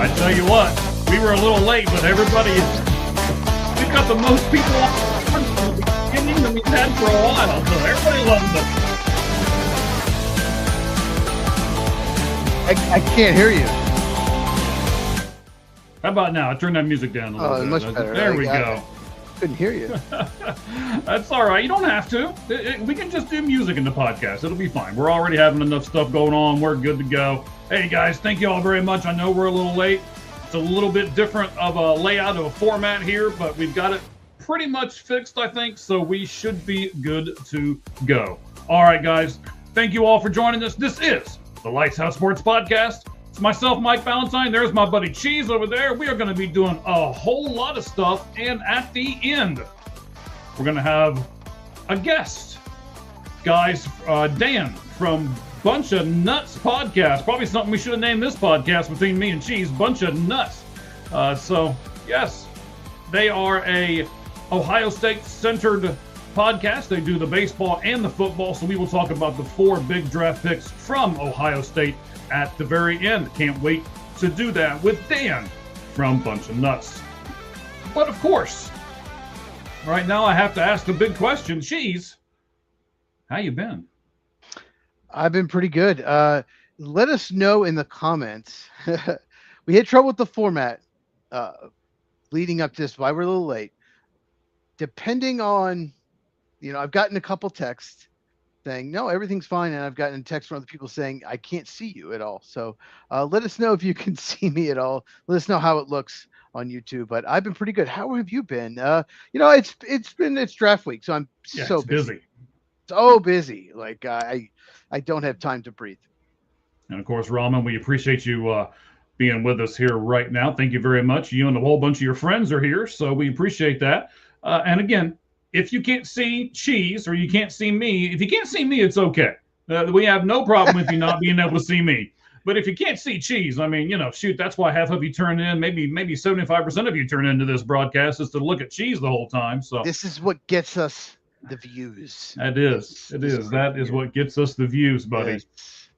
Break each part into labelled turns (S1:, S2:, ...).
S1: I tell you what, we were a little late, but everybody, we've got the most people on the beginning than we've had for a while, so everybody loves us.
S2: I can't hear you.
S1: How about now? I turned that music down a little bit.
S2: Much better.
S1: There we go.
S2: Couldn't hear you.
S1: That's all right. You don't have to. We can just do music in the podcast. It'll be fine. We're already having enough stuff going on. We're good to go. Hey, guys, thank you all very much. I know we're a little late. It's a little bit different of a layout of a format here, but we've got it pretty much fixed, I think, so we should be good to go. All right, guys, thank you all for joining us. This is the Lights Out Sports Podcast. It's myself, Mike Valentine. There's my buddy Cheese over there. We are going to be doing a whole lot of stuff, and at the end, we're going to have a guest. Guys, Dan from Bunch of Nuts Podcast. Probably something we should have named this podcast between me and Cheese, Bunch of Nuts. So, yes, they are a Ohio State-centered podcast. They do the baseball and the football, so we will talk about the 4 big draft picks from Ohio State at the very end. Can't wait to do that with Dan from Bunch of Nuts. But of course, right now I have to ask the big question. Cheese, how you been?
S2: I've been pretty good. Let us know in the comments. We had trouble with the format leading up to this, why we're a little late. Depending on, I've gotten a couple texts saying, no, everything's fine. And I've gotten texts from other people saying, I can't see you at all. So let us know if you can see me at all. Let us know how it looks on YouTube. But I've been pretty good. How have you been? It's draft week, so I'm so busy. So busy. Like I don't have time to breathe.
S1: And of course, Raman, we appreciate you being with us here right now. Thank you very much. You and a whole bunch of your friends are here, so we appreciate that. And again, if you can't see Cheese or you can't see me, if you can't see me, it's okay. We have no problem with you not being able to see me. But if you can't see Cheese, I mean, shoot, that's why half of you turn in, maybe 75% of you turn into this broadcast is to look at Cheese the whole time. So
S2: this is what gets us the views.
S1: That is what gets us the views, buddy. Yes.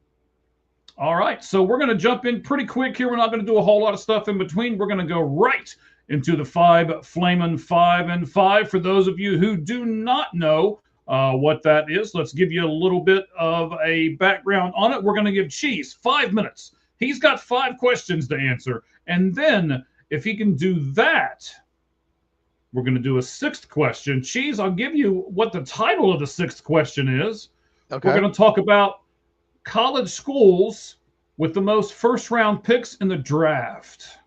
S1: All right, so we're going to jump in pretty quick here. We're not going to do a whole lot of stuff in between. We're going to go right into the 5 Flamin' 5 and 5. For those of you who do not know what that is, let's give you a little bit of a background on it. We're going to give Cheese 5 minutes. He's got 5 questions to answer. And then if he can do that, we're going to do a 6th question. Cheese, I'll give you what the title of the 6th question is. Okay. We're going to talk about college schools with the most first-round picks in the draft.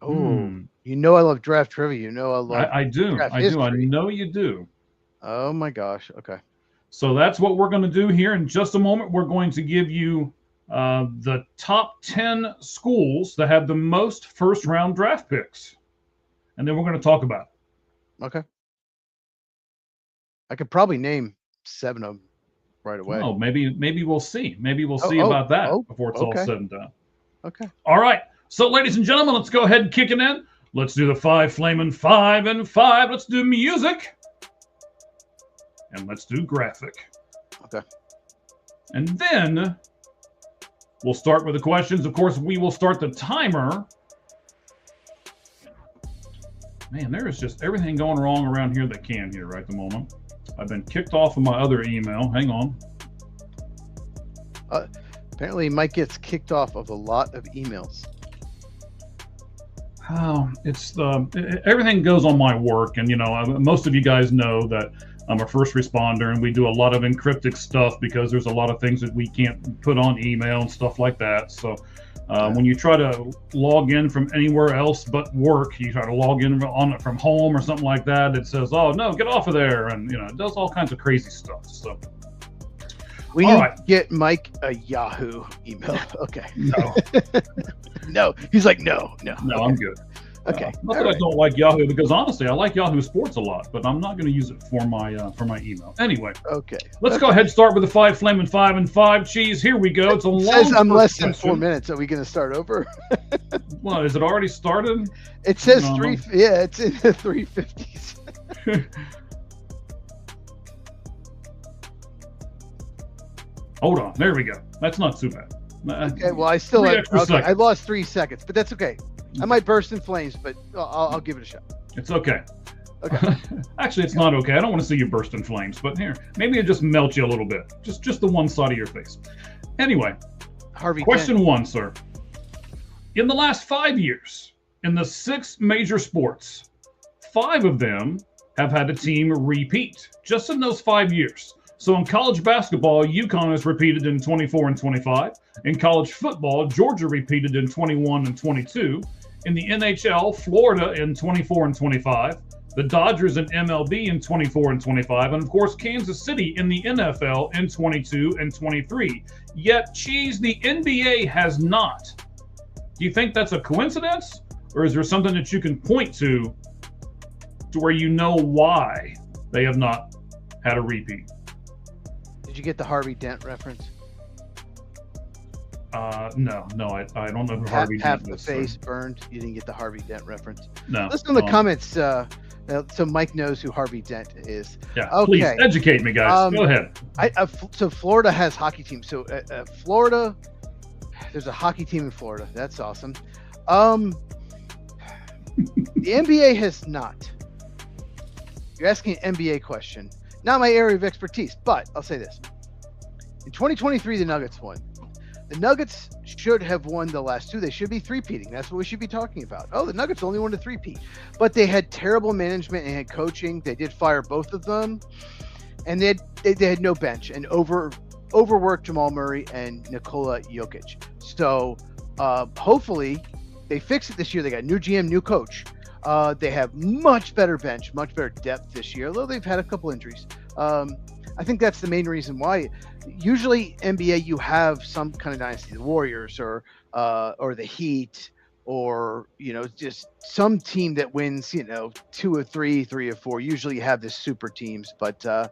S2: Oh, I love draft trivia. I love.
S1: I do. I know you do.
S2: Oh my gosh. Okay.
S1: So that's what we're going to do here in just a moment. We're going to give you the top 10 schools that have the most first-round draft picks, and then we're going to talk about it.
S2: Okay. I could probably name 7 of them right away.
S1: Oh, maybe we'll see. Maybe we'll see about that before it's all said and done.
S2: Okay.
S1: All right. So, ladies and gentlemen, let's go ahead and kick it in. Let's do the 5 Flamin' 5 and 5. Let's do music. And let's do graphic.
S2: Okay.
S1: And then we'll start with the questions. Of course, we will start the timer. Man, there is just everything going wrong around here that can here right at the moment. I've been kicked off of my other email. Hang on.
S2: Apparently, Mike gets kicked off of a lot of emails.
S1: Oh, it's everything goes on my work, and most of you guys know that I'm a first responder, and we do a lot of encrypted stuff because there's a lot of things that we can't put on email and stuff like that. So when you try to log in from anywhere else but work, you try to log in on it from home or something like that, it says, "Oh no, get off of there," and it does all kinds of crazy stuff. So
S2: we need to get Mike a Yahoo email. Okay.
S1: No.
S2: No, he's like, no.
S1: No, okay. I'm good.
S2: Okay.
S1: Not that I don't like Yahoo, because honestly, I like Yahoo Sports a lot, but I'm not going to use it for my email. Anyway.
S2: Okay.
S1: Let's go ahead and start with the 5 Flamin' 5 and 5. Cheese, here we go. It's a long
S2: says I'm less than 4 minutes. Are we going to start over?
S1: What, is it already started?
S2: It says 3. Yeah, it's in the 350s.
S1: Hold on. There we go. That's not too bad.
S2: Okay, well, I still
S1: Three
S2: have,
S1: extra
S2: okay, I
S1: seconds.
S2: lost 3 seconds, but that's okay. I might burst in flames, but I'll give it a shot.
S1: It's okay.
S2: Okay.
S1: Actually, it's not okay. I don't want to see you burst in flames, but here, maybe it just melt you a little bit. Just the one side of your face. Anyway,
S2: Harvey
S1: question
S2: Dent.
S1: 1, sir. In the last 5 years, in the 6 major sports, 5 of them have had a team repeat, just in those 5 years. So in college basketball, UConn has repeated in 24 and 25. In college football, Georgia repeated in 21 and 22. In the NHL, Florida in 24 and 25. The Dodgers in MLB in 24 and 25. And of course, Kansas City in the NFL in 22 and 23. Yet, Cheese, the NBA has not. Do you think that's a coincidence? Or is there something that you can point to where you know why they have not had a repeat?
S2: Did you get the Harvey Dent reference?
S1: No, I don't know who
S2: Half,
S1: Harvey
S2: half
S1: Dent
S2: the
S1: is.
S2: face burned. You didn't get the Harvey Dent reference.
S1: No.
S2: Listen in the comments, so Mike knows who Harvey Dent is.
S1: Yeah,
S2: Okay.
S1: please educate me, guys. Go ahead.
S2: So Florida has hockey teams. So Florida, there's a hockey team in Florida. That's awesome. The NBA has not. You're asking an NBA question. Not my area of expertise, but I'll say this. In 2023, the Nuggets won. The Nuggets should have won the last 2. They should be three-peating. That's what we should be talking about. Oh, the Nuggets only won a three-peat. But they had terrible management and had coaching. They did fire both of them. And they had no bench and overworked Jamal Murray and Nikola Jokic. So hopefully they fix it this year. They got new GM, new coach. They have much better bench, much better depth this year, although they've had a couple injuries. I think that's the main reason why. Usually NBA, you have some kind of dynasty, the Warriors or the Heat, or just some team that wins 2 or 3 or 4. Usually you have this super teams, but I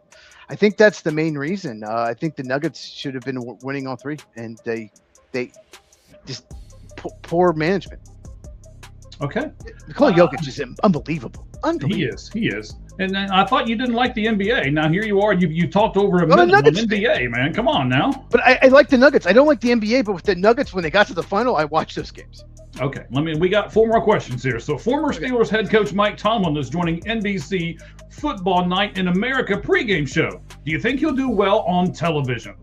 S2: think that's the main reason. I think the Nuggets should have been winning all 3, and they just poor management.
S1: Okay.
S2: Nikola Jokic is unbelievable.
S1: He is. And I thought you didn't like the NBA. Now here you are. You talked over a
S2: Well,
S1: minute on
S2: Nuggets-
S1: NBA, man. Come on now.
S2: But I like the Nuggets. I don't like the NBA, but with the Nuggets, when they got to the final, I watched those games.
S1: Okay, we got 4 more questions here. So former Steelers head coach Mike Tomlin is joining NBC Football Night in America pregame show. Do you think he'll do well on television?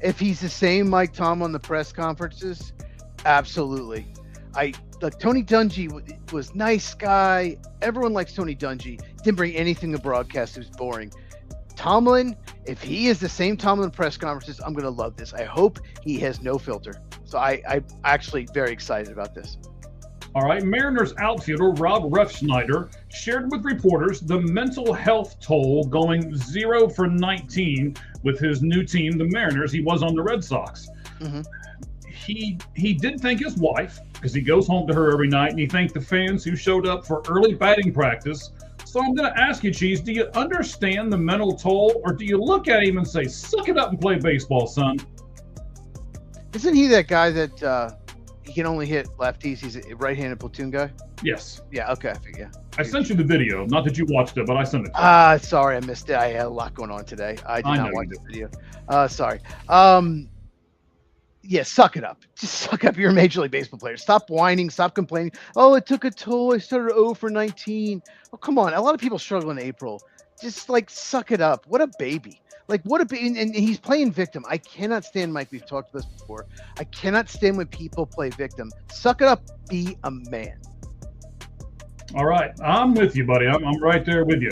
S2: If he's the same Mike Tomlin on the press conferences, absolutely. Tony Dungy was nice guy. Everyone likes Tony Dungy. Didn't bring anything to broadcast. It was boring. Tomlin, if he is the same Tomlin press conferences, I'm going to love this. I hope he has no filter. So I'm actually very excited about this.
S1: All right, Mariners outfielder Rob Refsnyder shared with reporters the mental health toll going 0 for 19 with his new team, the Mariners. He was on the Red Sox.
S2: Mm-hmm.
S1: He did thank his wife, because he goes home to her every night, and he thanked the fans who showed up for early batting practice. So I'm going to ask you, Cheese, do you understand the mental toll, or do you look at him and say, suck it up and play baseball, son?
S2: Isn't he that guy that he can only hit lefties? He's a right-handed platoon guy?
S1: Yes.
S2: Yeah, okay. Yeah.
S1: I sent you the video. Not that you watched it, but I sent it to you.
S2: Sorry, I missed it. I had a lot going on today. I did
S1: I
S2: not
S1: know
S2: watch
S1: you
S2: the video. Sorry. Yeah, suck it up. Just suck up. You're a Major League Baseball player. Stop whining. Stop complaining. Oh, it took a toll. I started 0 for 19. Oh, come on. A lot of people struggle in April. Just suck it up. What a baby. What a baby. And he's playing victim. I cannot stand, Mike. We've talked about this before. I cannot stand when people play victim. Suck it up. Be a man.
S1: All right. I'm with you, buddy. I'm right there with you.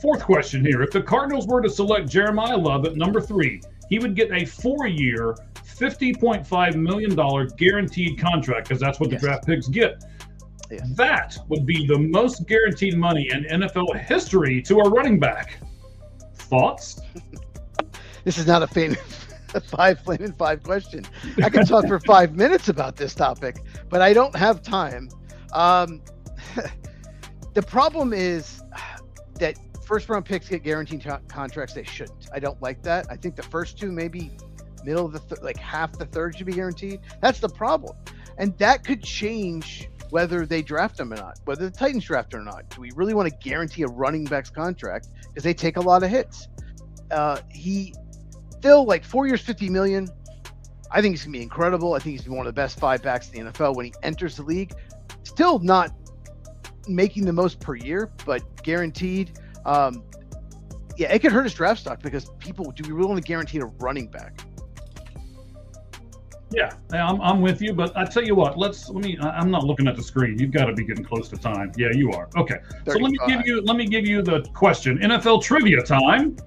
S1: 4th question here. If the Cardinals were to select Jeremiah Love at number 3, he would get a 4-year, $50.5 million guaranteed contract, because that's what the draft picks get.
S2: Yes.
S1: That would be the most guaranteed money in NFL history to a running back. Thoughts?
S2: This is not a flaming 5 question. I can talk for 5 minutes about this topic, but I don't have time. The problem is that first-round picks get guaranteed contracts. They shouldn't. I don't like that. I think the first 2, maybe middle of the half the third should be guaranteed. That's the problem, and that could change whether they draft him or not, whether the Titans draft him or not. Do we really want to guarantee a running back's contract, because they take a lot of hits? Phil, 4 years, $50 million. I think he's going to be incredible. I think he's going to be one of the best 5 backs in the NFL when he enters the league. Still not making the most per year, but guaranteed. Yeah, it could hurt his draft stock because do we really want to guarantee a running back?
S1: Yeah, I'm with you, but I tell you what, I'm not looking at the screen. You've got to be getting close to time. Yeah, you are. Okay. 35. So let me give you the question. NFL trivia time.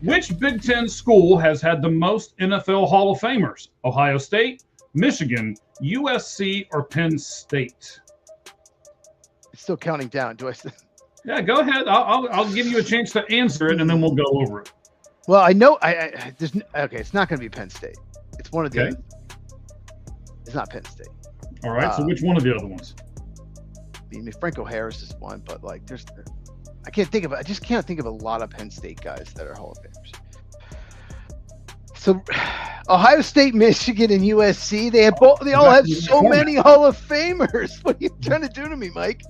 S1: Which Big Ten school has had the most NFL Hall of Famers? Ohio State, Michigan, USC, or Penn State?
S2: It's still counting down.
S1: Yeah, go ahead. I'll give you a chance to answer it, and then we'll go over it.
S2: Well, I know it's not going to be Penn State. It's one of the.
S1: Okay.
S2: It's not Penn State.
S1: All right. So which one of the other ones?
S2: I mean, Franco Harris is one, but like, I just can't think of a lot of Penn State guys that are Hall of Famers. So, Ohio State, Michigan, and USC, they all have so many Hall of Famers. What are you trying to do to me, Mike?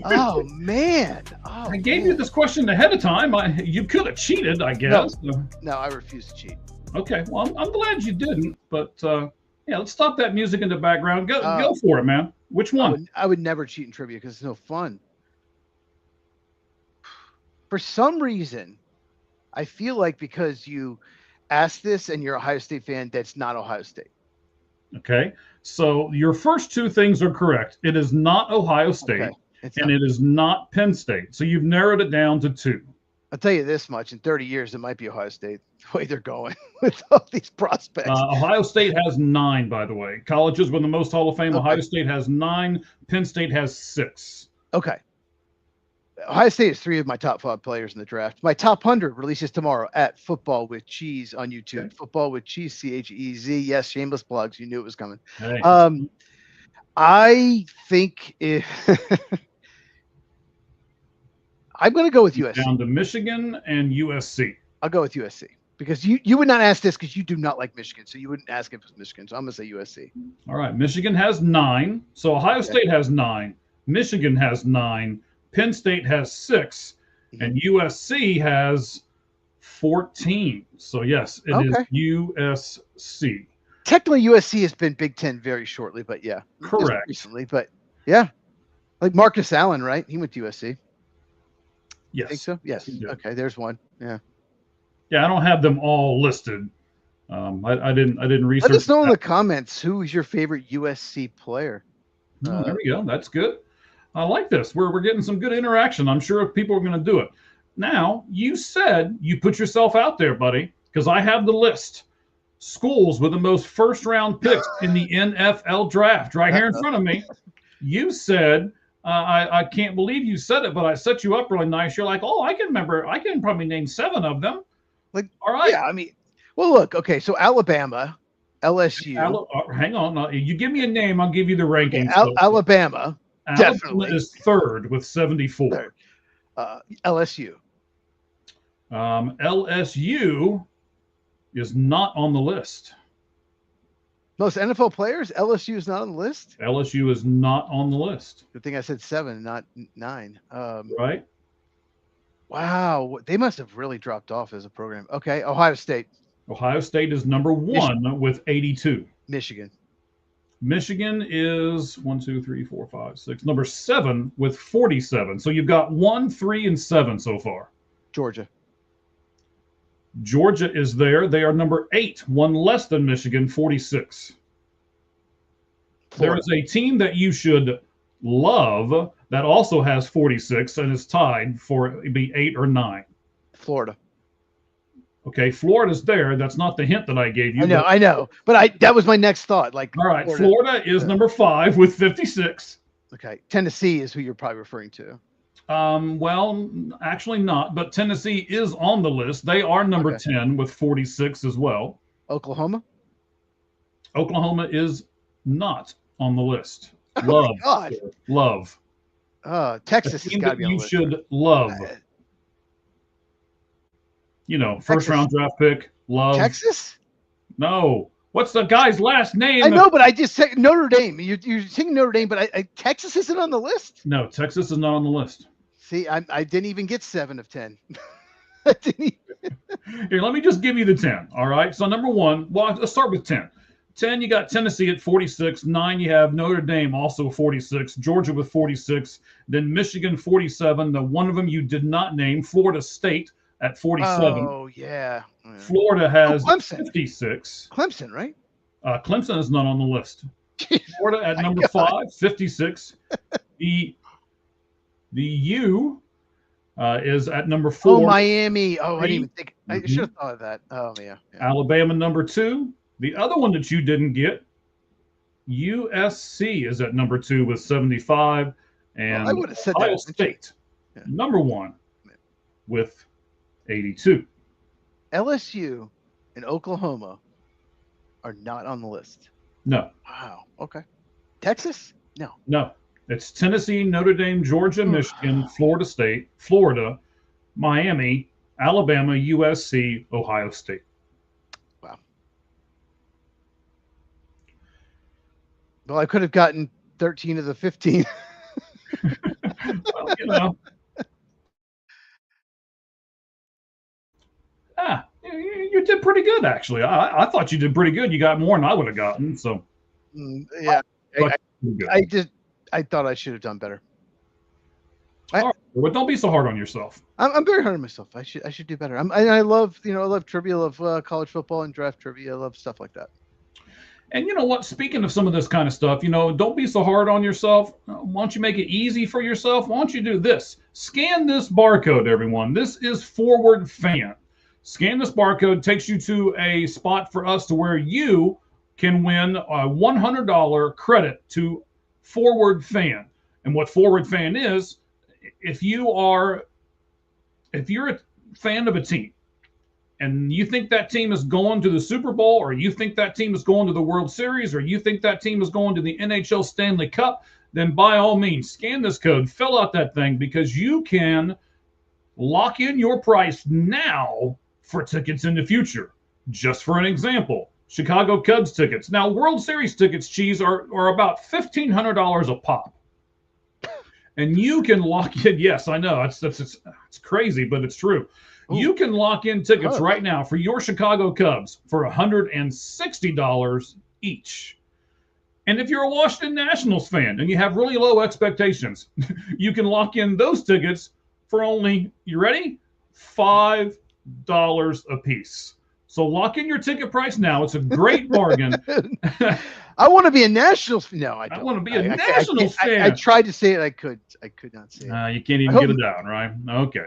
S2: Oh man!
S1: I gave you this question ahead of time. You could have cheated, I guess.
S2: No, I refuse to cheat.
S1: Okay, well, I'm glad you didn't. But yeah, let's stop that music in the background. Go for it, man. Which one?
S2: I would never cheat in trivia because it's no fun. For some reason, I feel like because you asked this and you're a Ohio State fan, that's not Ohio State.
S1: Okay, so your first 2 things are correct. It is not Ohio State, and it is not Penn State. So you've narrowed it down to 2.
S2: I'll tell you this much: in 30 years, it might be Ohio State. The way they're going with all these prospects.
S1: Ohio State has 9, by the way. Colleges with the most Hall of Fame. Okay. Ohio State has 9. Penn State has 6.
S2: Okay. Ohio State is 3 of my top 5 players in the draft. My top 100 releases tomorrow at Football with Cheese on YouTube. Okay. Football with Cheese, CHEZ. Yes, shameless plugs. You knew it was coming. Hey. I think I'm going to go with USC.
S1: Down to Michigan and USC.
S2: I'll go with USC because you would not ask this because you do not like Michigan, so you wouldn't ask if it's Michigan. So I'm going to say USC.
S1: All right, Michigan has 9. So Ohio State has 9. Michigan has 9. Penn State has 6, and USC has 14. So yes, it is USC.
S2: Technically, USC has been Big Ten very shortly, but yeah,
S1: correct.
S2: Recently, but yeah, like Marcus Allen, right? He went to USC.
S1: Yes,
S2: I think so. Yes. Okay, there's one. Yeah.
S1: Yeah, I don't have them all listed. I didn't research.
S2: Let us know in the comments who is your favorite USC player.
S1: There we go. That's good. I like this. We're getting some good interaction. I'm sure people are going to do it. Now, you said you put yourself out there, buddy, because I have the list. Schools with the most first-round picks in the NFL draft right here in front of me. You said, I can't believe you said it, but I set you up really nice. You're like, oh, I can remember. I can probably name 7 of them.
S2: Like,
S1: all right.
S2: Yeah, I mean, well, look, okay, so Alabama, LSU.
S1: Hang on. You give me a name, I'll give you the rankings.
S2: Alabama. Definitely
S1: is 3rd with 74.
S2: LSU.
S1: LSU is not on the list.
S2: Most NFL players, LSU is not on the list.
S1: LSU is not on the list.
S2: Good thing I said 7, not 9.
S1: Right.
S2: Wow, they must have really dropped off as a program. Okay, Ohio State.
S1: Ohio State is number 1 with 82. Michigan is 1, 2, 3, 4, 5, 6. Number 7 with 47. So you've got 1, 3, and 7 so far.
S2: Georgia
S1: is there. They are number 8, 1 less than Michigan, 46. There is a team that you should love that also has 46 and is tied for be 8 or 9.
S2: Florida.
S1: Okay, Florida's there. That's not the hint that I gave you.
S2: I know. But that was my next thought. Like,
S1: all right, Florida is number 5 with 56.
S2: Okay, Tennessee is who you're probably referring to.
S1: Well, actually not, but Tennessee is on the list. They are number 10 with 46 as well.
S2: Oklahoma
S1: is not on the list.
S2: Oh my God.
S1: Love.
S2: Texas has got to be on the list.
S1: You should love. First round draft pick. Love.
S2: Texas?
S1: No. What's the guy's last name?
S2: I know, but I just said Notre Dame. You're saying Notre Dame, but Texas isn't on the list.
S1: No, Texas is not on the list.
S2: See, I didn't even get 7 of 10.
S1: Here, let me just give you the 10. All right. So number 1, well, let's start with 10. 10, you got Tennessee at 46. 9, you have Notre Dame, also 46. Georgia with 46. Then Michigan, 47. The one of them you did not name, Florida State at 47.
S2: Oh, yeah.
S1: Florida has
S2: Clemson.
S1: 56.
S2: Clemson, right?
S1: Clemson is not on the list. Florida at number 5, 56. The U is at number 4.
S2: Oh, Miami. Oh, I didn't even think. I should have thought of that. Oh, yeah.
S1: Alabama, number 2. The other one that you didn't get, USC is at number 2 with 75. And
S2: I would have said
S1: Ohio
S2: that.
S1: State, number 1 with 82.
S2: LSU and Oklahoma are not on the list.
S1: No.
S2: Wow. Okay. Texas? No.
S1: No. It's Tennessee, Notre Dame, Georgia, Michigan, Florida State, Florida, Miami, Alabama, USC, Ohio State.
S2: Wow. Well, I could have gotten 13 of the 15.
S1: Well, you know. You did pretty good, actually. I thought you did pretty good. You got more than I would have gotten. So,
S2: yeah, I thought I should have done better.
S1: But don't be so hard on yourself.
S2: I'm very hard on myself. I should do better. I love trivia, I love college football and draft trivia. I love stuff like that.
S1: And you know what? Speaking of some of this kind of stuff, don't be so hard on yourself. Why don't you make it easy for yourself? Why don't you do this? Scan this barcode, everyone. This is Forward Fan. Scan this barcode, takes you to a spot for us to where you can win a $100 credit to Forward Fan. And what Forward Fan is, if you're a fan of a team and you think that team is going to the Super Bowl, or you think that team is going to the World Series, or you think that team is going to the NHL Stanley Cup, then by all means, scan this code, fill out that thing, because you can lock in your price now for tickets in the future. Just for an example, Chicago Cubs tickets. Now, World Series tickets, Cheese, are about $1,500 a pop. And you can lock in, yes, I know, it's crazy, but it's true. Ooh. You can lock in tickets right now for your Chicago Cubs for $160 each. And if you're a Washington Nationals fan and you have really low expectations, you can lock in those tickets for only, you ready? $5 a piece. So lock in your ticket price now. It's a great bargain.
S2: I want to be a Nationals fan. No, I don't.
S1: I want to be a Nationals fan.
S2: I tried to say it. I could not say it.
S1: You can't even get it out, right? Okay.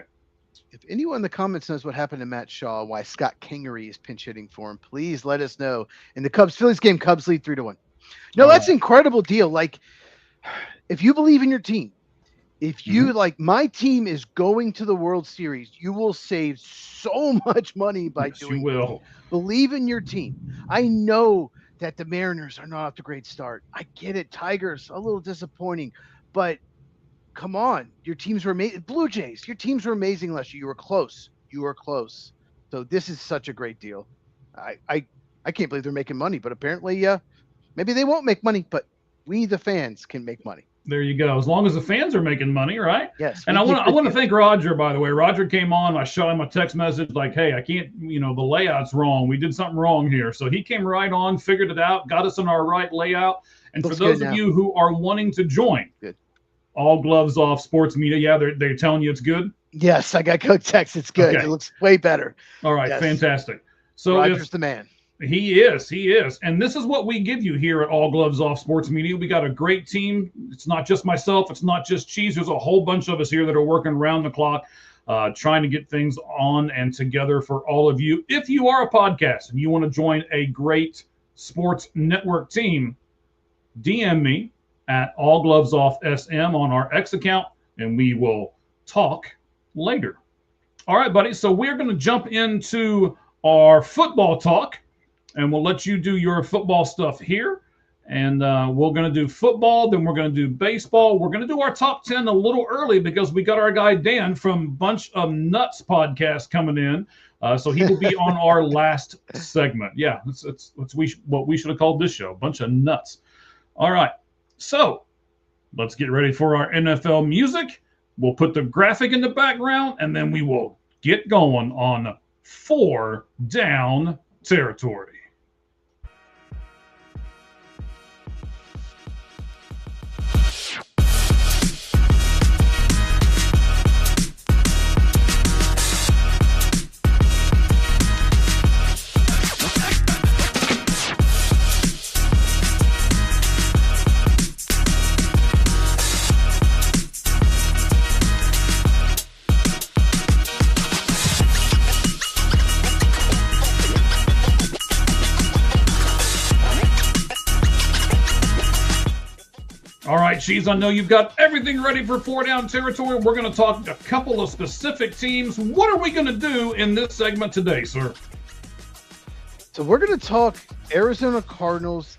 S2: If anyone in the comments knows what happened to Matt Shaw, why Scott Kingery is pinch hitting for him, please let us know. In the Cubs-Phillies game, Cubs lead 3-1. No, that's an incredible deal. Like, if you believe in your team, if you like, my team is going to the World Series, you will save so much money by doing it. You will. Believe in your team. I know that the Mariners are not off to a great start. I get it. Tigers, a little disappointing, but come on. Your teams were amazing. Blue Jays, your teams were amazing last year. You were close. So this is such a great deal. I can't believe they're making money, but apparently, maybe they won't make money, but we, the fans, can make money.
S1: There you go. As long as the fans are making money, right?
S2: Yes.
S1: And I want to thank Roger, by the way. Roger came on. I shot him a text message like, hey, I can't, the layout's wrong. We did something wrong here. So he came right on, figured it out, got us in our right layout. And for those of you who are wanting to join, All Gloves Off Sports Media, yeah, they're telling you it's good?
S2: Yes, I got good text. It's good. Okay. It looks way better.
S1: All right, fantastic. So
S2: Roger's the man.
S1: He is. And this is what we give you here at All Gloves Off Sports Media. We got a great team. It's not just myself. It's not just Cheese. There's a whole bunch of us here that are working around the clock, trying to get things on and together for all of you. If you are a podcast and you want to join a great sports network team, DM me at All Gloves Off SM on our X account, and we will talk later. All right, buddy. So we're going to jump into our football talk. And we'll let you do your football stuff here. And we're going to do football. Then we're going to do baseball. We're going to do our top 10 a little early because we got our guy Dan from Bunch of Nuts podcast coming in. So he will be on our last segment. Yeah, that's what we should have called this show, Bunch of Nuts. All right. So let's get ready for our NFL music. We'll put the graphic in the background, and then we will get going on 4 Down Territory. All right, Cheese, I know you've got everything ready for 4 Down Territory. We're going to talk a couple of specific teams. What are we going to do in this segment today, sir?
S2: So we're going to talk Arizona Cardinals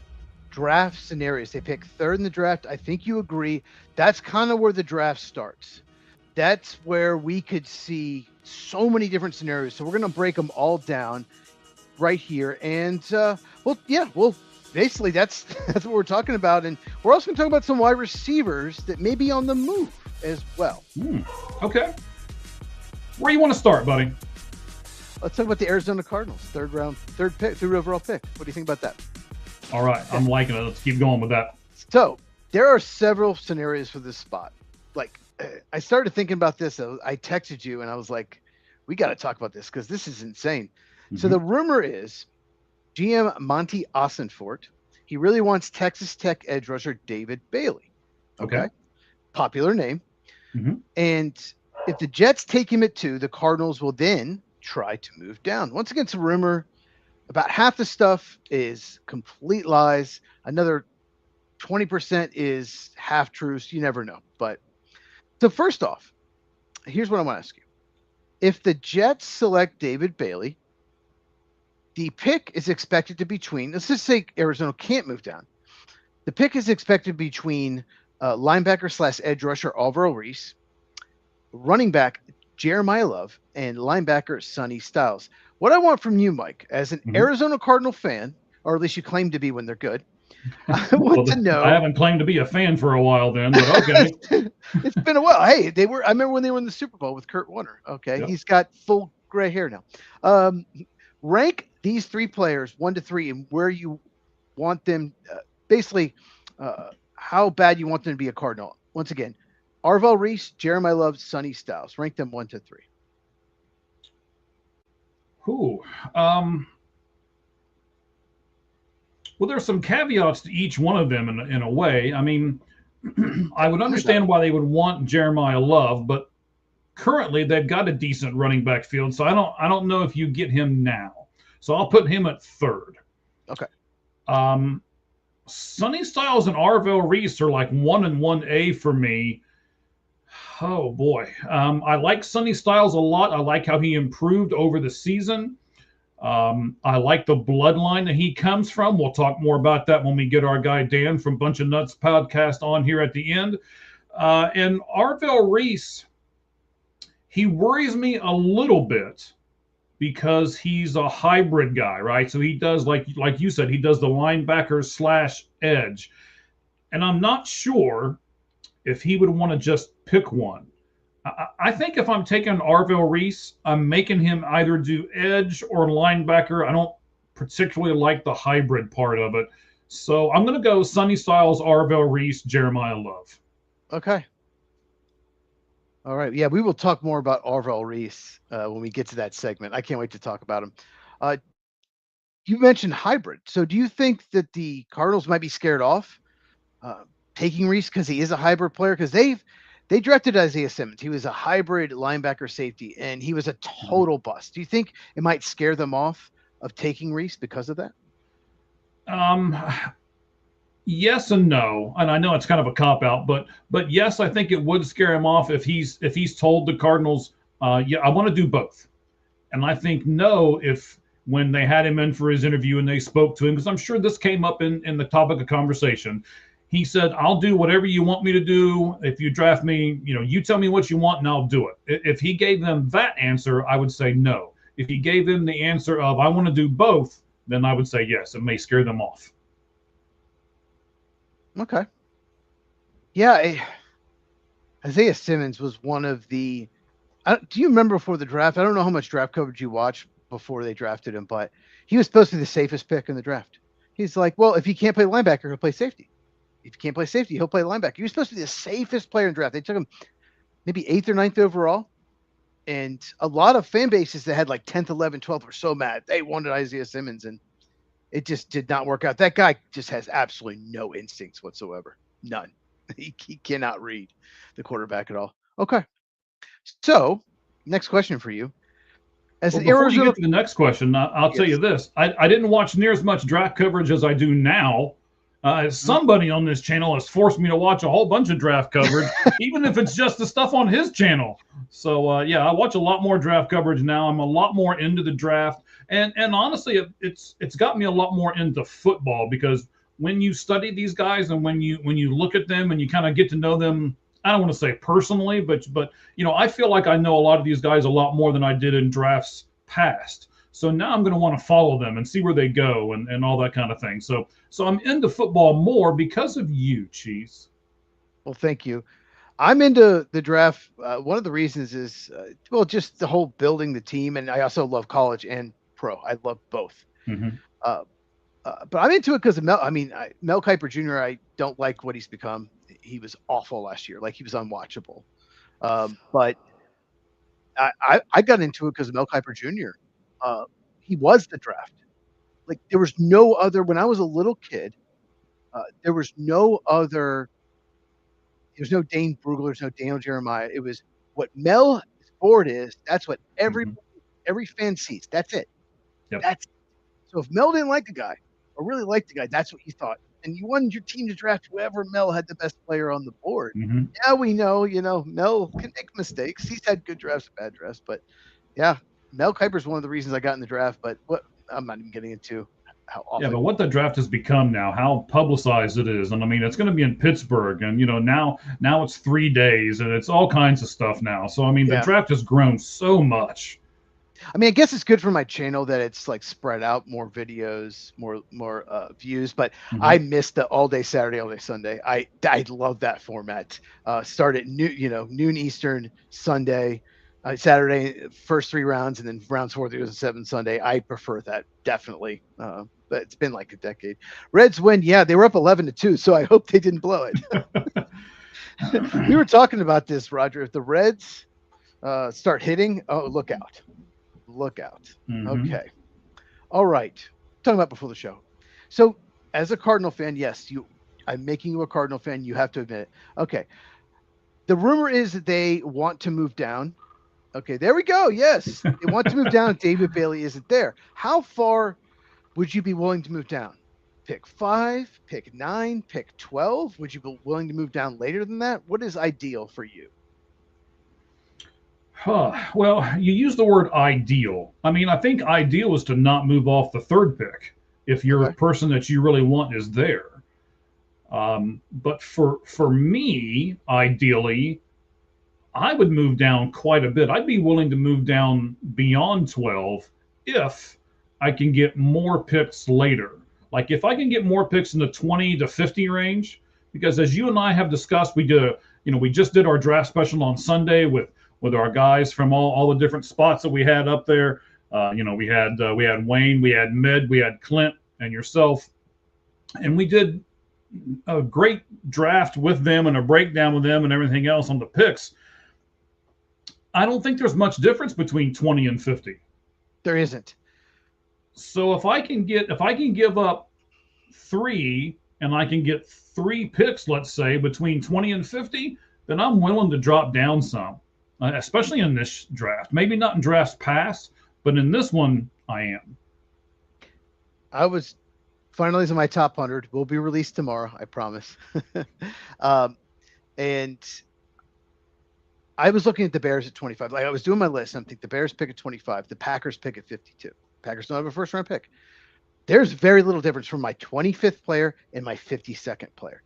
S2: draft scenarios. They pick third in the draft. I think you agree. That's kind of where the draft starts. That's where we could see so many different scenarios. So we're going to break them all down right here. And well, basically that's what we're talking about. And we're also going to talk about some wide receivers that may be on the move as well.
S1: Okay. Where do you want to start, buddy?
S2: Let's talk about the Arizona Cardinals, third overall pick. What do you think about that?
S1: All right, I'm liking it. Let's keep going with that.
S2: So there are several scenarios for this spot. Like I started thinking about this. I texted you and I was like, we got to talk about this because this is insane. Mm-hmm. So the rumor is GM Monty Ossenfort, he really wants Texas Tech edge rusher David Bailey. Okay. Popular name. Mm-hmm. And if the Jets take him at 2, the Cardinals will then try to move down. Once again, it's a rumor. About half the stuff is complete lies. Another 20% is half truths. You never know. But so first off, here's what I want to ask you. If the Jets select David Bailey, the pick is expected to be between, let's just say Arizona can't move down. The pick is expected between linebacker / edge rusher Alvaro Reese, running back Jeremiah Love, and linebacker Sonny Styles. What I want from you, Mike, as an Arizona Cardinal fan, or at least you claim to be when they're good, I want to know.
S1: I haven't claimed to be a fan for a while then, but okay.
S2: It's been a while. Hey, I remember when they were in the Super Bowl with Kurt Warner. Okay. Yep. He's got full gray hair now. Rank these 3 players 1 to 3 and where you want them, how bad you want them to be a Cardinal. Once again, Arvell Reese, Jeremiah Love, Sonny Styles. Rank them 1 to 3.
S1: Well, there's some caveats to each one of them in a way. I mean, I would understand why they would want Jeremiah Love, but currently they've got a decent running back field, so I don't know if you get him now. So I'll put him at 3rd.
S2: Okay.
S1: Sonny Styles and Arvell Reese are like 1 and 1A for me. Oh boy. I like Sonny Styles a lot. I like how he improved over the season. I like the bloodline that he comes from. We'll talk more about that when we get our guy Dan from Bunch of Nuts podcast on here at the end. And Arvell Reese, he worries me a little bit because he's a hybrid guy, right? So he does, like you said, he does the linebacker / edge. And I'm not sure if he would want to just pick one. I think if I'm taking Arvell Reese, I'm making him either do edge or linebacker. I don't particularly like the hybrid part of it. So I'm going to go Sonny Styles, Arvell Reese, Jeremiah Love.
S2: Okay. All right. Yeah, we will talk more about Arvell Reese when we get to that segment. I can't wait to talk about him. You mentioned hybrid. So do you think that the Cardinals might be scared off taking Reese because he is a hybrid player? Because they drafted Isaiah Simmons. He was a hybrid linebacker safety, and he was a total bust. Do you think it might scare them off of taking Reese because of that?
S1: Yes and no. And I know it's kind of a cop-out, but yes, I think it would scare him off if he's told the Cardinals, yeah, I want to do both. And I think no, if when they had him in for his interview and they spoke to him, because I'm sure this came up in the topic of conversation, he said, I'll do whatever you want me to do. If you draft me, you tell me what you want and I'll do it. If he gave them that answer, I would say no. If he gave them the answer of I want to do both, then I would say yes. It may scare them off.
S2: Okay. Yeah. Isaiah Simmons was one of the, do you remember before the draft? I don't know how much draft coverage you watched before they drafted him, but he was supposed to be the safest pick in the draft. He's like, well, if he can't play linebacker, he'll play safety. If he can't play safety, he'll play linebacker. He was supposed to be the safest player in the draft. They took him maybe 8th or 9th overall. And a lot of fan bases that had like 10th, 11th, 12th were so mad. They wanted Isaiah Simmons, and it just did not work out. That guy just has absolutely no instincts whatsoever. None. He cannot read the quarterback at all. Okay. So, next question for you.
S1: Before you get to the next question, I'll tell you this. I didn't watch near as much draft coverage as I do now. Somebody on this channel has forced me to watch a whole bunch of draft coverage, even if it's just the stuff on his channel. So yeah, I watch a lot more draft coverage now. I'm a lot more into the draft, and honestly, it's got me a lot more into football, because when you study these guys and when you look at them and you kind of get to know them, I don't want to say personally, but I feel like I know a lot of these guys a lot more than I did in drafts past. So now I'm going to want to follow them and see where they go and all that kind of thing. So I'm into football more because of you, Cheese.
S2: Well, thank you. I'm into the draft. One of the reasons is, just the whole building the team. And I also love college and pro. I love both.
S1: Mm-hmm.
S2: But I'm into it because of Mel. I mean, Mel Kiper Jr., I don't like what he's become. He was awful last year. Like, he was unwatchable. But I got into it because of Mel Kiper Jr. He was the draft. Like, there was no other, when I was a little kid, there was no other, there's no Dane Brugler, there's no Daniel Jeremiah. It was what Mel's board is. That's what every fan sees. That's it.
S1: Yep.
S2: So if Mel didn't like the guy or really liked the guy, that's what you thought. And you wanted your team to draft whoever Mel had the best player on the board.
S1: Mm-hmm.
S2: Now we know, Mel can make mistakes. He's had good drafts, bad drafts, but yeah, Mel Kiper is one of the reasons I got in the draft. But I'm not even getting into how awful.
S1: Yeah, but what the draft has become now, how publicized it is, and I mean, it's going to be in Pittsburgh, and now it's 3 days, and it's all kinds of stuff now. So I mean, the draft has grown so much.
S2: I mean, I guess it's good for my channel that it's like spread out, more videos, more views. But I missed the all day Saturday, all day Sunday. I love that format. Start at noon Eastern Sunday, Saturday, first 3 rounds, and then rounds 4 through 7 Sunday. I prefer that, definitely. But it's been like a decade. Reds win. Yeah, they were up 11-2, so I hope they didn't blow it. We were talking about this, Roger. If the Reds start hitting, look out. Look out. Okay. All right. Talking about before the show. So as a Cardinal fan, yes, I'm making you a Cardinal fan. You have to admit it. Okay. The rumor is that they want to move down. Okay. There we go. Yes. They want to move down. David Bailey isn't there. How far would you be willing to move down? Pick 5, pick 9, pick 12. Would you be willing to move down later than that? What is ideal for you?
S1: Well, you use the word ideal. I mean, I think ideal is to not move off the 3rd pick if your person that you really want is there. But for me, ideally, I would move down quite a bit. I'd be willing to move down beyond 12 if I can get more picks later. Like, if I can get more picks in the 20 to 50 range, because as you and I have discussed, we just did our draft special on Sunday with our guys from all the different spots that we had up there. We had Wayne, we had Med, we had Clint, and yourself, and we did a great draft with them and a breakdown with them and everything else on the picks. I don't think there's much difference between 20 and 50.
S2: There isn't.
S1: So if I can give up 3 and I can get 3 picks, let's say, between 20 and 50, then I'm willing to drop down some. Especially in this draft. Maybe not in drafts past, but in this one, I am.
S2: I was finalizing my top 100. Will be released tomorrow, I promise. And I was looking at the Bears at 25. Like, I was doing my list, and I think the Bears pick at 25. The Packers pick at 52. Packers don't have a first-round pick. There's very little difference from my 25th player and my 52nd player.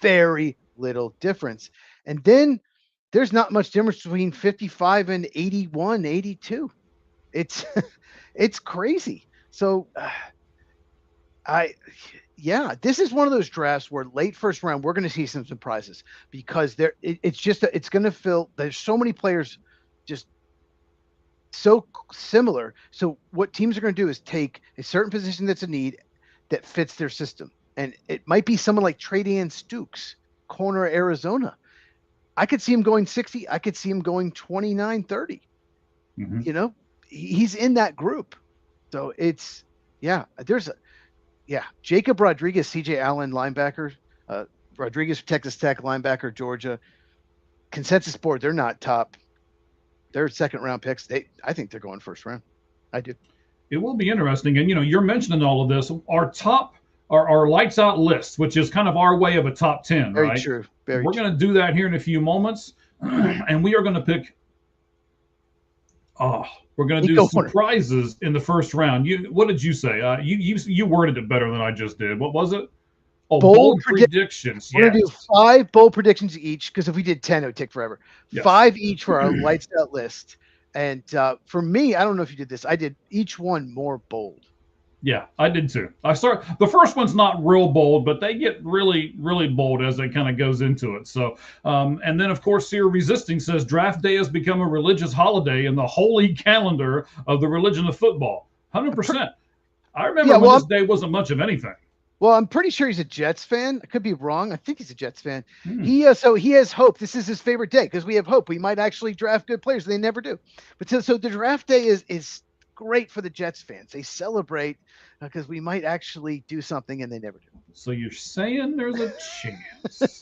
S2: Very little difference. And then there's not much difference between 55 and 81, 82. It's crazy. So this is one of those drafts where late first round, we're going to see some surprises because it's going to fill. There's so many players just so similar. So what teams are going to do is take a certain position that's a need that fits their system. And it might be someone like Tre'Davious Stukes, corner Arizona. I could see him going 60. I could see him going 29, 30. Mm-hmm. He's in that group. So Jacob Rodriguez, CJ Allen, linebacker, Rodriguez, Texas Tech, linebacker, Georgia. Consensus board, they're not top. They're 2nd round picks. I think they're going 1st round. I do.
S1: It will be interesting. And, you're mentioning all of this. Our top our lights out list, which is kind of our way of a top 10,
S2: Very
S1: right?
S2: true. Very
S1: We're
S2: true.
S1: going to do that here in a few moments. And we are going to pick, oh, we're going to do
S2: Nico Horner.
S1: surprises in the first round. What did you say? You worded it better than I just did. What was it? Oh, bold predictions.
S2: We're going to do
S1: Yes.
S2: 5 bold predictions each, because if we did 10, it would take forever.
S1: Yes.
S2: 5 each for our lights out list. And for me, I don't know if you did this. I did each one more bold.
S1: Yeah, I did too. The first one's not real bold, but they get really, really bold as it kind of goes into it. So, and then of course, Seer Resisting says draft day has become a religious holiday in the holy calendar of the religion of football. 100%. I remember when this day wasn't much of anything.
S2: Well, I'm pretty sure he's a Jets fan. I could be wrong. I think he's a Jets fan. So he has hope. This is his favorite day because we have hope. We might actually draft good players. They never do. But so the draft day is great for the Jets fans. They celebrate because we might actually do something, and they never do.
S1: So you're saying there's a chance?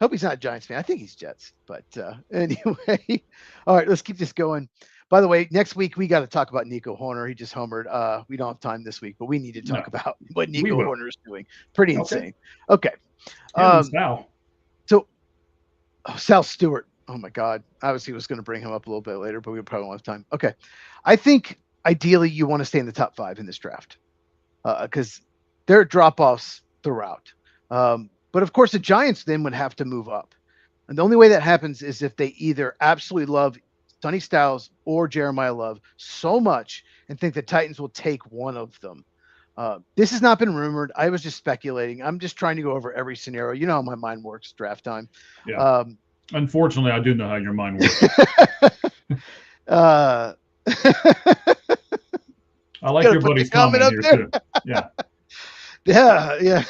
S2: Hope he's not a Giants fan. I think he's Jets. But anyway, all right, let's keep this going. By the way, next week we got to talk about Nico Horner. He just homered. We don't have time this week, but we need to talk about what Nico Horner is doing. Pretty insane. Okay.
S1: Sal.
S2: So, Sal Stewart. Oh my God. Obviously, was going to bring him up a little bit later, but we probably won't have time. Okay. I think ideally you want to stay in the top 5 in this draft because there are drop-offs throughout. But of course, the Giants then would have to move up. And the only way that happens is if they either absolutely love Sonny Styles or Jeremiah Love so much and think the Titans will take one of them. This has not been rumored. I was just speculating. I'm just trying to go over every scenario. You know how my mind works draft time.
S1: Yeah. Unfortunately, I do know how your mind works. I like your buddy's comment here too. Yeah.
S2: Yeah.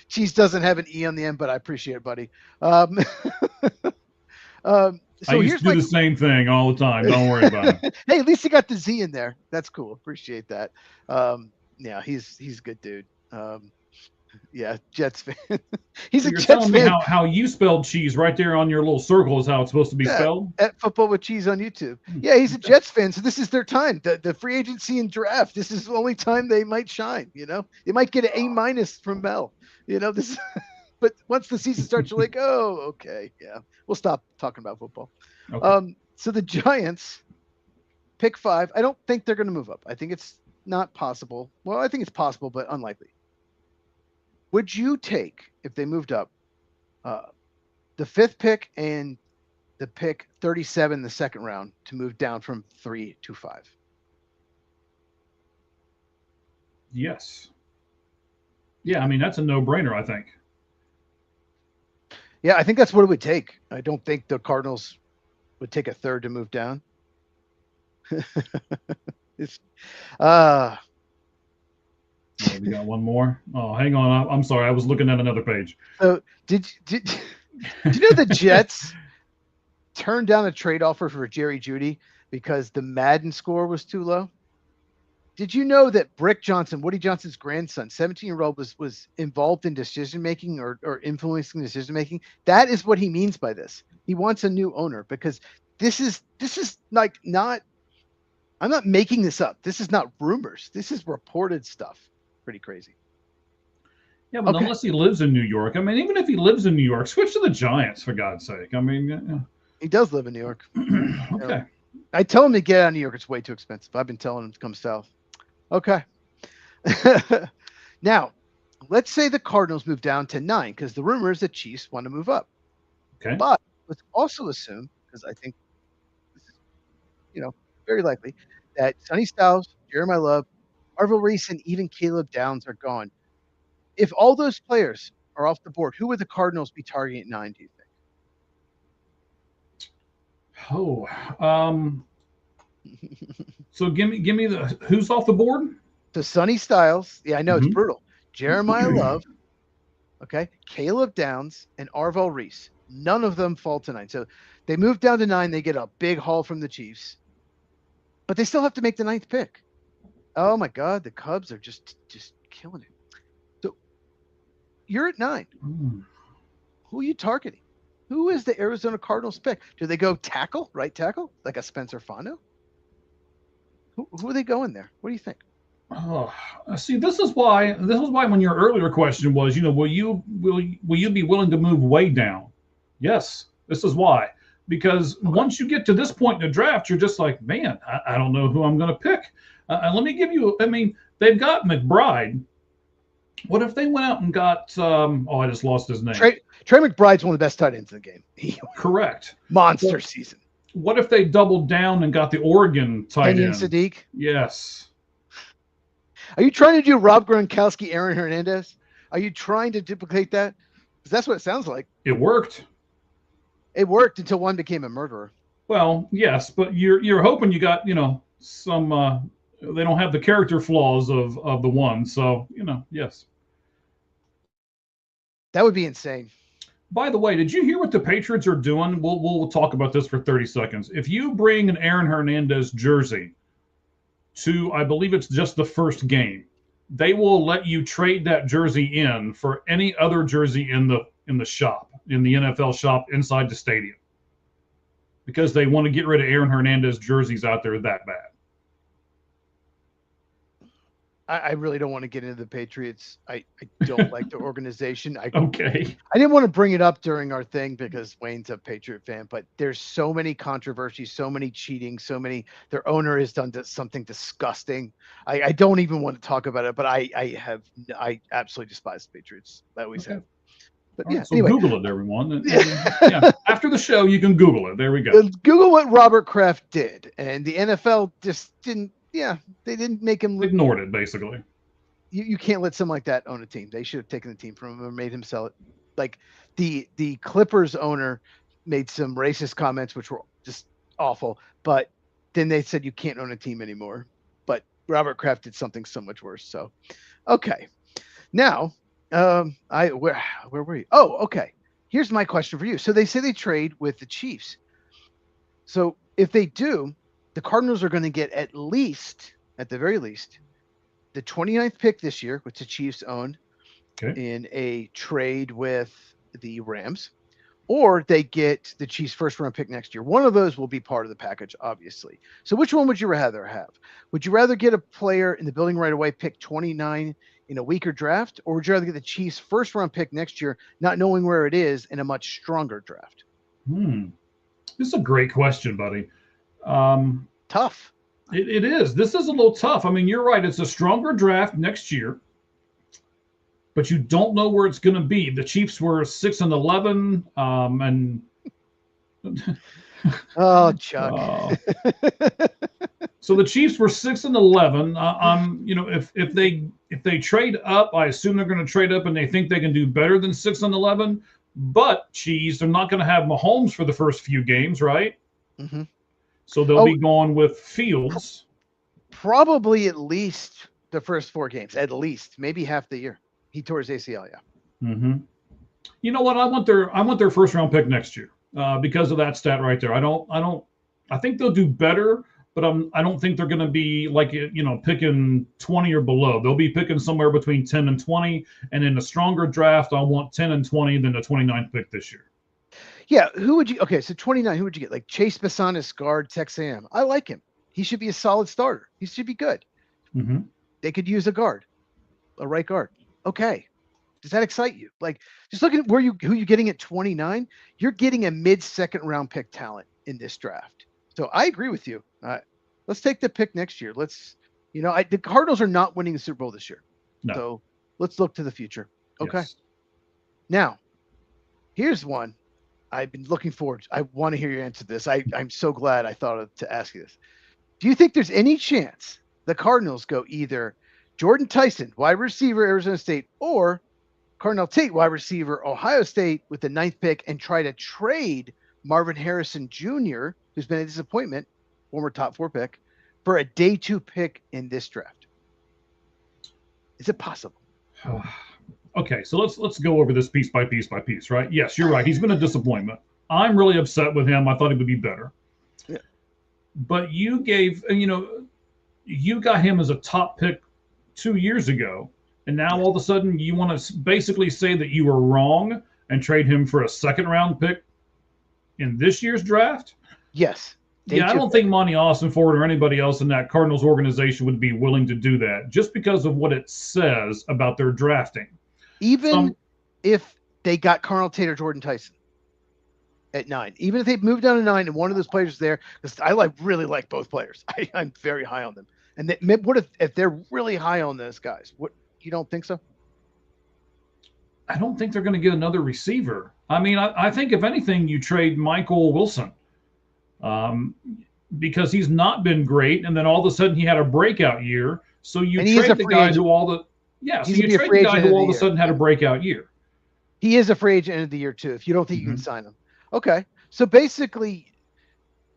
S2: Cheese doesn't have an E on the end, but I appreciate it, buddy.
S1: So I used to do the same thing all the time. Don't worry about it.
S2: Hey, at least you got the Z in there. That's cool. Appreciate that. Yeah, he's a good dude. Yeah, Jets fan. He's
S1: so
S2: a
S1: you're
S2: Jets
S1: telling
S2: fan.
S1: Me how you spelled cheese right there on your little circle is how it's supposed to be spelled?
S2: At Football with Cheese on YouTube. Yeah, he's a Jets fan, so this is their time. The free agency and draft. This is the only time they might shine. You know, they might get an A- from Mel. You know this. But once the season starts, you're like, oh, okay, yeah, we'll stop talking about football. Okay. So the Giants pick 5. I don't think they're going to move up. I think it's not possible. Well, I think it's possible, but unlikely. Would you take, if they moved up, the 5th pick and the pick 37 in the second round to move down from 3 to 5?
S1: Yes. Yeah, I mean, that's a no-brainer, I think.
S2: Yeah, I think that's what it would take. I don't think the Cardinals would take a 3rd to move down.
S1: We got one more. Oh, hang on. I'm sorry. I was looking at another page.
S2: So did you know the Jets turned down a trade offer for Jerry Jeudy because the Madden score was too low? Did you know that Brick Johnson, Woody Johnson's grandson, 17-year-old, was involved in decision-making or influencing decision-making? That is what he means by this. He wants a new owner because this is like not – I'm not making this up. This is not rumors. This is reported stuff. Pretty crazy.
S1: Yeah, but unless he lives in New York. I mean, even if he lives in New York, switch to the Giants, for God's sake. I mean –
S2: He does live in New York.
S1: Okay.
S2: I tell him to get out of New York. It's way too expensive. I've been telling him to come south. Okay. Now, let's say the Cardinals move down to 9 because the rumor is that Chiefs want to move up.
S1: Okay.
S2: But let's also assume, because I think this is, very likely, that Sonny Styles, Jeremiah Love, Marvel Reese, and even Caleb Downs are gone. If all those players are off the board, who would the Cardinals be targeting at 9, do you think?
S1: Oh, so give me the who's off the board?
S2: So Sonny Styles, yeah, I know it's brutal. Jeremiah Love, okay, Caleb Downs, and Arvell Reese. None of them fall to 9. So they move down to 9. They get a big haul from the Chiefs, but they still have to make the 9th pick. Oh my God, the Cubs are just killing it. So you're at 9. Who are you targeting? Who is the Arizona Cardinals pick? Do they go tackle, right tackle, like a Spencer Fano? Who are they going there? What do you think?
S1: Oh, see, this is why when your earlier question was, will you be willing to move way down? Yes, this is why. Because
S2: Okay.
S1: once you get to this point in the draft, you're just like, man, I don't know who I'm going to pick. And let me give you, I mean, they've got McBride. What if they went out and got, oh, I just lost his name.
S2: Trey McBride's one of the best tight ends in the game.
S1: Correct.
S2: Monster
S1: But
S2: season.
S1: what if they doubled down and got the Oregon tight
S2: Kenyon
S1: end?
S2: Sadiq.
S1: Yes.
S2: Are you trying to do Rob Gronkowski, Aaron Hernandez? Are you trying to duplicate that? Because that's what it sounds like.
S1: It worked.
S2: It worked until one became a murderer.
S1: Well, yes, but you're hoping you got some they don't have the character flaws of the one, so yes.
S2: That would be insane.
S1: By the way, did you hear what the Patriots are doing? We'll talk about this for 30 seconds. If you bring an Aaron Hernandez jersey to, I believe it's just the first game, they will let you trade that jersey in for any other jersey in the shop, in the NFL shop inside the stadium, because they want to get rid of Aaron Hernandez jerseys out there that bad.
S2: I really don't want to get into the Patriots. I don't like the organization.
S1: Okay.
S2: I didn't want to bring it up during our thing because Wayne's a Patriot fan, but there's so many controversies, so many cheating, so many. Their owner has done something disgusting. I don't even want to talk about it, but I absolutely despise the Patriots. I always
S1: Okay.
S2: have. But
S1: All
S2: yeah,
S1: right, so
S2: anyway,
S1: Google it, everyone. Yeah, after the show, you can Google it. There we go.
S2: Google what Robert Kraft did, and the NFL just didn't. Yeah, they didn't make him.
S1: Ignored it, basically.
S2: You can't let someone like that own a team. They should have taken the team from him or made him sell it. Like the Clippers owner made some racist comments which were just awful, but then they said you can't own a team anymore. But Robert Kraft did something so much worse. So, okay. Now, where were you? Oh, okay. Here's my question for you. So they say they trade with the Chiefs. So if they do, the Cardinals are going to get at the very least, the 29th pick this year, which the Chiefs own,
S1: Okay.
S2: in a trade with the Rams, or they get the Chiefs' first round pick next year. One of those will be part of the package, obviously. So which one would you rather have? Would you rather get a player in the building right away, pick 29 in a weaker draft, or would you rather get the Chiefs' first round pick next year, not knowing where it is, in a much stronger draft?
S1: This is a great question, buddy. Um,
S2: Tough.
S1: it is. This is a little tough. I mean, you're right. It's a stronger draft next year, but you don't know where it's going to be. The Chiefs were 6-11, and
S2: Oh, Chuck.
S1: uh, so the Chiefs were 6-11. If they trade up, I assume they're going to trade up, and they think they can do better than 6-11. But cheese, they're not going to have Mahomes for the first few games, right?
S2: Mm-hmm.
S1: So they'll be going with Fields.
S2: Probably at least the first 4 games, at least maybe half the year. He tore his ACL. Yeah.
S1: Mm-hmm. You know what? I want their first round pick next year because of that stat right there. I think they'll do better, but I don't think they're going to be like picking 20 or below. They'll be picking somewhere between 10 and 20. And in a stronger draft, I want 10 and 20 than the 29th pick this year.
S2: Yeah, who would you? Okay, so 29. Who would you get? Like Chase Bissonis, guard, Texas A&M. I like him. He should be a solid starter. He should be good.
S1: Mm-hmm.
S2: They could use a guard, a right guard. Okay, does that excite you? Like, just look at who you're getting at 29. You're getting a mid-second round pick talent in this draft. So I agree with you. Let's take the pick next year. The Cardinals are not winning the Super Bowl this year.
S1: No.
S2: So let's look to the future. Okay.
S1: Yes.
S2: Now, here's one I've been looking forward to. I want to hear your answer to this. I'm so glad I thought to ask you this. Do you think there's any chance the Cardinals go either Jordan Tyson, wide receiver, Arizona State, or Cardinal Tate, wide receiver, Ohio State, with the 9th pick, and try to trade Marvin Harrison Jr., who's been a disappointment, former top 4 pick, for a day 2 pick in this draft? Is it possible?
S1: Okay, so let's go over this piece by piece by piece, right? Yes, you're right. He's been a disappointment. I'm really upset with him. I thought he would be better.
S2: Yeah.
S1: But you got him as a top pick 2 years ago, and now all of a sudden you want to basically say that you were wrong and trade him for a second round pick in this year's draft?
S2: Yes.
S1: Yeah, I don't think Monty Ossenford or anybody else in that Cardinals organization would be willing to do that just because of what it says about their drafting.
S2: Even if they got Carnell Tate, Jordan Tyson at 9, even if they moved down to 9 and one of those players is there, because I really like both players. I'm very high on them. And what if they're really high on those guys? What, you don't think so?
S1: I don't think they're going to get another receiver. I mean, I think if anything, you trade Michael Wilson. Because he's not been great, and then all of a sudden he had a breakout year. So you trade the guy who all the all of a sudden had a breakout year.
S2: He is a free agent end of the year too. If you don't think you can sign him, okay. So basically,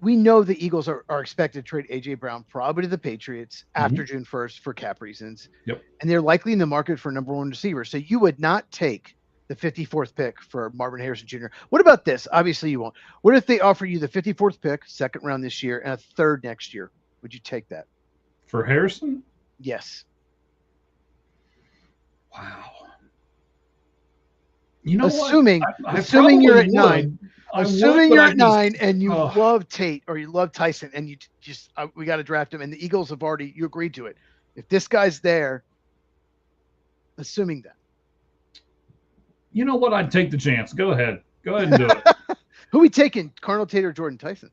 S2: we know the Eagles are expected to trade AJ Brown probably to the Patriots after June 1st for cap reasons.
S1: Yep.
S2: And they're likely in the market for number 1 receiver. So you would not take the 54th pick for Marvin Harrison Jr. What about this? Obviously you won't. What if they offer you the 54th pick, second round this year, and a third next year? Would you take that?
S1: For Harrison?
S2: Yes.
S1: Wow. You know
S2: assuming you're at 9, assuming you're at 9 and you love Tate or you love Tyson and you just, we got to draft him and the Eagles have already, you agreed to it. If this guy's there, assuming that.
S1: You know what? I'd take the chance. Go ahead and do it.
S2: Who are we taking? Carnell Tate or Jordan Tyson?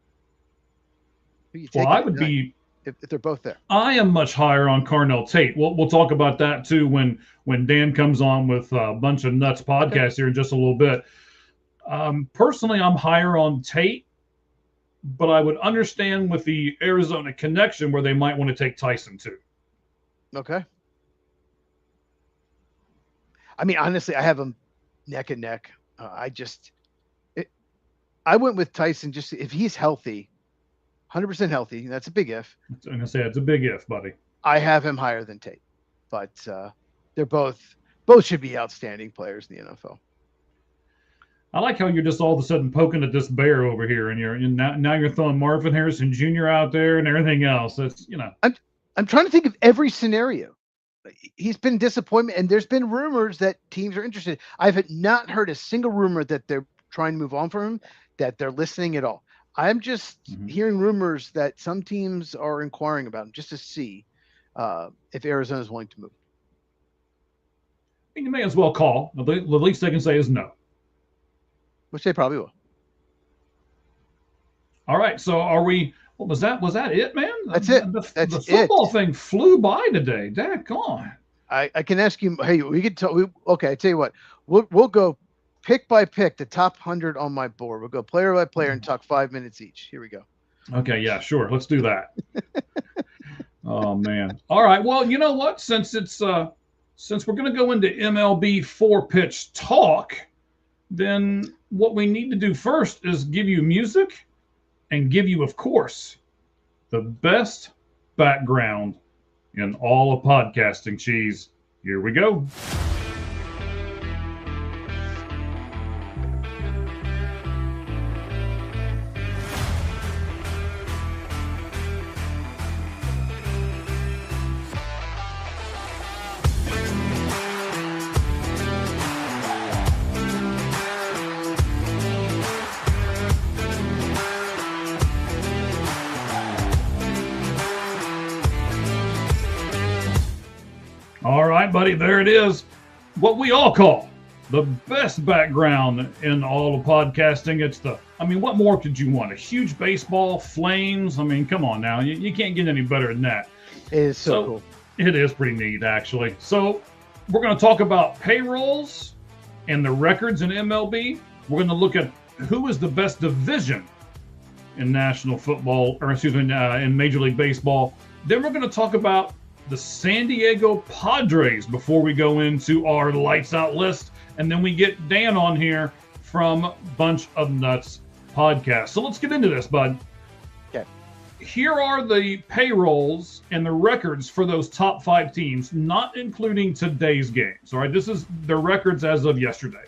S1: Well, I would be
S2: if they're both there.
S1: I am much higher on Carnell Tate. We'll talk about that too when Dan comes on with a bunch of nuts podcast here in just a little bit. Personally, I'm higher on Tate, but I would understand with the Arizona connection where they might want to take Tyson too.
S2: Okay. I mean, honestly, I have them neck and neck. I went with Tyson just if he's healthy, 100% healthy. That's a big if.
S1: I'm going to say it's a big if, buddy.
S2: I have him higher than Tate, but they're both should be outstanding players in the NFL.
S1: I like how you're just all of a sudden poking at this bear over here, and now you're throwing Marvin Harrison Jr. out there and everything else. That's
S2: I'm trying to think of every scenario. He's been disappointment, and there's been rumors that teams are interested. I've not heard a single rumor that they're trying to move on from him, that they're listening at all. I'm just hearing rumors that some teams are inquiring about him just to see if Arizona is willing to move.
S1: You may as well call. The least they can say is no.
S2: Which they probably will.
S1: All right. So are we? What was that? Was that it, man?
S2: That's it.
S1: The football thing flew by today. Daggone.
S2: I can ask you. Hey, we could tell. Okay, I tell you what. We'll go pick by pick, the top 100 on my board. We'll go player by player and talk 5 minutes each. Here we go.
S1: Okay. Yeah. Sure. Let's do that. Oh man. All right. Well, you know what? Since we're going to go into MLB 4-pitch talk, then what we need to do first is give you music and give you, of course, the best background in all of podcasting, cheese. Here we go. All right, buddy, there it is. What we all call the best background in all of podcasting. What more could you want? A huge baseball, flames. I mean, come on now. You can't get any better than that.
S2: It is so cool.
S1: It is pretty neat, actually. So we're going to talk about payrolls and the records in MLB. We're going to look at who is the best division in National Football, in Major League Baseball. Then we're going to talk about the San Diego Padres before we go into our lights out list. And then we get Dan on here from Bunch of Nuts podcast. So let's get into this, bud.
S2: Okay.
S1: Here are the payrolls and the records for those top 5 teams, not including today's games. All right. This is their records as of yesterday.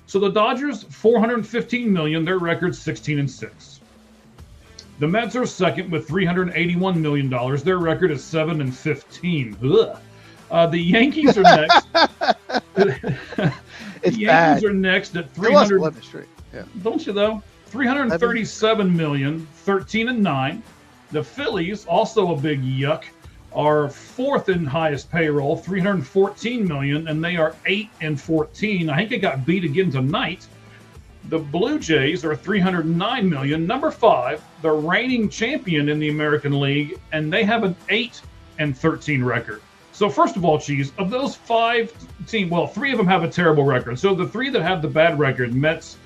S1: So the Dodgers, $415 million, their record's 16-6. The Mets are second with $381 million. Their record is 7-15. The Yankees are next.
S2: It's
S1: the Yankees are next at 300.
S2: Yeah.
S1: Don't you though? $337 million, 13-9. The Phillies, also a big yuck, are fourth in highest payroll, $314 million, and they are 8-14. I think it got beat again tonight. The Blue Jays are $309 million, number 5, the reigning champion in the American League, and they have an 8-13 record. So first of all, Cheese, of those 5 teams, well, 3 of them have a terrible record. So the 3 that have the bad record, Mets,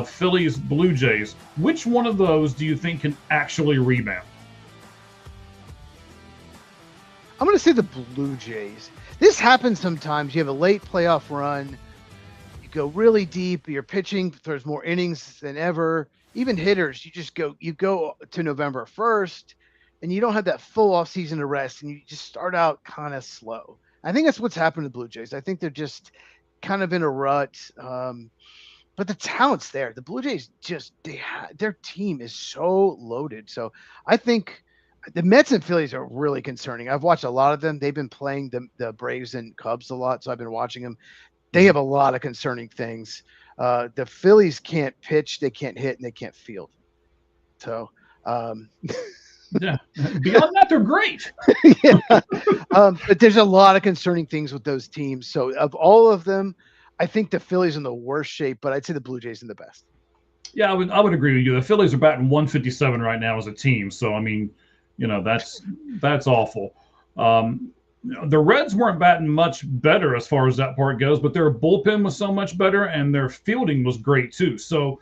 S1: Phillies, Blue Jays, which one of those do you think can actually rebound?
S2: I'm going to say the Blue Jays. This happens sometimes. You have a late playoff run. You go really deep. You're pitching. There's more innings than ever. Even hitters, you go to November 1st, and you don't have that full off season to rest, and you just start out kind of slow. I think that's what's happened to the Blue Jays. I think they're just kind of in a rut. But the talent's there. The Blue Jays their team is so loaded. So I think the Mets and Phillies are really concerning. I've watched a lot of them. They've been playing the Braves and Cubs a lot, so I've been watching them. They have a lot of concerning things. The Phillies can't pitch, they can't hit, and they can't field. So,
S1: yeah. Beyond that, they're great.
S2: Yeah. But there's a lot of concerning things with those teams. So, of all of them, I think the Phillies in the worst shape, but I'd say the Blue Jays in the best.
S1: Yeah, I would agree with you. The Phillies are batting 157 right now as a team. So, I mean, that's awful. The Reds weren't batting much better as far as that part goes, but their bullpen was so much better and their fielding was great too. So,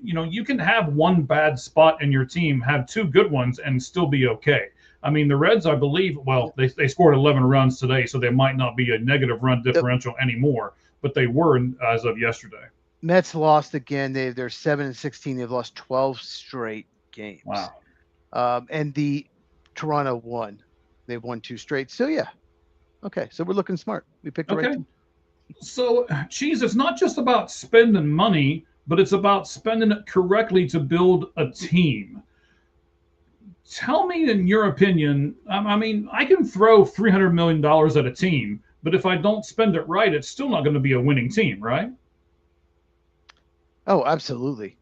S1: you can have one bad spot in your team, have 2 good ones, and still be okay. I mean, the Reds, I believe, well, they scored 11 runs today, so they might not be a negative run differential anymore, but they were as of yesterday.
S2: Mets lost again. They're 7-16. They've lost 12 straight games.
S1: Wow.
S2: And the Toronto won. They've won 2 straight. So, yeah. Okay. So we're looking smart. We picked the right team.
S1: So, Cheese, it's not just about spending money, but it's about spending it correctly to build a team. Tell me, in your opinion, I mean, I can throw $300 million at a team, but if I don't spend it right, it's still not going to be a winning team, right?
S2: Oh, absolutely.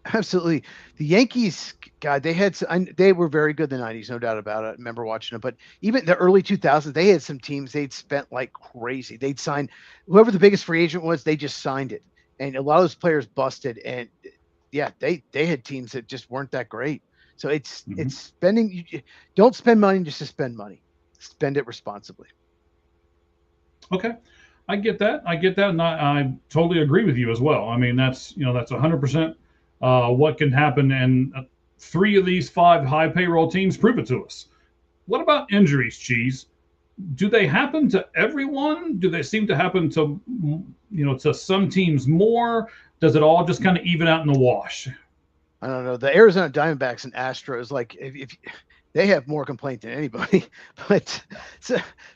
S2: Absolutely. The Yankees, God, they were very good in the 90s, no doubt about it. I remember watching it. But even the early 2000s, they had some teams they'd spent like crazy. They'd sign whoever the biggest free agent was, they just signed it. And a lot of those players busted. And yeah, they had teams that just weren't that great. So it's spending. Don't spend money just to spend money. Spend it responsibly.
S1: Okay. I get that. And I totally agree with you as well. I mean, that's 100% what can happen. And 3 of these 5 high payroll teams prove it to us. What about injuries, Cheese? Do they happen to everyone? Do they seem to happen to, to some teams more? Does it all just kind of even out in the wash?
S2: I don't know. The Arizona Diamondbacks and Astros, like if they have more complaint than anybody, but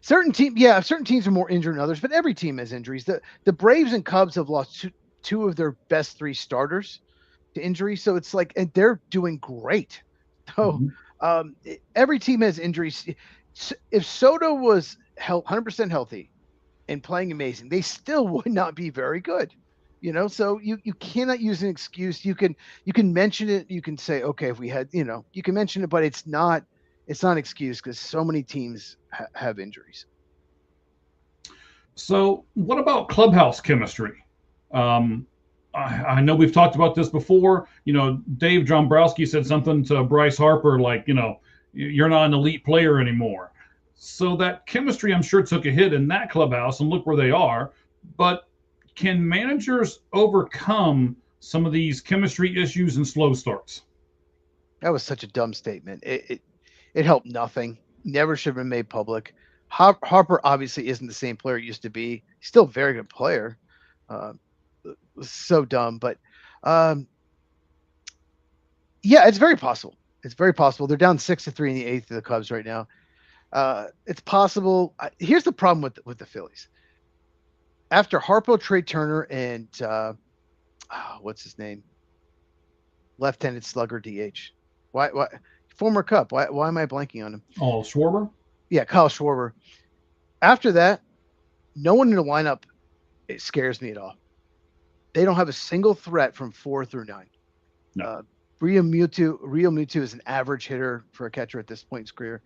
S2: certain teams are more injured than others, but every team has injuries. The Braves and Cubs have lost two of their best 3 starters to injury. So it's like, and they're doing great. So every team has injuries. If Soto was 100% healthy and playing amazing, they still would not be very good. So you cannot use an excuse. You can mention it. You can say, okay, if we had, you can mention it, but it's not an excuse because so many teams have injuries.
S1: So what about clubhouse chemistry? I know we've talked about this before. Dave Dombrowski said something to Bryce Harper like, you're not an elite player anymore. So that chemistry, I'm sure, took a hit in that clubhouse, and look where they are. But can managers overcome some of these chemistry issues and slow starts?
S2: That was such a dumb statement. It helped nothing. Never should have been made public. Harper obviously isn't the same player he used to be. He's still a very good player. So dumb, but yeah, it's very possible. It's very possible. They're down 6-3 in the 8th of the Cubs right now. It's possible. Here's the problem with the Phillies. After Harpo, Trey Turner, and what's his name? Left-handed slugger DH. Why former Cub. Why am I blanking on him?
S1: Oh, Schwarber?
S2: Yeah, Kyle Schwarber. After that, no one in the lineup, it scares me at all. They don't have a single threat from 4 through 9.
S1: No.
S2: Real Mutu is an average hitter for a catcher at this point in his career.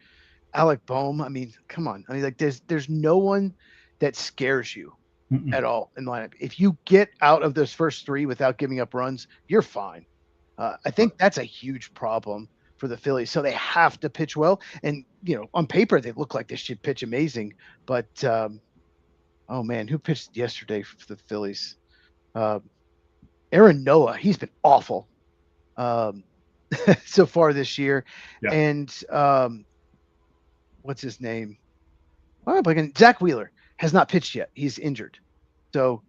S2: Alec Boehm, I mean, come on. I mean, like there's no one that scares you
S1: Mm-mm.
S2: at all in lineup. If you get out of those first three without giving up runs, you're fine. I think that's a huge problem for the Phillies. So they have to pitch well. And on paper they look like they should pitch amazing. But oh man, who pitched yesterday for the Phillies? Uh, Aaron Noah. He's been awful um, so far this year.
S1: Yeah.
S2: And what's his name? Zach Wheeler has not pitched yet. He's injured. So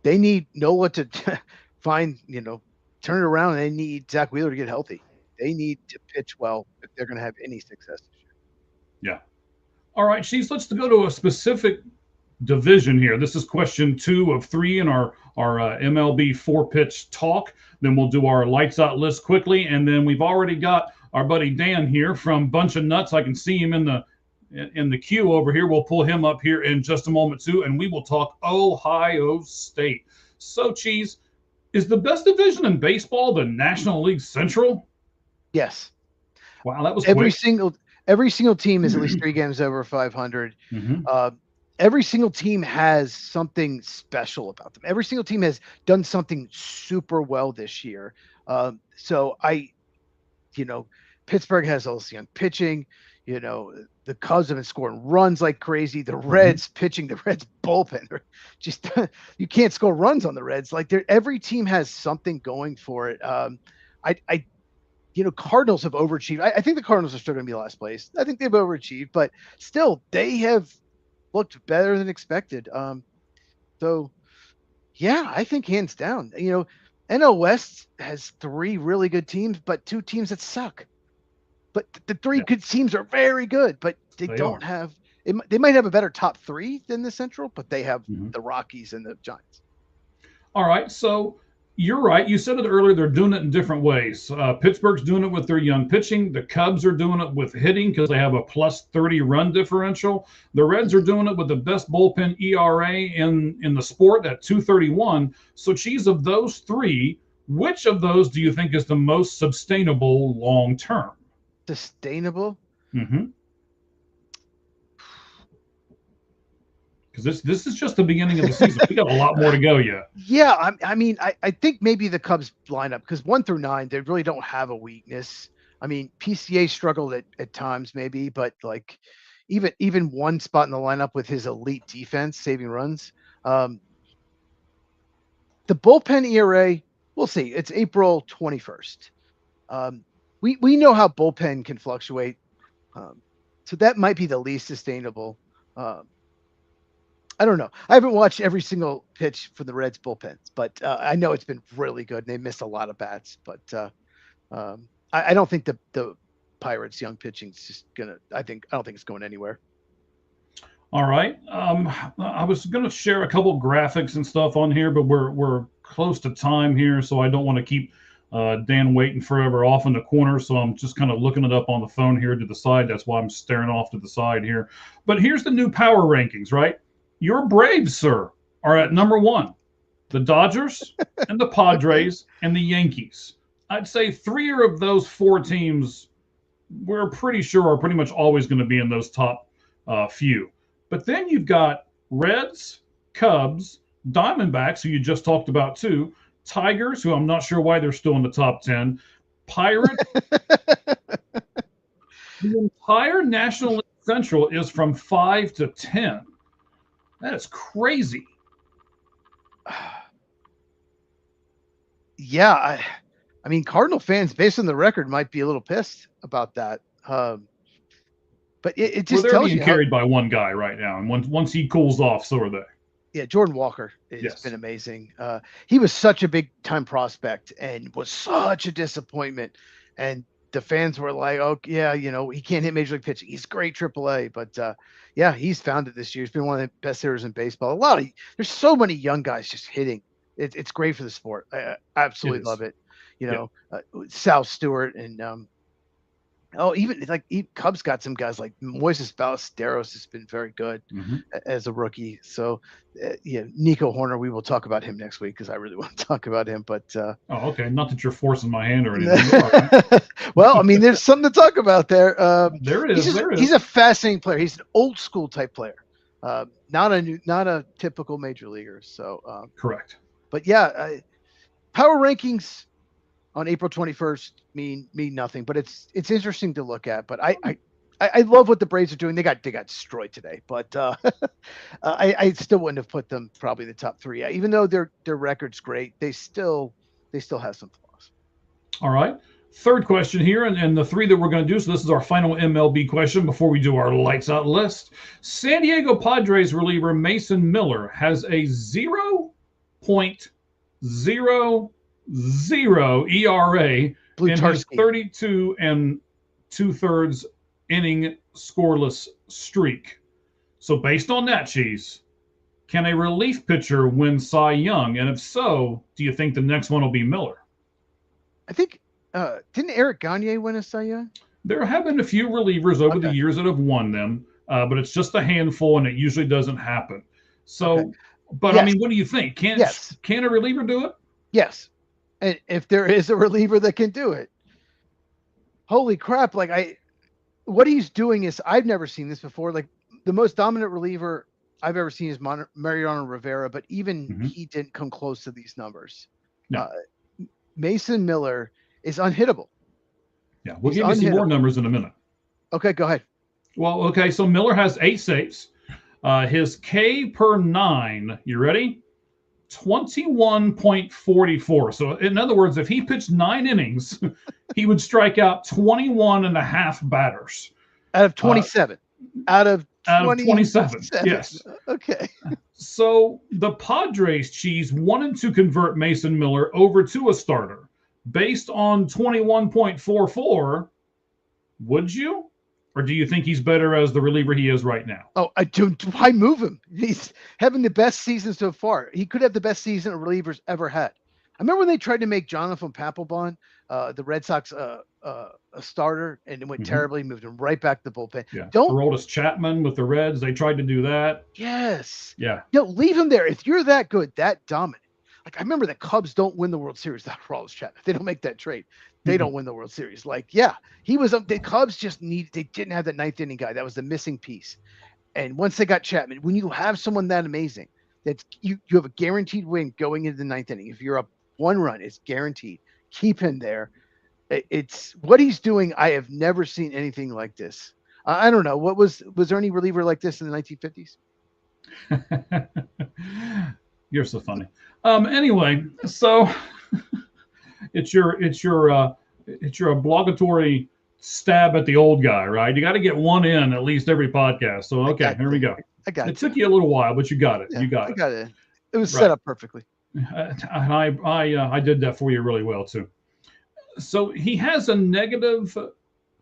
S2: they need Nola to find, turn it around. And they need Zach Wheeler to get healthy. They need to pitch well if they're going to have any success this
S1: Yeah. All right, Chiefs, let's go to a specific division here. This is question 2 of 3 in our MLB 4-pitch talk. Then we'll do our lights out list quickly. And then we've already got our buddy Dan here from Bunch of Nuts. I can see him in the queue over here. We'll pull him up here in just a moment too, and we will talk Ohio State. So, Cheese, is the best division in baseball the National League Central?
S2: Yes.
S1: Wow, that was
S2: every
S1: quick.
S2: single team is at least 3 games over 500.
S1: Mm-hmm.
S2: Every single team has something special about them. Every single team has done something super well this year. So Pittsburgh has all this young pitching. The Cubs have been scoring runs like crazy. The Reds pitching, the Reds bullpen, just you can't score runs on the Reds. Like every team has something going for it. Cardinals have overachieved. I think the Cardinals are still going to be last place. I think they've overachieved, but still they have looked better than expected. So yeah, I think hands down, NL West has 3 really good teams, but 2 teams that suck. But the 3 good teams are very good, but they don't have. They might have a better top 3 than the Central, but they have the Rockies and the Giants.
S1: All right, so you're right. You said it earlier. They're doing it in different ways. Pittsburgh's doing it with their young pitching. The Cubs are doing it with hitting because they have a plus 30 run differential. The Reds are doing it with the best bullpen ERA in the sport at 2.31. So, Cheese, of those 3, which of those do you think is the most sustainable long term?
S2: Sustainable?
S1: Mm-hmm. Because this is just the beginning of the season. We got a lot more to go yet.
S2: Yeah, I mean, I think maybe the Cubs lineup, because 1 through 9, they really don't have a weakness. I mean, PCA struggled at times maybe, but like even one spot in the lineup with his elite defense saving runs. The bullpen ERA, we'll see. It's April 21st. We know how bullpen can fluctuate. So that might be the least sustainable. I don't know. I haven't watched every single pitch for the Reds bullpens, but I know it's been really good. And they missed a lot of bats, but I don't think the Pirates' young pitching is just gonna. I don't think it's going anywhere.
S1: All right. I was going to share a couple graphics and stuff on here, but we're close to time here, so I don't want to keep Dan waiting forever off in the corner. So I'm just kind of looking it up on the phone here to the side. That's why I'm staring off to the side here. But here's the new power rankings, right? Your Braves, sir, are at number 1. The Dodgers and the Padres and the Yankees. I'd say 3 of those 4 teams we're pretty sure are pretty much always going to be in those top few. But then you've got Reds, Cubs, Diamondbacks, who you just talked about too, Tigers, who I'm not sure why they're still in the top 10, Pirates. The entire National League Central is from 5 to 10. That is crazy.
S2: Yeah, I mean, Cardinal fans, based on the record, might be a little pissed about that. But it just tells you
S1: being carried by one guy right now, and once he cools off, so are they.
S2: Yeah, Jordan Walker has been amazing. He was such a big time prospect and was such a disappointment. And the fans were like, "Oh yeah, he can't hit major league pitching. He's great AAA." But yeah, he's found it this year. He's been one of the best hitters in baseball. There's so many young guys just hitting. It's great for the sport. I absolutely love it. Sal Stewart and Oh, even like Cubs got some guys like Moises Ballesteros has been very good as a rookie. So, yeah, Nico Horner, we will talk about him next week because I really want to talk about him. But
S1: Oh, okay. Not that you're forcing my hand or anything. But all right.
S2: well, I mean, there's something to talk about there.
S1: There is.
S2: He's a fascinating player. He's an old school type player, not a typical major leaguer. So,
S1: Correct.
S2: but yeah, power rankings on April 21st mean nothing, but it's interesting to look at. But I love what the Braves are doing. They got destroyed today, but I still wouldn't have put them probably in the top 3. Even though their record's great, they still have some flaws.
S1: All right. Third question here, and the 3 that we're going to do. So this is our final MLB question before we do our lights out list. San Diego Padres reliever Mason Miller has a 0.00 ERA in his 32 2/3 inning scoreless streak. So based on that, Cheese, can a relief pitcher win Cy Young? And if so, do you think the next one will be Miller?
S2: I think didn't Eric Gagne win a Cy Young?
S1: There have been a few relievers over the years that have won them, but it's just a handful, and it usually doesn't happen. So, but yes. I mean, what do you think? Can a reliever do it?
S2: Yes. And if there is a reliever that can do it, holy crap! Like what he's doing is, I've never seen this before. Like the most dominant reliever I've ever seen is Mariano Rivera, but even he didn't come close to these numbers.
S1: No.
S2: Mason Miller is unhittable.
S1: Yeah, we'll give you some more numbers in a minute.
S2: Okay, go ahead.
S1: Well, okay, so Miller has 8 saves. His K per 9, you ready? 21.44. So in other words, if he pitched 9 innings, he would strike out 21 and a half batters.
S2: Out of 27. Out of
S1: 27. Yes.
S2: Okay.
S1: So the Padres, Cheese, wanted to convert Mason Miller over to a starter. Based on 21.44, would you? Or do you think he's better as the reliever he is right now?
S2: Oh, I do. Why move him? He's having the best season so far. He could have the best season a reliever's ever had. I remember when they tried to make Jonathan Papelbon, the Red Sox, a starter, and it went terribly. Moved him right back to the bullpen.
S1: Yeah. Aroldis Chapman with the Reds, they tried to do that.
S2: Yes.
S1: Yeah.
S2: No, leave him there. If you're that good, that dominant. Like, I remember the Cubs don't win the World Series without Aroldis Chapman. They don't make that trade. They don't win the World Series. Like, yeah, he was. The Cubs just they didn't have that 9th inning guy. That was the missing piece. And once they got Chapman, when you have someone that amazing, that you have a guaranteed win going into the 9th inning. If you're up 1 run, it's guaranteed. Keep him there. It's what he's doing. I have never seen anything like this. I don't know. Was there any reliever like this in the 1950s?
S1: You're so funny. Anyway, so it's your obligatory stab at the old guy, right? You got to get one in at least every podcast. So okay, here we go.
S2: I got it.
S1: It took you a little while, but you got it.
S2: Yeah,
S1: you got it.
S2: I got it. It was set up perfectly.
S1: I did that for you really well too. So he has a negative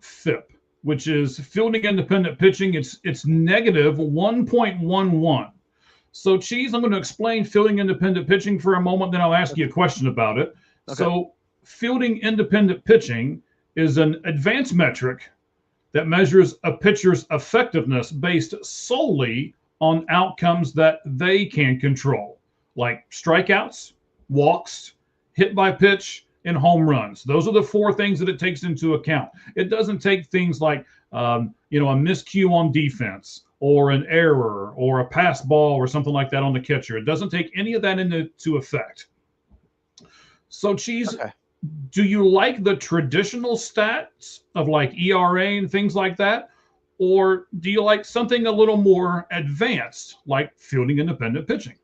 S1: FIP, which is fielding independent pitching. It's negative 1.11. So, Cheese, I'm going to explain fielding independent pitching for a moment, then I'll ask you a question about it. Okay. So, fielding independent pitching is an advanced metric that measures a pitcher's effectiveness based solely on outcomes that they can control, like strikeouts, walks, hit by pitch, and home runs. Those are the 4 things that it takes into account. It doesn't take things like, a miscue on defense, or an error, or a pass ball, or something like that on the catcher. It doesn't take any of that into effect. So, Cheese, do you like the traditional stats of like ERA and things like that? Or do you like something a little more advanced, like fielding independent pitching?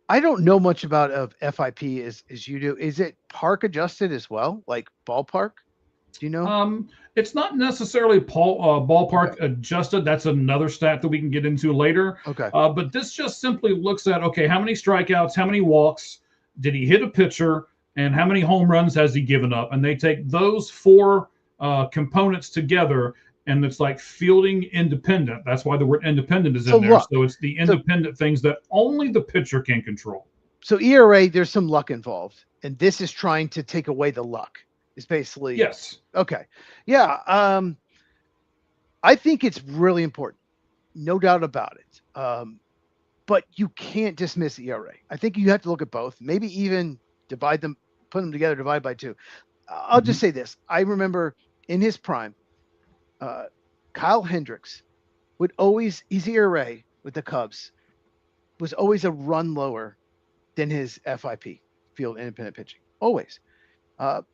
S2: I don't know much about FIP as you do. Is it park adjusted as well, like ballpark? Do you know?
S1: It's not necessarily ballpark adjusted. That's another stat that we can get into later.
S2: Okay.
S1: But this just simply looks at, how many strikeouts, how many walks did he hit a pitcher, and how many home runs has he given up? And they take those 4 components together, and it's like fielding independent. That's why the word independent is in there.
S2: Luck.
S1: So it's the independent things that only the pitcher can control.
S2: So ERA, there's some luck involved, and this is trying to take away the luck. Is basically
S1: Yes.
S2: okay. Yeah. I think it's really important, no doubt about it. But you can't dismiss ERA. I think you have to look at both. Maybe even divide them, put them together, divide by two. I'll just say this: I remember in his prime, Kyle Hendricks would always his ERA with the Cubs was always a run lower than his FIP, field independent pitching, always,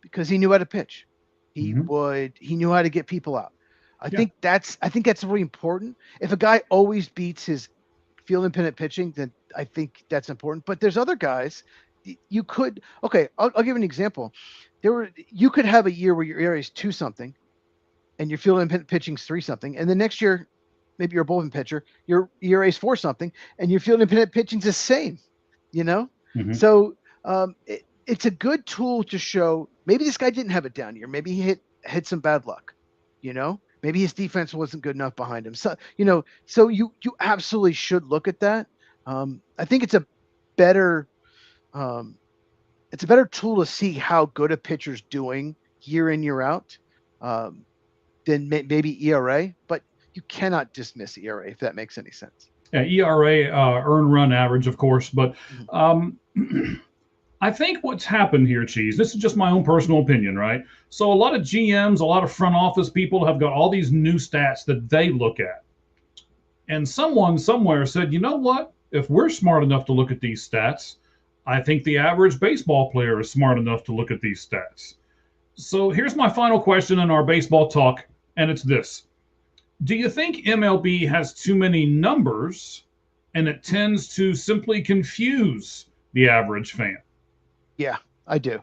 S2: because he knew how to pitch. He knew how to get people out. I think that's really important. If a guy always beats his field independent pitching, then I think that's important. But there's other guys you could. Okay, I'll give you an example. You could have a year where your ERA is 2 something, and your field independent pitching is 3 something, and the next year, maybe you're a bullpen pitcher, your ERA is 4 something, and your field independent pitching is the same. You know, so it's a good tool to show. Maybe this guy didn't have a down year. Maybe he hit some bad luck. You know, maybe his defense wasn't good enough behind him. So so you absolutely should look at that. I think it's a better tool to see how good a pitcher's doing year in, year out than maybe ERA. But you cannot dismiss ERA, if that makes any sense.
S1: Yeah, ERA, earn run average, of course. But I think what's happened here, Cheese, this is just my own personal opinion, right? So a lot of GMs, a lot of front office people have got all these new stats that they look at. And someone somewhere said, you know what? If we're smart enough to look at these stats, I think the average baseball player is smart enough to look at these stats. So here's my final question in our baseball talk, and it's this. Do you think MLB has too many numbers and it tends to simply confuse the average fan?
S2: Yeah, I do.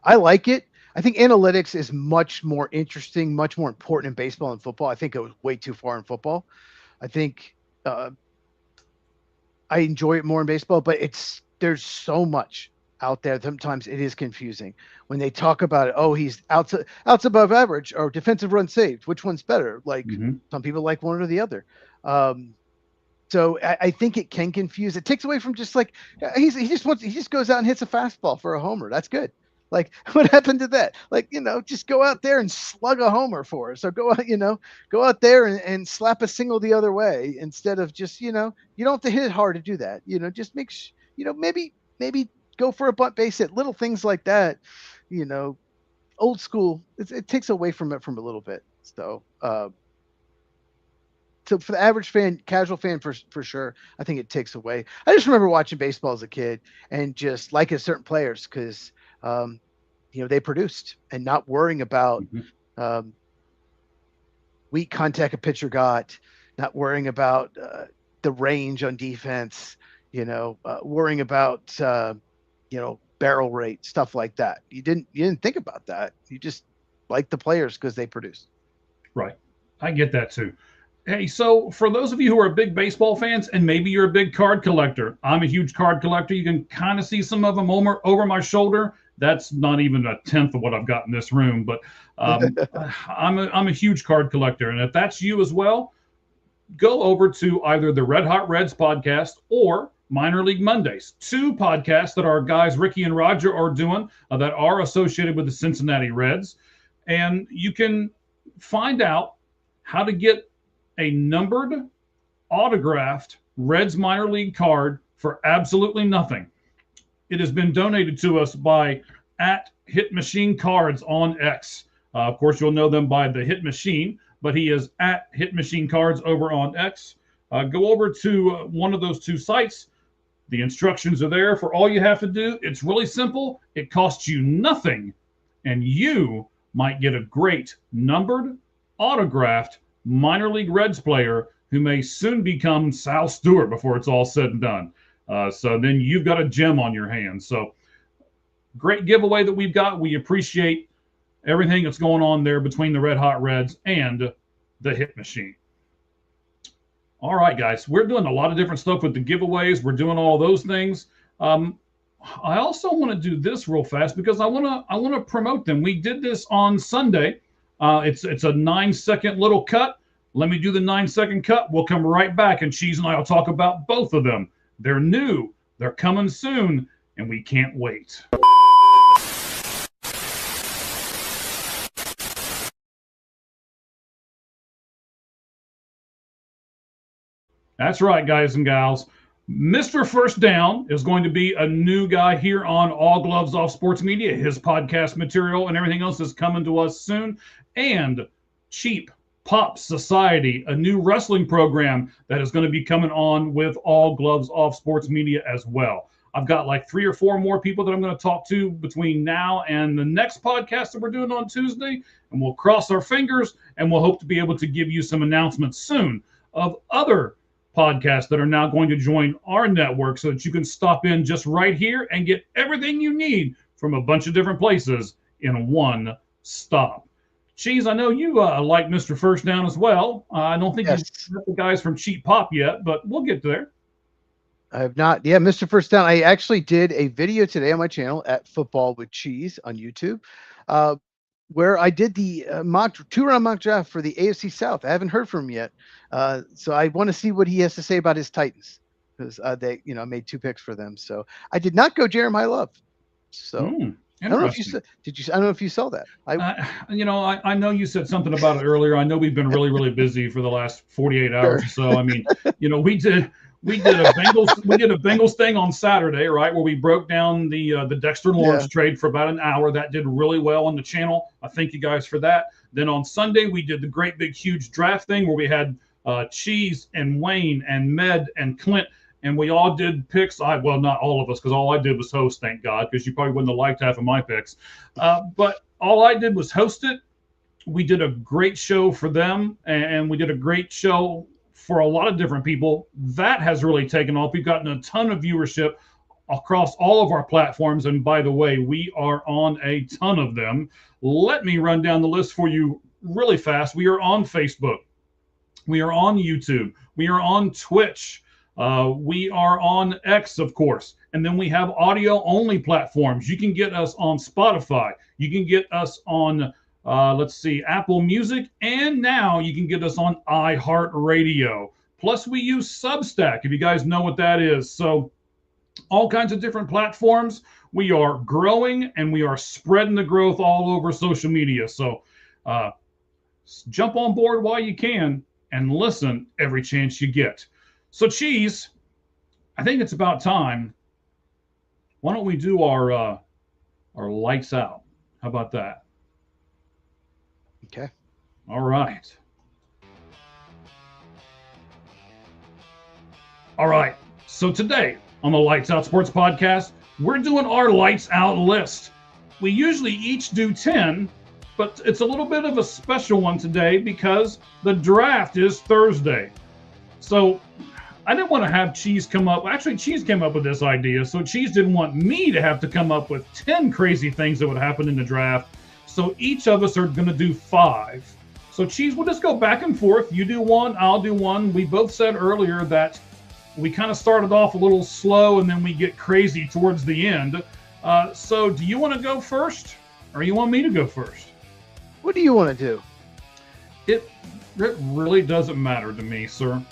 S2: I like it. I think analytics is much more interesting, much more important in baseball and football. I think it was way too far in football. I think I enjoy it more in baseball, but there's so much out there. Sometimes it is confusing when they talk about it. Oh, he's outs above average or defensive run saved. Which one's better? Like some people like one or the other. So I think it can confuse. It takes away from just like he just goes out and hits a fastball for a homer. That's good. Like what happened to that? Like, just go out there and slug a homer for us. So go out there and slap a single the other way instead of just, you don't have to hit it hard to do that. Just maybe go for a bunt base hit, little things like that, old school. It takes away from it from a little bit. So, so for the average fan, casual fan, for sure, I think it takes away. I just remember watching baseball as a kid and just liking certain players because, they produced and not worrying about weak contact a pitcher got, not worrying about the range on defense, worrying about, barrel rate, stuff like that. You didn't think about that. You just liked the players because they produced. Right.
S1: I get that too. Hey, so for those of you who are big baseball fans, and maybe you're a big card collector, I'm a huge card collector. You can kind of see some of them over my shoulder. That's not even a tenth of what I've got in this room, but I'm a huge card collector. And if that's you as well, go over to either the Red Hot Reds podcast or Minor League Mondays, 2 podcasts that our guys Ricky and Roger are doing that are associated with the Cincinnati Reds. And you can find out how to get a numbered, autographed Reds minor league card for absolutely nothing. It has been donated to us by @Hit Machine Cards on X. Of course, you'll know them by the Hit Machine, but he is @Hit Machine Cards over on X. Go over to one of those 2 sites. The instructions are there for all you have to do. It's really simple. It costs you nothing, and you might get a great numbered, autographed minor league Reds player who may soon become Sal Stewart before it's all said and done. So then you've got a gem on your hands. So great giveaway that we've got. We appreciate everything that's going on there between the Red Hot Reds and the Hit Machine. All right, guys, we're doing a lot of different stuff with the giveaways. We're doing all those things. I also want to do this real fast because I want to promote them. We did this on Sunday. It's a 9-second little cut. Let me do the 9-second cut. We'll come right back, and Cheese and I will talk about both of them. They're new, they're coming soon, and we can't wait. That's right, guys and gals. Mr. First Down is going to be a new guy here on All Gloves Off Sports Media. His podcast material and everything else is coming to us soon. And Cheap Pop Society, a new wrestling program that is going to be coming on with All Gloves Off Sports Media as well. I've got like 3 or 4 more people that I'm going to talk to between now and the next podcast that we're doing on Tuesday. And we'll cross our fingers and we'll hope to be able to give you some announcements soon of other podcasts that are now going to join our network so that you can stop in just right here and get everything you need from a bunch of different places in one stop. Cheese, I know you like Mr. First Down as well. I don't think you've met the guys from Cheap Pop yet, but we'll get there.
S2: I have not. Yeah, Mr. First Down. I actually did a video today on my channel at Football with Cheese on YouTube, where I did the 2-round mock draft for the AFC South. I haven't heard from him yet, so I want to see what he has to say about his Titans, because they, made 2 picks for them. So I did not go Jeremiah Love. So I don't know if you said, I don't know if you saw that.
S1: I know you said something about it earlier. I know we've been really, really busy for the last 48 hours. Sure. So I mean, we did a Bengals thing on Saturday, right, where we broke down the Dexter Lawrence trade for about an hour. That did really well on the channel. I thank you guys for that. Then on Sunday we did the great big huge draft thing where we had Cheese and Wayne and Med and Clint, and we all did picks. Well, not all of us, because all I did was host, thank God, because you probably wouldn't have liked half of my picks. But all I did was host it. We did a great show for them, and we did a great show for a lot of different people. That has really taken off. We've gotten a ton of viewership across all of our platforms. And by the way, we are on a ton of them. Let me run down the list for you really fast. We are on Facebook. We are on YouTube. We are on Twitch. We are on X, of course. And then we have audio only platforms. You can get us on Spotify. You can get us on Apple Music, and now you can get us on iHeartRadio. Plus, we use Substack, if you guys know what that is. So all kinds of different platforms. We are growing, and we are spreading the growth all over social media. So jump on board while you can and listen every chance you get. So, Cheese, I think it's about time. Why don't we do our lights out? How about that?
S2: Okay.
S1: All right. All right. So today on the Lights Out Sports Podcast, we're doing our Lights Out list. We usually each do 10, but it's a little bit of a special one today because the draft is Thursday. So I didn't want to have Cheese come up. Actually, Cheese came up with this idea. So Cheese didn't want me to have to come up with 10 crazy things that would happen in the draft. So each of us are going to do 5. So Cheese, we'll just go back and forth. You do 1, I'll do 1. We both said earlier that we kind of started off a little slow and then we get crazy towards the end. So do you want to go first or you want me to go first?
S2: What do you want to do?
S1: It really doesn't matter to me, sir.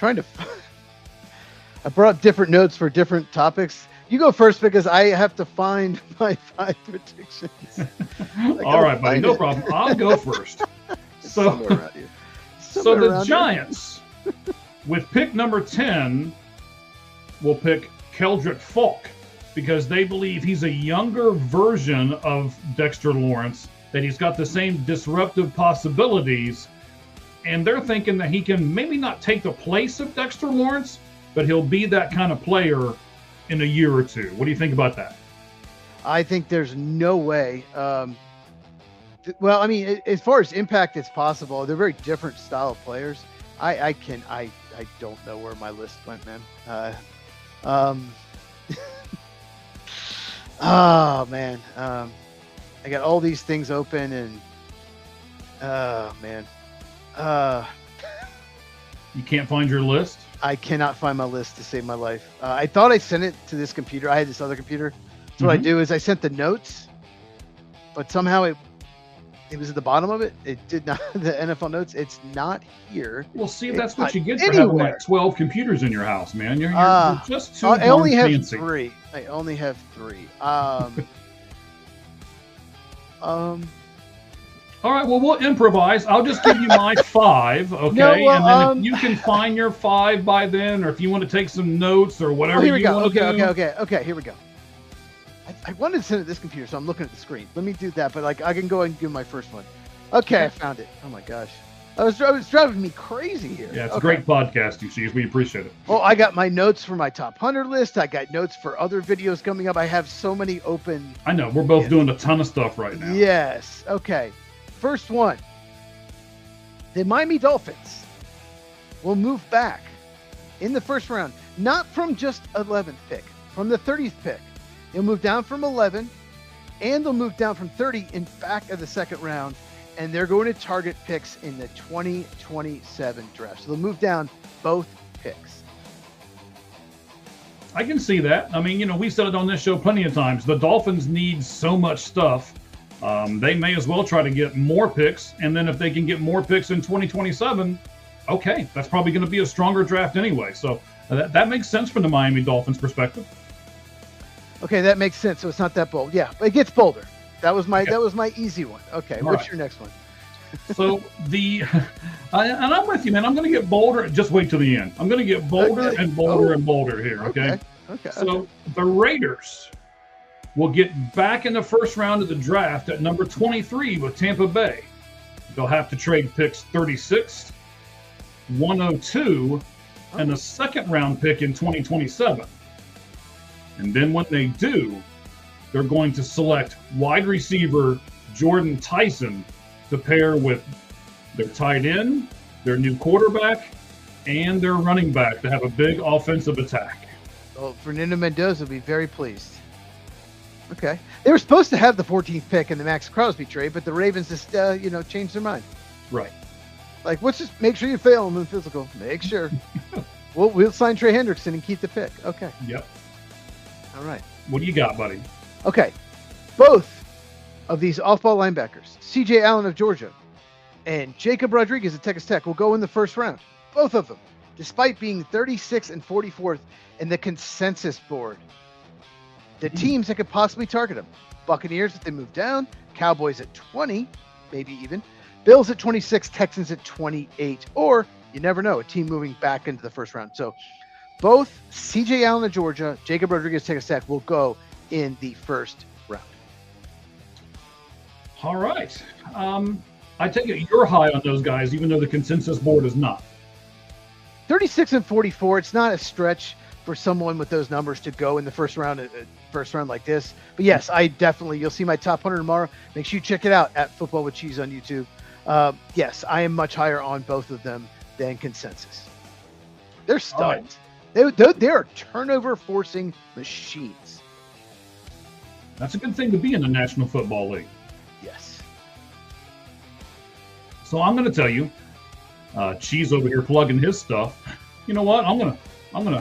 S2: I brought different notes for different topics. You go first because I have to find my 5 predictions.
S1: All right, buddy, no problem. I'll go first. So the Giants, with pick number 10, will pick Keldrick Falk because they believe he's a younger version of Dexter Lawrence, that he's got the same disruptive possibilities. And they're thinking that he can maybe not take the place of Dexter Lawrence, but he'll be that kind of player in a year or 2. What do you think about that?
S2: I think there's no way. Well, I mean, as far as impact, it's possible. They're very different style of players. I don't know where my list went, man. Oh man. I got all these things open and man.
S1: You can't find your list?
S2: I cannot find my list to save my life. I thought I sent it to this computer. I had this other computer. So what I do is I sent the notes, but somehow it was at the bottom of it. It did not, the NFL notes, it's not here.
S1: Well, see, that's what you get for having like 12 computers in your house, man. You're just too
S2: I only have
S1: fancy.
S2: 3. I only have 3.
S1: All right, well, we'll improvise. I'll just give you my 5, okay?
S2: No, well,
S1: and then if you can find your 5 by then, or if you want to take some notes or whatever
S2: here we
S1: you
S2: go.
S1: want to do.
S2: Okay, here we go. I wanted to send it to this computer, so I'm looking at the screen. Let me do that, but like I can go and do my first one. Okay, I found it. Oh my gosh. It was driving me crazy here.
S1: Yeah, it's a great podcast, you see. We appreciate it.
S2: Oh, I got my notes for my top 100 list. I got notes for other videos coming up. I have so many open.
S1: I know. We're both doing a ton of stuff right now.
S2: Yes. Okay. First one. The Miami Dolphins will move back in the first round, not from just 11th pick, from the 30th pick. They'll move down from 11, and they'll move down from 30 in back of the second round. And they're going to target picks in the 2027 draft. So they'll move down both picks.
S1: I can see that. I mean, we said it on this show plenty of times. The Dolphins need so much stuff. They may as well try to get more picks. And then if they can get more picks in 2027, okay, that's probably going to be a stronger draft anyway. So that makes sense from the Miami Dolphins perspective.
S2: Okay, that makes sense. So it's not that bold. Yeah, but it gets bolder. That was my easy one. Okay, what's your next one?
S1: So and I'm with you, man. I'm going to get bolder. Just wait till the end. I'm going to get bolder and bolder and bolder here. Okay. So the Raiders will get back in the first round of the draft at number 23 with Tampa Bay. They'll have to trade picks 36, 102, and a second round pick in 2027. And then when they do, they're going to select wide receiver Jordan Tyson to pair with their tight end, their new quarterback, and their running back to have a big offensive attack.
S2: Well, Fernando Mendoza will be very pleased. Okay. They were supposed to have the 14th pick in the Max Crosby trade, but the Ravens just, changed their mind.
S1: Right.
S2: Like, let's just make sure you fail them in physical. Make sure. We'll sign Trey Hendrickson and keep the pick. Okay.
S1: Yep.
S2: All right.
S1: What do you got, buddy?
S2: Okay. Both of these off-ball linebackers, C.J. Allen of Georgia and Jacob Rodriguez of Texas Tech, will go in the first round. Both of them, despite being 36th and 44th in the consensus board. The teams that could possibly target them: Buccaneers if they move down, Cowboys at 20, maybe even, Bills at 26, Texans at 28, or you never know, a team moving back into the first round. So both C.J. Allen of Georgia, Jacob Rodriguez, Texas Tech will go in the first round.
S1: All right. I take it you're high on those guys, even though the consensus board is not.
S2: 36 and 44. It's not a stretch for someone with those numbers to go in the first round like this. But yes, you'll see my top 100 tomorrow. Make sure you check it out at Football with Cheese on YouTube. Yes, I am much higher on both of them than consensus. They're studs. Right. They are turnover forcing machines.
S1: That's a good thing to be in the National Football League.
S2: Yes.
S1: So I'm going to tell you, Cheese over here plugging his stuff. You know what? I'm gonna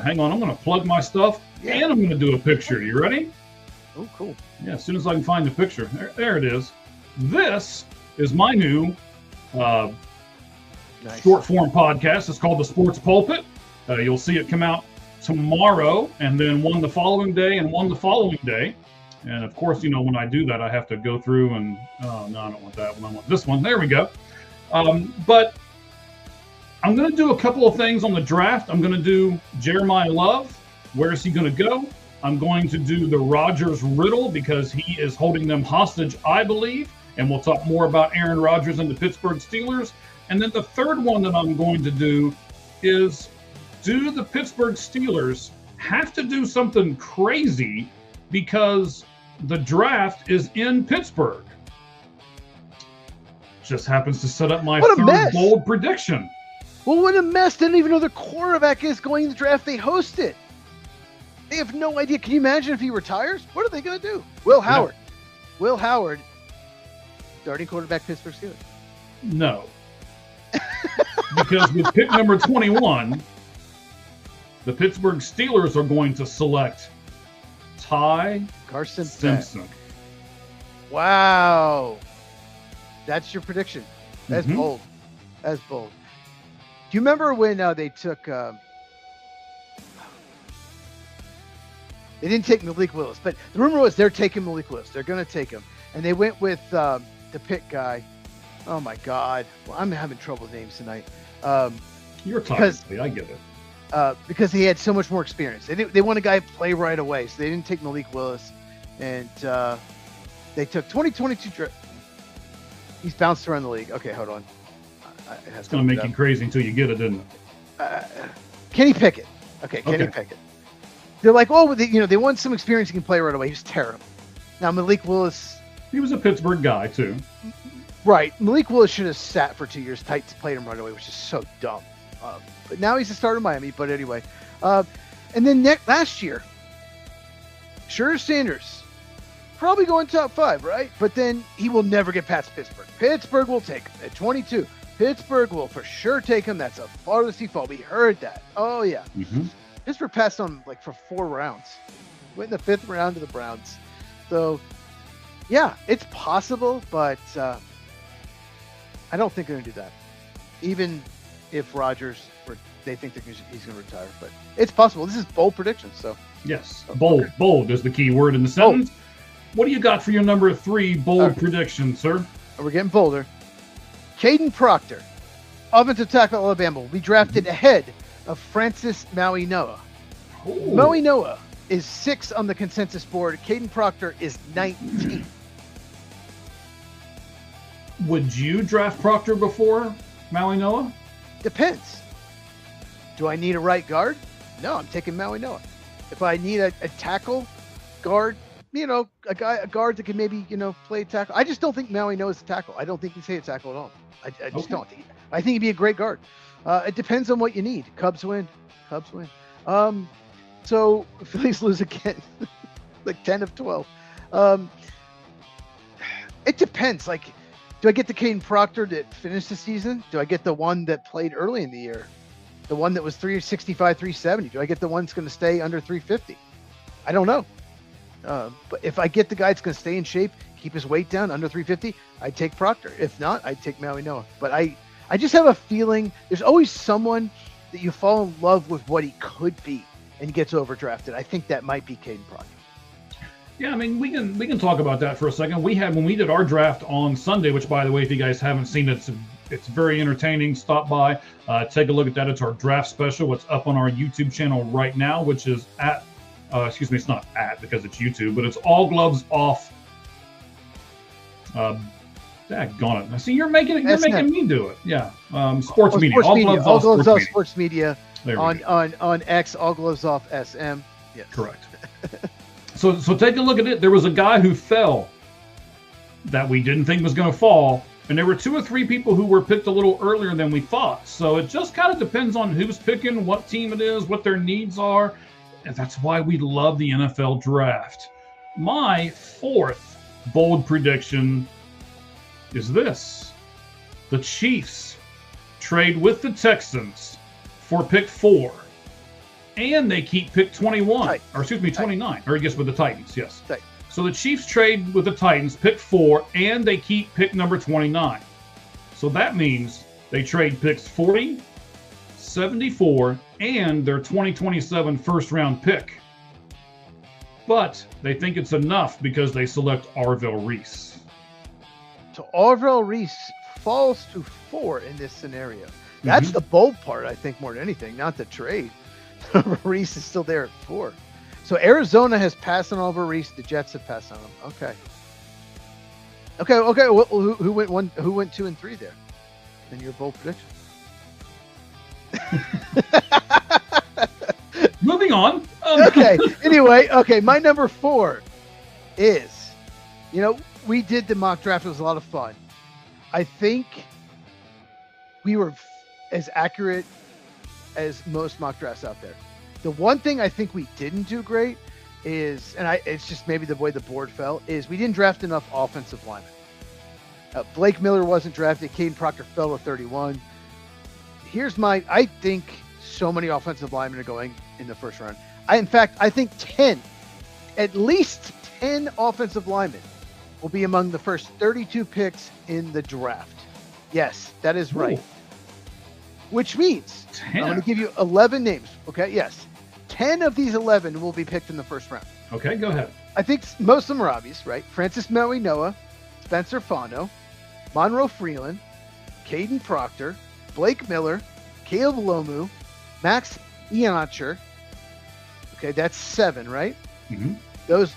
S1: hang on. I'm gonna plug my stuff, and I'm gonna do a picture. You ready?
S2: Oh, cool.
S1: Yeah, as soon as I can find the picture. There it is. This is my new short form podcast. It's called The Sports Pulpit. You'll see it come out tomorrow, and then one the following day, and one the following day. And of course, when I do that, I have to go through and no, I don't want that one. I want this one. There we go. But I'm going to do a couple of things on the draft. I'm going to do Jeremiah Love. Where is he going to go? I'm going to do the Rodgers riddle because he is holding them hostage, I believe. And we'll talk more about Aaron Rodgers and the Pittsburgh Steelers. And then the third one that I'm going to do is, do the Pittsburgh Steelers have to do something crazy because the draft is in Pittsburgh? Just happens to set up my third bold prediction.
S2: Well, what a mess. They don't even know their quarterback is going to the draft. They host it. They have no idea. Can you imagine if he retires? What are they going to do? Will Howard. Yeah. Will Howard, starting quarterback, Pittsburgh Steelers.
S1: No. Because with pick number 21, the Pittsburgh Steelers are going to select Ty
S2: Carson
S1: Simpson.
S2: Wow. That's your prediction. That's bold. That's bold. Do you remember when they took they didn't take Malik Willis, but the rumor was they're taking Malik Willis. They're going to take him. And they went with the Pitt guy. Oh my God. Well, I'm having trouble with names tonight.
S1: You're
S2: Because
S1: tired. I get it.
S2: because he had so much more experience. They want a guy to play right away, so they didn't take Malik Willis, and they took 2022. He's bounced around the league. Okay, hold on.
S1: It's going to make you crazy until you get it, isn't it?
S2: Kenny Pickett. Okay, Kenny
S1: Okay.
S2: Pickett. They're like, oh, they want some experience. He can play right away. He was terrible. Now Malik Willis.
S1: He was a Pittsburgh guy, too.
S2: Right. Malik Willis should have sat for 2 years. Titans played him right away, which is so dumb. But now he's a starter in Miami. But anyway. And then last year, Sure Sanders, probably going top 5, right? But then he will never get past Pittsburgh. Pittsburgh will take him at 22. Pittsburgh will for sure take him. That's a farthest he fall. We heard that. Oh, yeah.
S1: Mm-hmm.
S2: Pittsburgh passed on him like for 4 rounds. Went in the 5th round to the Browns. So, yeah, it's possible, but I don't think they're going to do that. Even if they think he's going to retire. But it's possible. This is bold predictions. So
S1: Yes. Bold. Okay. Bold is the key word in the sentence. Bold. What do you got for your number 3 bold prediction, sir?
S2: We're getting bolder. Caden Proctor, offensive tackle at Alabama, will be drafted ahead of Francis Maui Noah.
S1: Ooh.
S2: Maui Noah is 6 on the consensus board. Caden Proctor is 19.
S1: Would you draft Proctor before Maui Noah?
S2: Depends. Do I need a right guard? No, I'm taking Maui Noah. If I need a tackle guard, a guard that can maybe, play tackle. I just don't think Maui Noah's a tackle. I don't think he's a tackle at all. I just don't think. I think he'd be a great guard. It depends on what you need. Cubs win. So Phillies lose again, like 10 of 12. It depends. Like, do I get the Caden Proctor that finished the season? Do I get the one that played early in the year? The one that was 365, 370? Do I get the one that's going to stay under 350? I don't know. But if I get the guy that's going to stay in shape, keep his weight down under 350, I'd take Proctor. If not, I'd take Maui Noah. But I just have a feeling there's always someone that you fall in love with what he could be and he gets overdrafted. I think that might be Caden Proctor.
S1: Yeah, I mean, we can talk about that for a second. When we did our draft on Sunday, which, by the way, if you guys haven't seen it, it's very entertaining. Stop by, take a look at that. It's our draft special. It's up on our YouTube channel right now, which is at, it's not at because it's YouTube, but it's All Gloves Off. Daggone it! See, you're making me do it. Yeah, sports media.
S2: All Gloves Off Sports Media
S1: on
S2: X. All Gloves Off SM. Yes.
S1: Correct. So take a look at it. There was a guy who fell that we didn't think was going to fall, and there were 2 or 3 people who were picked a little earlier than we thought. So it just kind of depends on who's picking, what team it is, what their needs are, and that's why we love the NFL draft. My 4th bold prediction is this: the Chiefs trade with the Texans for pick 4. And they keep pick 21, or excuse me, 29, or I guess with the Titans, yes.
S2: Titans.
S1: So the Chiefs trade with the Titans, pick 4, and they keep pick number 29. So that means they trade picks 40, 74, and their 2027 first-round pick. But they think it's enough because they select Arvell Reese.
S2: So Arvell Reese falls to 4 in this scenario. That's the bold part, I think, more than anything, not the trade. Reese is still there at 4. So Arizona has passed on Oliver Reese. The Jets have passed on him. Okay. Well, who went 1? Who went 2 and 3 there? In your bold prediction.
S1: Moving on.
S2: Okay. Anyway. Okay. My number 4 is, we did the mock draft. It was a lot of fun. I think we were as accurate as most mock drafts out there. The one thing I think we didn't do great is, it's just maybe the way the board fell, is we didn't draft enough offensive linemen. Blake Miller wasn't drafted. Caden Proctor fell to 31. I think so many offensive linemen are going in the first round. In fact, I think at least 10 offensive linemen will be among the first 32 picks in the draft. Yes, that is right. Ooh. Which means 10. I'm going to give you 11 names. Okay, yes. 10 of these 11 will be picked in the first round.
S1: Okay, go ahead.
S2: I think most of them are obvious, right? Francis Maui Noah, Spencer Fano, Monroe Freeland, Caden Proctor, Blake Miller, Caleb Lomu, Max Ianacher. Okay, that's 7, right?
S1: Mm-hmm.
S2: Those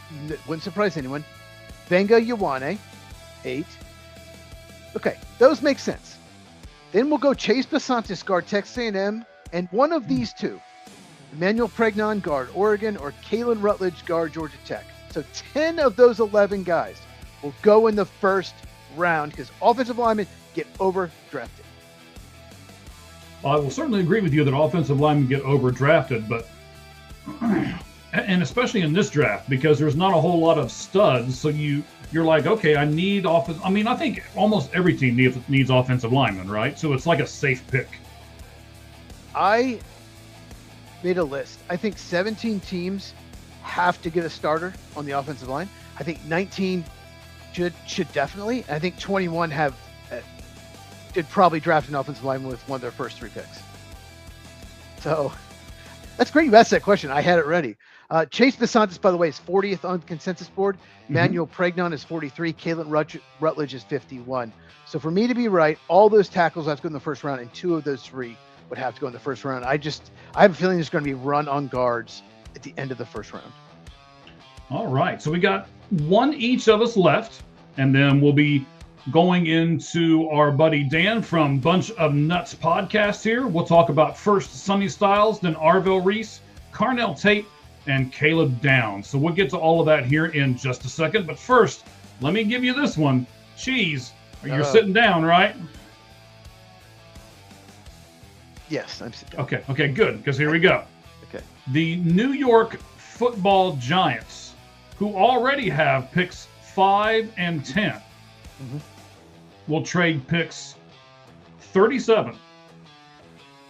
S2: wouldn't surprise anyone. Venga Ioane, 8. Okay, those make sense. Then we'll go Chase Basantis, guard Texas A&M, and one of these two, Emmanuel Pregnon, guard Oregon, or Kalen Rutledge, guard Georgia Tech. So 10 of those 11 guys will go in the first round because offensive linemen get overdrafted.
S1: Well, I will certainly agree with you that offensive linemen get overdrafted, but and especially in this draft because there's not a whole lot of studs. So you're like, okay, I need offense. I mean, I think almost every team needs offensive linemen, right? So it's like a safe pick.
S2: I made a list. I think 17 teams have to get a starter on the offensive line. I think 19 should definitely. I think 21 did probably draft an offensive lineman with one of their first 3 picks. So that's great you asked that question. I had it ready. Chase Basantis, by the way, is 40th on the consensus board. Manuel Pregnon is 43. Kalen Rutledge is 51. So for me to be right, all those tackles have to go in the first round, and 2 of those 3 would have to go in the first round. I have a feeling there's going to be run on guards at the end of the first round.
S1: All right. So we got one each of us left, and then we'll be going into our buddy Dan from Bunch of Nuts podcast here. We'll talk about first Sonny Styles, then Arvell Reese, Carnell Tate, and Caleb Downs. So we'll get to all of that here in just a second. But first, let me give you this one. Cheese, you're sitting down, right?
S2: Yes, I'm sitting down.
S1: Okay, good, because here we go.
S2: Okay.
S1: The New York Football Giants, who already have picks 5 and 10, will trade picks 37,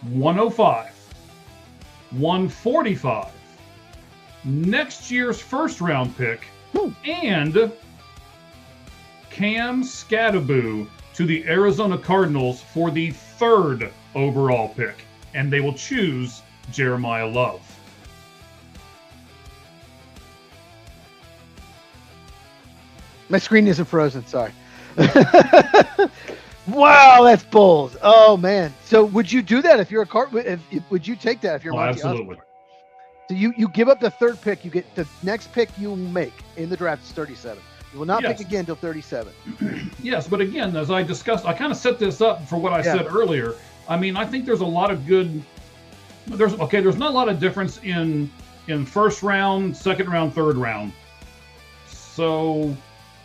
S1: 105, 145, next year's first round pick, and Cam Skattebo to the Arizona Cardinals for the 3rd overall pick. And they will choose Jeremiah Love.
S2: My screen isn't frozen, sorry. Wow, that's bold. Oh man. So would you do that if you're a would you take that if you're Monty
S1: absolutely.
S2: Osborne? So you give up the 3rd pick, you get the next pick you make in the draft is 37. You will not pick again until 37.
S1: Yes, but again, as I discussed, I kind of set this up for what I said earlier. I mean, I think there's a lot of good. There's not a lot of difference in first round, second round, third round. So,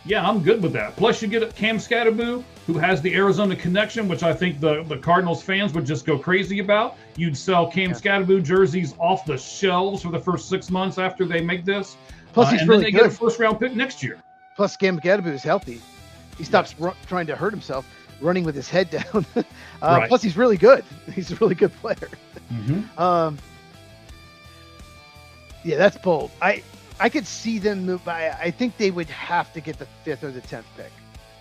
S1: yeah, I'm good with that. Plus, you get Cam Skattebo, who has the Arizona connection, which I think the Cardinals fans would just go crazy about. You'd sell Cam Skattebo jerseys off the shelves for the first 6 months after they make this.
S2: Plus, he's
S1: and
S2: really
S1: then they
S2: good.
S1: get a first round pick next year.
S2: Plus, Cam Skattebo is healthy. He stops trying to hurt himself, running with his head down.
S1: Right.
S2: Plus, he's really good. He's a really good player. Yeah, that's bold. I could see them move. I think they would have to get the 5th or the 10th pick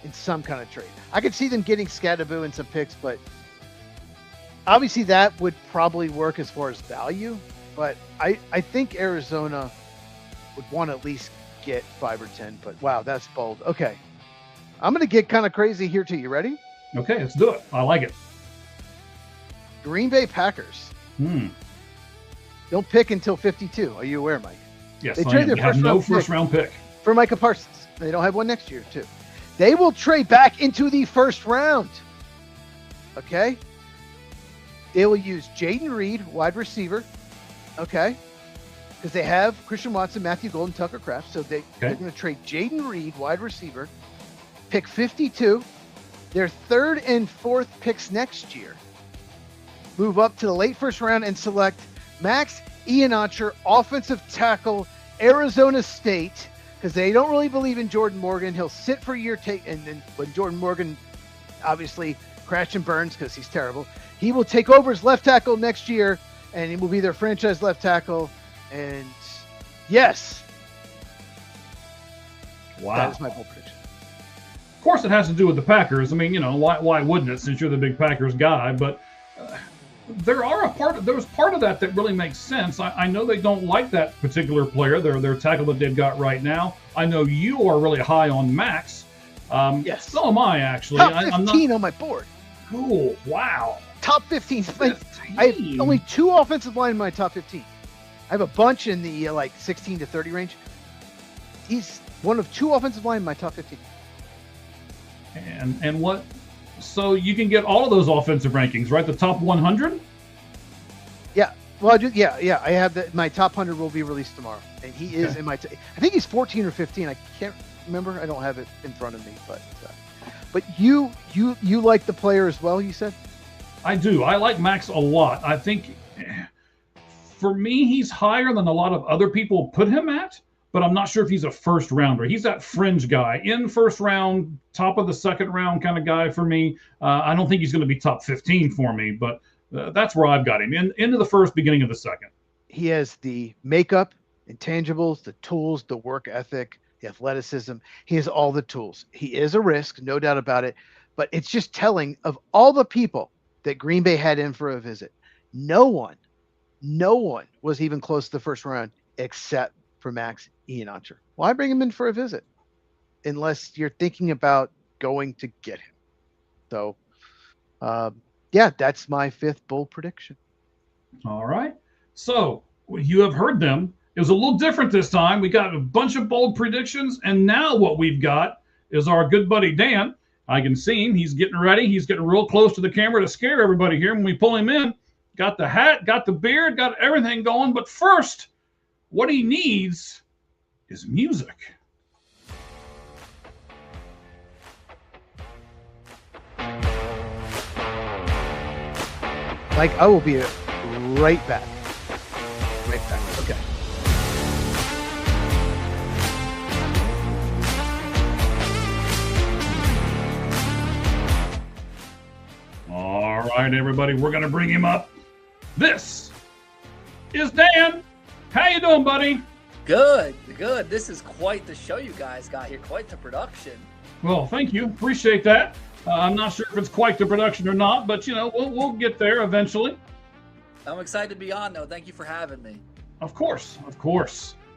S2: in some kind of trade. I could see them getting Skattebo and some picks, but obviously that would probably work as far as value. But I think Arizona would want to at least get 5 or 10. But wow, that's bold. Okay, I'm going to get kind of crazy here too. You ready?
S1: Okay, let's do it. I like it.
S2: Green Bay Packers. Don't pick until 52. Are you aware, Mike?
S1: Yes,
S2: they
S1: I am. They have no first round pick
S2: for Micah Parsons. They don't have one next year, too. They will trade back into the first round. Okay? They will use Jaden Reed, wide receiver. Okay? Because they have Christian Watson, Matthew Golden, Tucker Kraft. So they're going to trade Jaden Reed, wide receiver, pick 52. Their 3rd and 4th picks next year. Move up to the late first round and select Max Ianacher, offensive tackle, Arizona State, because they don't really believe in Jordan Morgan. He'll sit for a year, and then when Jordan Morgan obviously crash and burns because he's terrible, he will take over as left tackle next year, and he will be their franchise left tackle. And yes,
S1: wow,
S2: that is my bold prediction.
S1: Of course, it has to do with the Packers. I mean, why wouldn't it? Since you're the big Packers guy, but. There's part of that really makes sense. I know they don't like that particular player, their tackle that they've got right now. I know you are really high on Max,
S2: Yes.
S1: So am I, actually.
S2: Top
S1: I'm
S2: 15
S1: not
S2: on my board.
S1: cool. Wow.
S2: Top 15. I have only 2 offensive line in my top 15. I have a bunch in the like 16 to 30 range. He's one of 2 offensive line in my top 15.
S1: And what? So you can get all of those offensive rankings, right? The top 100.
S2: Yeah. Well, yeah. I have my top 100 will be released tomorrow, and he is in my. I think he's 14 or 15. I can't remember. I don't have it in front of me, but you like the player as well. You said.
S1: I do. I like Max a lot. I think, for me, he's higher than a lot of other people put him at. But I'm not sure if he's a first rounder. He's that fringe guy in first round, top of the second round kind of guy for me. I don't think he's going to be top 15 for me, but that's where I've got him into the first, beginning of the second.
S2: He has the makeup, intangibles, the tools, the work ethic, the athleticism. He has all the tools. He is a risk, no doubt about it. But it's just telling of all the people that Green Bay had in for a visit. No one was even close to the first round except for Max Iheanacho. Why bring him in for a visit unless you're thinking about going to get him? So, that's my 5th bold prediction.
S1: All right. So you have heard them. It was a little different this time. We got a bunch of bold predictions, and now what we've got is our good buddy Dan. I can see him. He's getting ready. He's getting real close to the camera to scare everybody here when we pull him in. Got the hat, got the beard, got everything going. But first, what he needs is music.
S2: Like, I will be right back. Right back. Okay.
S1: All right, everybody, we're going to bring him up. This is Dan. How you doing, buddy?
S3: Good. This is quite the show you guys got here, quite the production.
S1: Well, thank you. Appreciate that. I'm not sure if it's quite the production or not, but, we'll get there eventually.
S3: I'm excited to be on, though. Thank you for having me.
S1: Of course.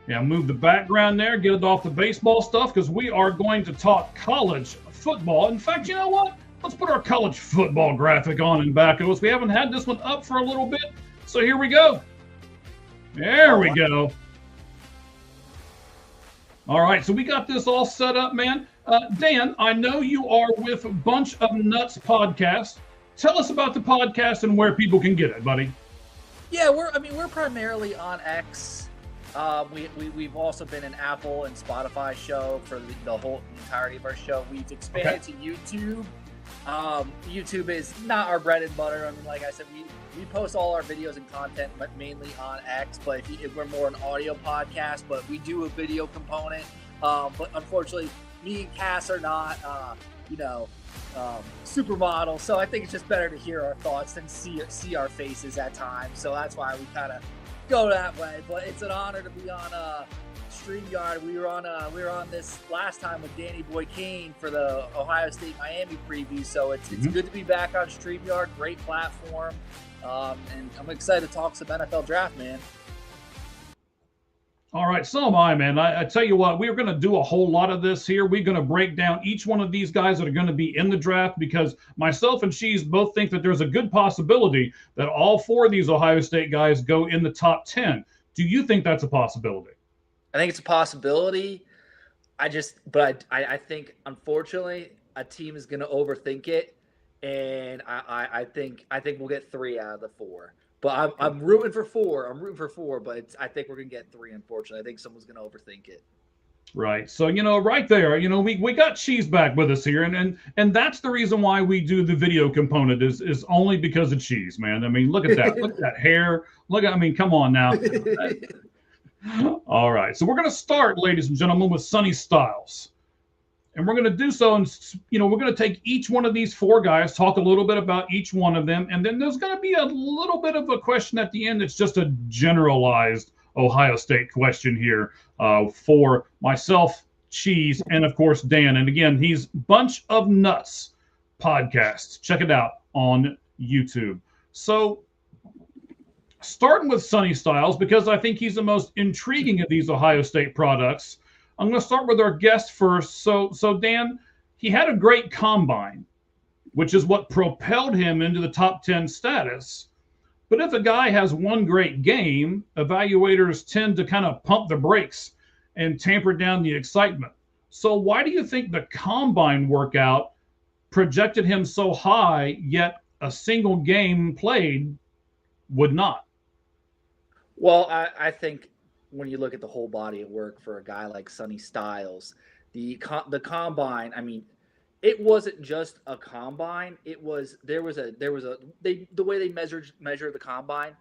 S1: Yeah, move the background there, get it off the baseball stuff, because we are going to talk college football. In fact, you know what? Let's put our college football graphic on in back of us. We haven't had this one up for a little bit, so here we go. There we go. All right, so we got this all set up, man. Dan, I know you are with Bunch of Nuts podcast. Tell us about the podcast and where people can get it, buddy.
S3: Yeah, we're primarily on X. We've also been an Apple and Spotify show for the whole entirety of our show. We've expanded to YouTube. YouTube is not our bread and butter. I mean, like I said, we post all our videos and content, but mainly on X. But if we're more an audio podcast, but we do a video component. But unfortunately, me and Cass are not, supermodels. So I think it's just better to hear our thoughts than see our faces at times. So that's why we kind of go that way. But it's an honor to be on StreamYard. We were on this last time with Danny Boy Kane for the Ohio State Miami preview. So it's good to be back on StreamYard. Great platform, and I'm excited to talk some NFL draft, man.
S1: All right, so am I, man. I tell you what, we're going to do a whole lot of this here. We're going to break down each one of these guys that are going to be in the draft, because myself and Cheese both think that there's a good possibility that all 4 of these Ohio State guys go in the top 10. Do you think that's a possibility?
S3: I think it's a possibility. I think, unfortunately, a team is going to overthink it, and I think we'll get 3 out of the 4. But I'm rooting for 4. But I think we're gonna get 3. Unfortunately, I think someone's gonna overthink it.
S1: Right. So right there, we got Cheese back with us here, and that's the reason why we do the video component is only because of Cheese, man. I mean, look at that. Look at that hair. Come on now. All right. So we're gonna start, ladies and gentlemen, with Sonny Styles. And we're going to do so, and we're going to take each one of these 4 guys, talk a little bit about each one of them, and then there's going to be a little bit of a question at the end. It's just a generalized Ohio State question here for myself, Cheese, and of course Dan. And again, he's Bunch of Nuts podcasts. Check it out on YouTube. So, starting with Sonny Styles, because I think he's the most intriguing of these Ohio State products. I'm going to start with our guest first. So Dan, he had a great combine, which is what propelled him into the top 10 status. But if a guy has one great game, evaluators tend to kind of pump the brakes and tamper down the excitement. So why do you think the combine workout projected him so high, yet a single game played would not?
S3: Well, I think when you look at the whole body of work for a guy like Sonny Styles, the combine, I mean, it wasn't just a combine. It was the way they measure the combine.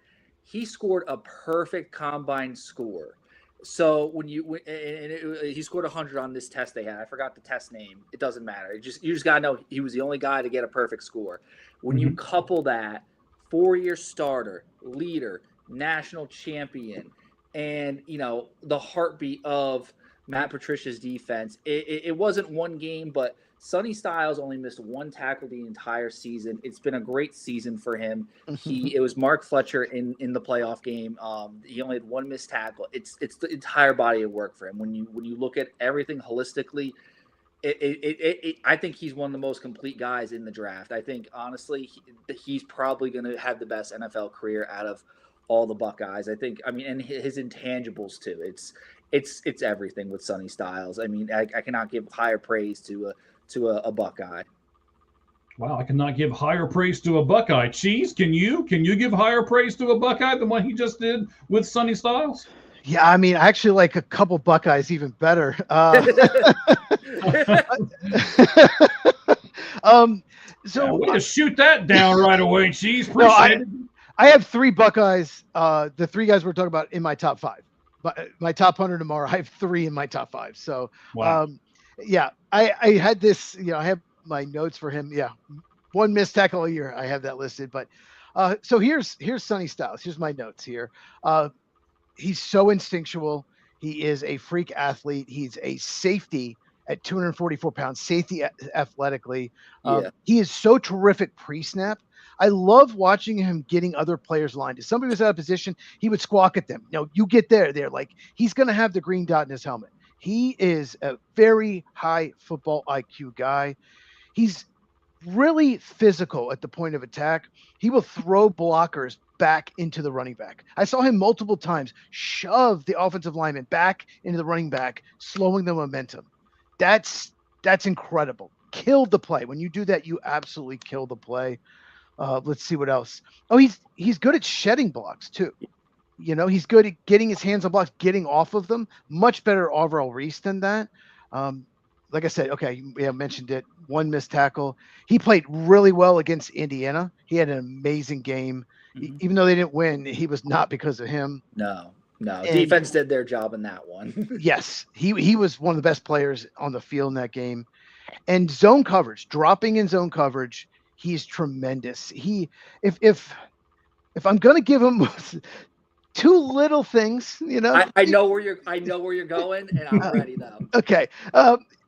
S3: He scored a perfect combine score. So he scored 100 on this test they had. I forgot the test name. It doesn't matter. You just gotta know he was the only guy to get a perfect score. When you couple that 4-year starter, leader, national champion, and the heartbeat of Matt Patricia's defense, it wasn't one game, but Sonny Styles only missed one tackle the entire season. It's been a great season for him. It was Mark Fletcher in the playoff game. He only had one missed tackle. It's the entire body of work for him. When you look at everything holistically, I think he's one of the most complete guys in the draft. I think honestly, he's probably going to have the best NFL career out of all the Buckeyes. I think. I mean, and his intangibles too. It's everything with Sonny Styles. I mean, I cannot give higher praise to a Buckeye.
S1: Wow, I cannot give higher praise to a Buckeye. Cheese, can you give higher praise to a Buckeye than what he just did with Sonny Styles?
S2: Yeah, I mean, I actually like a couple Buckeyes even better.
S1: So way to shoot that down right away, Cheese.
S2: I have 3 Buckeyes. The 3 guys we're talking about in my top 5. But my top 100 tomorrow, I have 3 in my top 5. So,
S1: wow.
S2: Yeah, I had this. I have my notes for him. Yeah, 1 missed tackle a year. I have that listed. But so here's Sonny Styles. Here's my notes here. He's so instinctual. He is a freak athlete. He's a safety at 244 pounds, safety athletically. He is so terrific pre-snap. I love watching him getting other players lined. If somebody was out of position, he would squawk at them. You get there. Like he's going to have the green dot in his helmet. He is a very high football IQ guy. He's really physical at the point of attack. He will throw blockers back into the running back. I saw him multiple times shove the offensive lineman back into the running back, slowing the momentum. That's incredible. Killed the play. When you do that, you absolutely kill the play. Let's see what else. Oh, he's good at shedding blocks too. He's good at getting his hands on blocks, getting off of them. Much better overall Reese than that. Like I said, okay, we have mentioned it. 1 missed tackle. He played really well against Indiana. He had an amazing game. Even though they didn't win, he was not because of him.
S3: No. Defense did their job in that one.
S2: Yes, he was one of the best players on the field in that game. And zone coverage, dropping in zone coverage, he's tremendous. If I'm going to give him 2 little things,
S3: I know where you're going, and I'm ready though.
S2: Okay.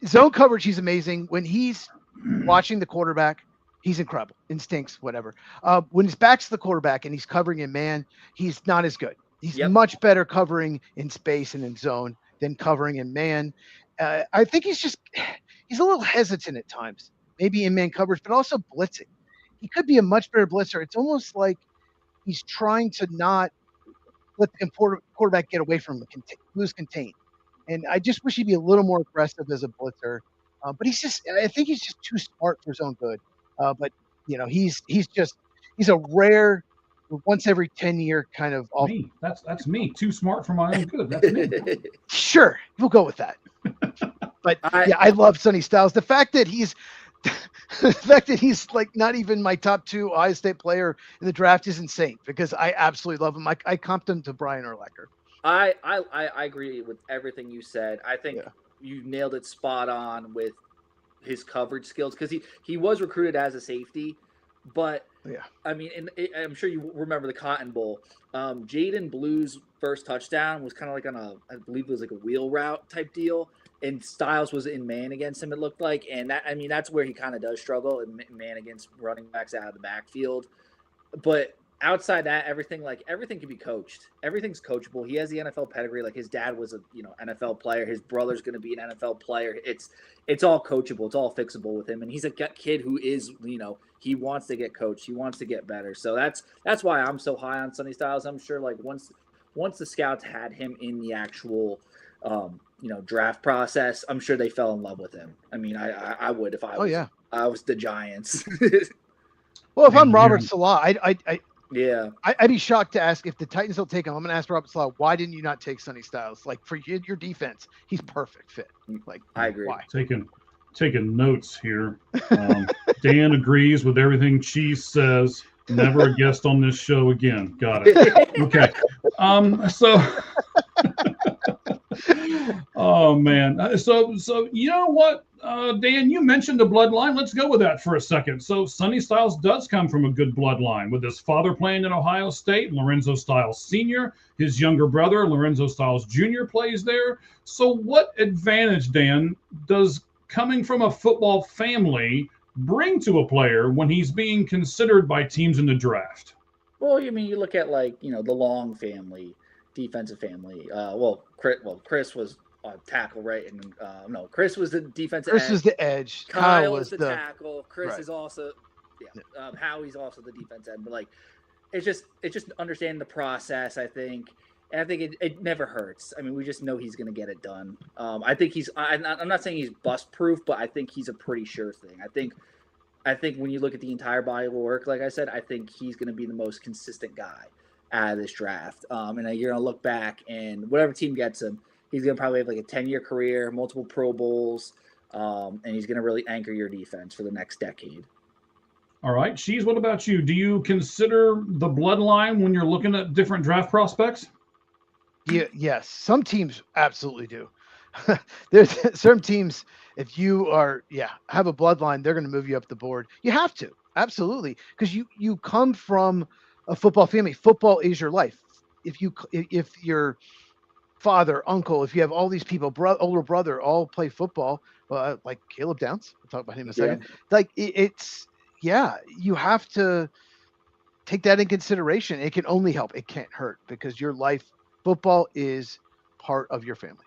S2: Zone coverage, he's amazing. When he's watching the quarterback, he's incredible. Instincts, whatever. When his back's to the quarterback and he's covering in man, he's not as good. He's much better covering in space and in zone than covering in man. I think he's a little hesitant at times, maybe in man coverage, but also blitzing. He could be a much better blitzer. It's almost like he's trying to not let the quarterback get away from him, lose contain. And I just wish he'd be a little more aggressive as a blitzer. But I think he's just too smart for his own good. But he's a rare, once every 10-year kind of.
S1: Me. That's me. Too smart for my own good. That's me.
S2: Sure, we'll go with that. But I love Sonny Styles. The fact that he's like not even my top 2 Ohio State player in the draft is insane because I absolutely love him. I comped him to Brian Urlacher.
S3: I agree with everything you said. I think you nailed it spot on with his coverage skills because he was recruited as a safety, but I mean, and I'm sure you remember the Cotton Bowl. Jaden Blue's first touchdown was kind of like I believe it was like a wheel route type deal. And Styles was in man against him, it looked like. And that's where he kind of does struggle in man against running backs out of the backfield. But outside that, everything can be coached. Everything's coachable. He has the NFL pedigree. Like his dad was a NFL player. His brother's going to be an NFL player. It's all coachable. It's all fixable with him. And he's a kid who is he wants to get coached. He wants to get better. So that's why I'm so high on Sonny Styles. I'm sure like once the scouts had him in the actual draft process, I'm sure they fell in love with him. I mean, I would if I was.
S2: yeah.
S3: I was the Giants.
S2: Well, if I'm Robert Salah, I'd be shocked to ask if the Titans don't take him. I'm going to ask Robert Salah, why didn't you not take Sonny Styles? Like for your defense, he's perfect fit. Like
S3: I agree.
S2: Why?
S1: Taking notes here. Dan agrees with everything Cheese says. Never a guest on this show again. Got it. Okay. So. Oh man. So you know what, Dan, you mentioned the bloodline. Let's go with that for a second. So Sonny Styles does come from a good bloodline, with his father playing at Ohio State, Lorenzo Styles Sr. His younger brother, Lorenzo Styles Jr. plays there. So what advantage, Dan, does coming from a football family bring to a player when he's being considered by teams in the draft?
S3: Well, you look at the Long family, defensive family. Chris was tackle, right? And Chris was the defensive
S2: Chris
S3: end.
S2: was the edge.
S3: Kyle was the tackle. Chris is also, Howie's also the defense end. But it's just understanding the process, I think. And I think it never hurts. I mean, we just know he's going to get it done. I think I'm not saying he's bust proof, but I think he's a pretty sure thing. I think when you look at the entire body of work, like I said, I think he's going to be the most consistent guy out of this draft. And you're going to look back, and whatever team gets him, he's going to probably have like a 10-year career, multiple Pro Bowls, and he's going to really anchor your defense for the next decade.
S1: All right. Cheese, what about you? Do you consider the bloodline when you're looking at different draft prospects?
S2: Yeah, yes. Some teams absolutely do. There's certain teams, if you have a bloodline, they're going to move you up the board. You have to. Absolutely. Because you come from a football family. Football is your life. If your father, uncle, if you have all these people, older brother, all play football, like Caleb Downs, we'll talk about him in a second.
S3: Yeah.
S2: Like you have to take that in consideration. It can only help. It can't hurt, because your life, football is part of your family.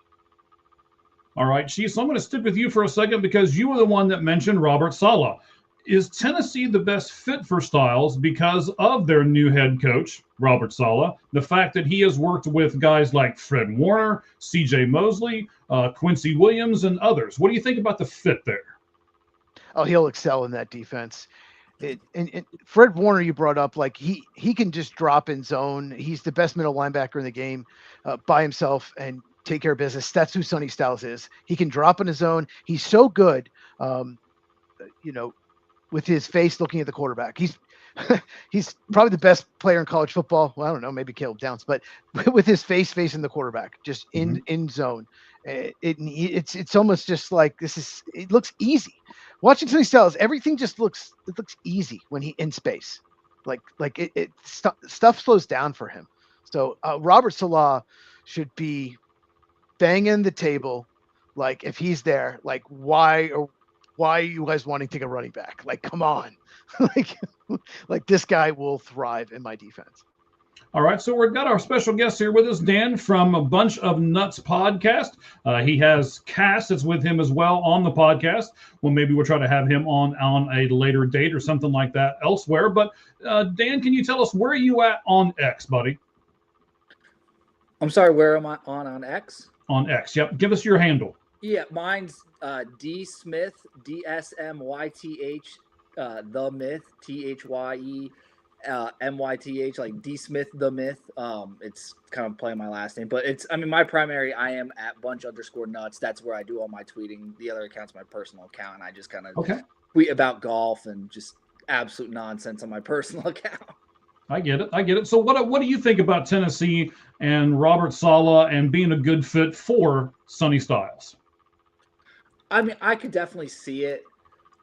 S1: All right, Chief. So I'm going to stick with you for a second, because you were the one that mentioned Robert Saleh. Is Tennessee the best fit for Styles because of their new head coach, Robert Saleh? The fact that he has worked with guys like Fred Warner, C.J. Mosley, Quincy Williams, and others. What do you think about the fit there?
S2: Oh, he'll excel in that defense. And Fred Warner, you brought up, like he can just drop in zone. He's the best middle linebacker in the game by himself and take care of business. That's who Sonny Styles is. He can drop in his zone. He's so good, with his face looking at the quarterback. He's probably the best player in college football. Well, I don't know, maybe Caleb Downs, but with his face facing the quarterback, just in zone. It's almost just like it looks easy. Watching Sonny Styles, everything just looks easy when he in space. Stuff slows down for him. So Robert Saleh should be banging the table. Like if he's there, like why are you guys wanting to take a running back? Like, come on. like this guy will thrive in my defense.
S1: All right, so we've got our special guest here with us, Dan, from A Bunch of Nuts podcast. He has Cass that's with him as well on the podcast. Well, maybe we'll try to have him on a later date or something like that elsewhere. But Dan, can you tell us where are you at on X, buddy?
S3: I'm sorry, where am I on X?
S1: On X, yep. Give us your handle.
S3: Yeah, mine's D Smith, DSMYTH, the Myth, THYE. MYTH, like D Smith the Myth. It's kind of playing my last name, but my primary, I am at bunch_nuts. That's where I do all my tweeting. The other account's my personal account, and I just kind of tweet about golf and just absolute nonsense on my personal account.
S1: I get it. So what do you think about Tennessee and Robert Saleh and being a good fit for Sonny Styles?
S3: I mean, I could definitely see it.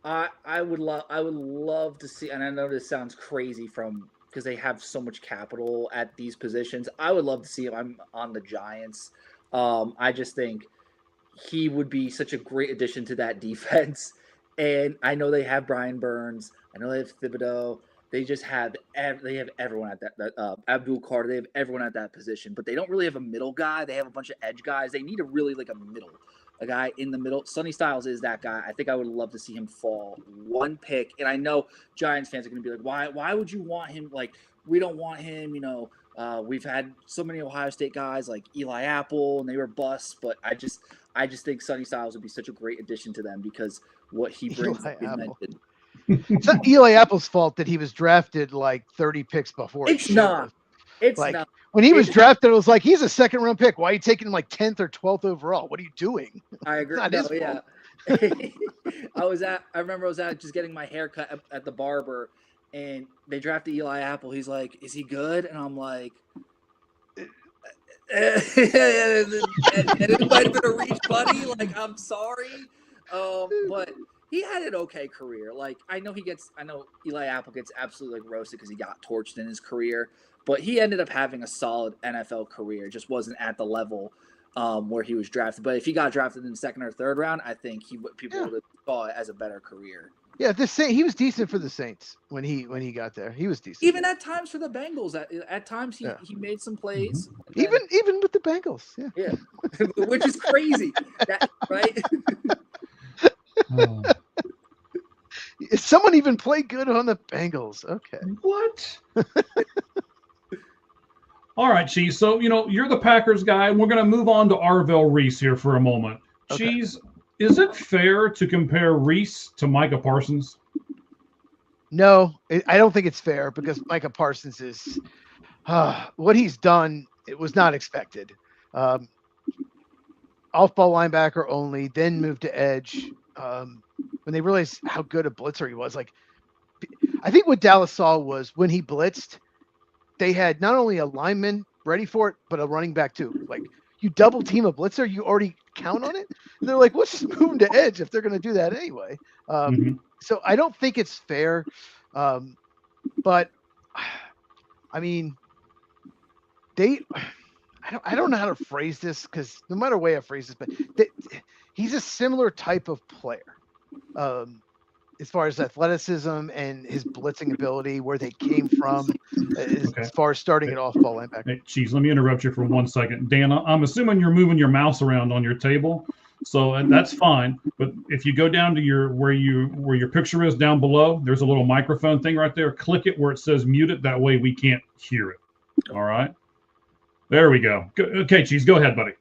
S3: I would love to see, and I know this sounds crazy because they have so much capital at these positions. I would love to see him on the Giants. I just think he would be such a great addition to that defense. And I know they have Brian Burns. I know they have Thibodeau. they just have everyone at that Abdul Carter. They have everyone at that position, but they don't really have a middle guy. They have a bunch of edge guys. They need a guy in the middle. Sonny Styles is that guy. I think I would love to see him fall one pick. And I know Giants fans are going to be like, why would you want him? Like, we don't want him. We've had so many Ohio State guys like Eli Apple, and they were busts. But I just think Sonny Styles would be such a great addition to them because what he brings.
S2: It's not Eli Apple's fault that he was drafted like 30 picks before.
S3: It's not. It's
S2: like,
S3: not.
S2: When he was drafted, it was like, he's a second round pick. Why are you taking him like 10th or 12th overall? What are you doing?
S3: I agree.
S2: It's not his fault.
S3: I remember I was just getting my hair cut at the barber, and they drafted Eli Apple. He's like, is he good? And I'm like, it might have been a reach, buddy. Like, I'm sorry. But he had an okay career. Like, I know Eli Apple gets absolutely like roasted because he got torched in his career, but he ended up having a solid NFL career. Just wasn't at the level where he was drafted. But if he got drafted in the second or third round, I think people would have saw it as a better career. Yeah,
S2: he was decent for the Saints when he got there. He was decent.
S3: Even at times for the Bengals, at times he made some plays.
S2: Mm-hmm. Even with the Bengals,
S3: yeah, which is crazy, right?
S2: Is someone even play good on the Bengals? Okay.
S1: What? All right, Cheese. So, you're the Packers guy, and we're going to move on to Arvell Reese here for a moment. Okay. Cheese, is it fair to compare Reese to Micah Parsons?
S2: No, I don't think it's fair because Micah Parsons is what he's done. It was not expected. Off-ball linebacker only, then moved to edge. When they realized how good a blitzer he was, like, I think what Dallas saw was when he blitzed, they had not only a lineman ready for it, but a running back too. Like, you double team a blitzer, you already count on it. And they're like, let's just move him to edge if they're going to do that anyway. So I don't think it's fair. But I mean, I don't know how to phrase this because no matter way I phrase this, but he's a similar type of player as far as athleticism and his blitzing ability, where they came from, as far as starting at off-ball linebacker.
S1: Hey, Cheese, let me interrupt you for 1 second. Dan, I'm assuming you're moving your mouse around on your table, so that's fine. But if you go down to where your picture is down below, there's a little microphone thing right there. Click it where it says mute it. That way we can't hear it. All right? There we go. Okay, Cheese, go ahead, buddy.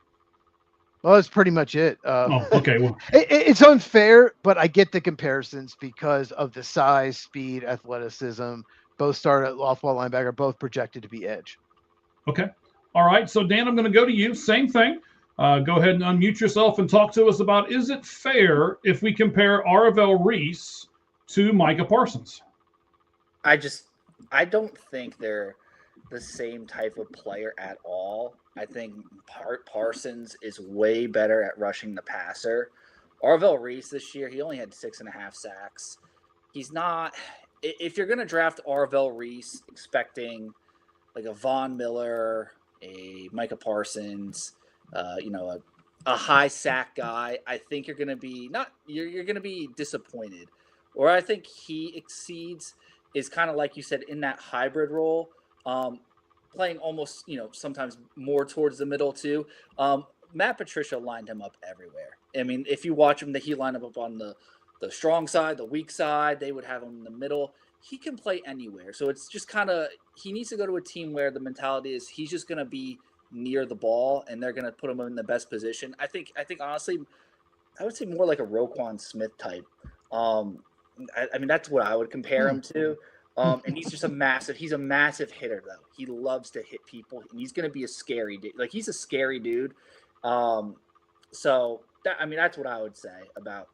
S2: Well, that's pretty much it.
S1: Okay. Well,
S2: it's unfair, but I get the comparisons because of the size, speed, athleticism. Both start at off-ball linebacker, both projected to be edge.
S1: Okay. All right. So, Dan, I'm going to go to you. Same thing. Go ahead and unmute yourself and talk to us about, is it fair if we compare Arvell Reese to Micah Parsons?
S3: I don't think they're the same type of player at all. I think Parsons is way better at rushing the passer. Arvell Reese this year, he only had 6.5 sacks. He's not – if you're going to draft Arvell Reese expecting like a Von Miller, a Micah Parsons, a high sack guy, I think you're going to be you're going to be disappointed. Or I think he exceeds is kind of like you said in that hybrid role. Playing almost, sometimes more towards the middle too. Matt Patricia lined him up everywhere. I mean, if you watch him, he lined up on the strong side, the weak side. They would have him in the middle. He can play anywhere. So it's just kind of, he needs to go to a team where the mentality is he's just going to be near the ball and they're going to put him in the best position. I think honestly, I would say more like a Roquan Smith type. I mean, that's what I would compare him to. And he's just a massive hitter though. He loves to hit people and he's going to be a scary dude. Like, he's a scary dude. So that's what I would say about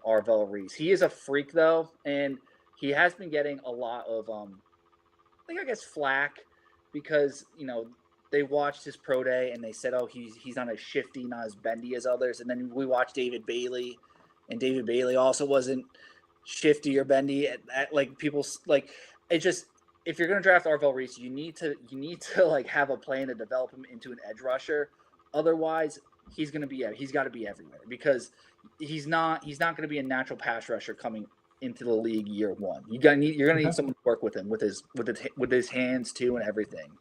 S3: Arvell Reese. He is a freak though. And he has been getting a lot of, flack because, they watched his pro day and they said, oh, he's not as shifty, not as bendy as others. And then we watched David Bailey, and David Bailey also wasn't shifty or bendy. Like, people like it. Just, if you're going to draft Arvell Reese, you need to like have a plan to develop him into an edge rusher. Otherwise, he's got to be everywhere because he's not going to be a natural pass rusher coming into the league year one. You're gonna need someone to work with him with his hands too and everything.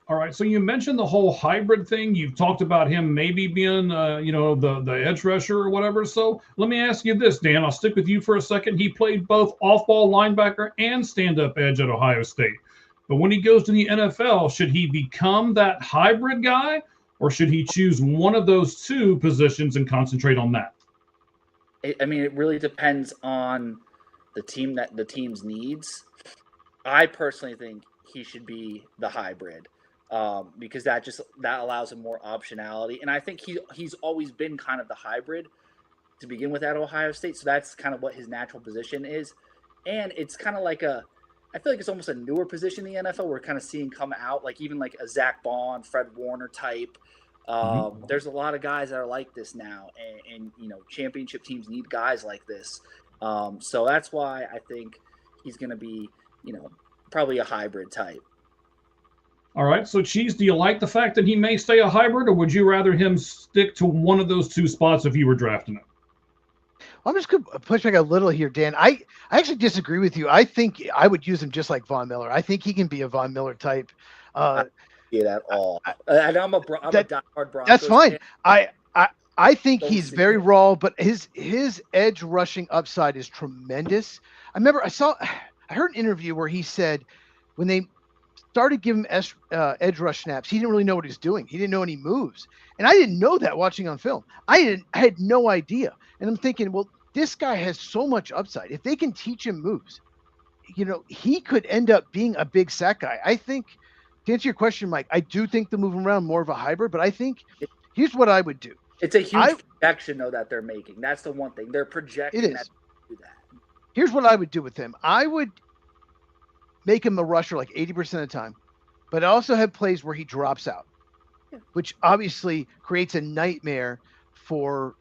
S1: All right. So you mentioned the whole hybrid thing. You've talked about him maybe being, the edge rusher or whatever. So let me ask you this, Dan. I'll stick with you for a second. He played both off-ball linebacker and stand-up edge at Ohio State. But when he goes to the NFL, should he become that hybrid guy, or should he choose one of those two positions and concentrate on that?
S3: I mean, it really depends on the team's needs. I personally think he should be the hybrid. Because that allows him more optionality, and I think he's always been kind of the hybrid to begin with at Ohio State, so that's kind of what his natural position is, and it's kind of like I feel like it's almost a newer position in the NFL. We're kind of seeing come out, like even like a Zach Bond, Fred Warner type. There's a lot of guys that are like this now, and championship teams need guys like this. So that's why I think he's going to be, probably a hybrid type.
S1: All right. So, Cheese, do you like the fact that he may stay a hybrid, or would you rather him stick to one of those two spots if you were drafting him?
S2: I'm just going to push back a little here, Dan. I actually disagree with you. I think I would use him just like Von Miller. I think he can be a Von Miller type.
S3: I see it at all. And I'm a diehard Broncos.
S2: That's fine.
S3: fan.
S2: I think he's very raw, but his edge rushing upside is tremendous. I heard an interview where he said when they started giving him edge rush snaps, he didn't really know what he was doing. He didn't know any moves. And I didn't know that watching on film. I had no idea. And I'm thinking, well, this guy has so much upside. If they can teach him moves, he could end up being a big sack guy. I think, to answer your question, Mike, I do think the moving around more of a hybrid, but I think here's what I would do.
S3: It's a huge projection, though, that they're making. That's the one thing. They're projecting that to do that.
S2: Here's what I would do with him. I would make him a rusher like 80% of the time, but I also have plays where he drops out, which obviously creates a nightmare for,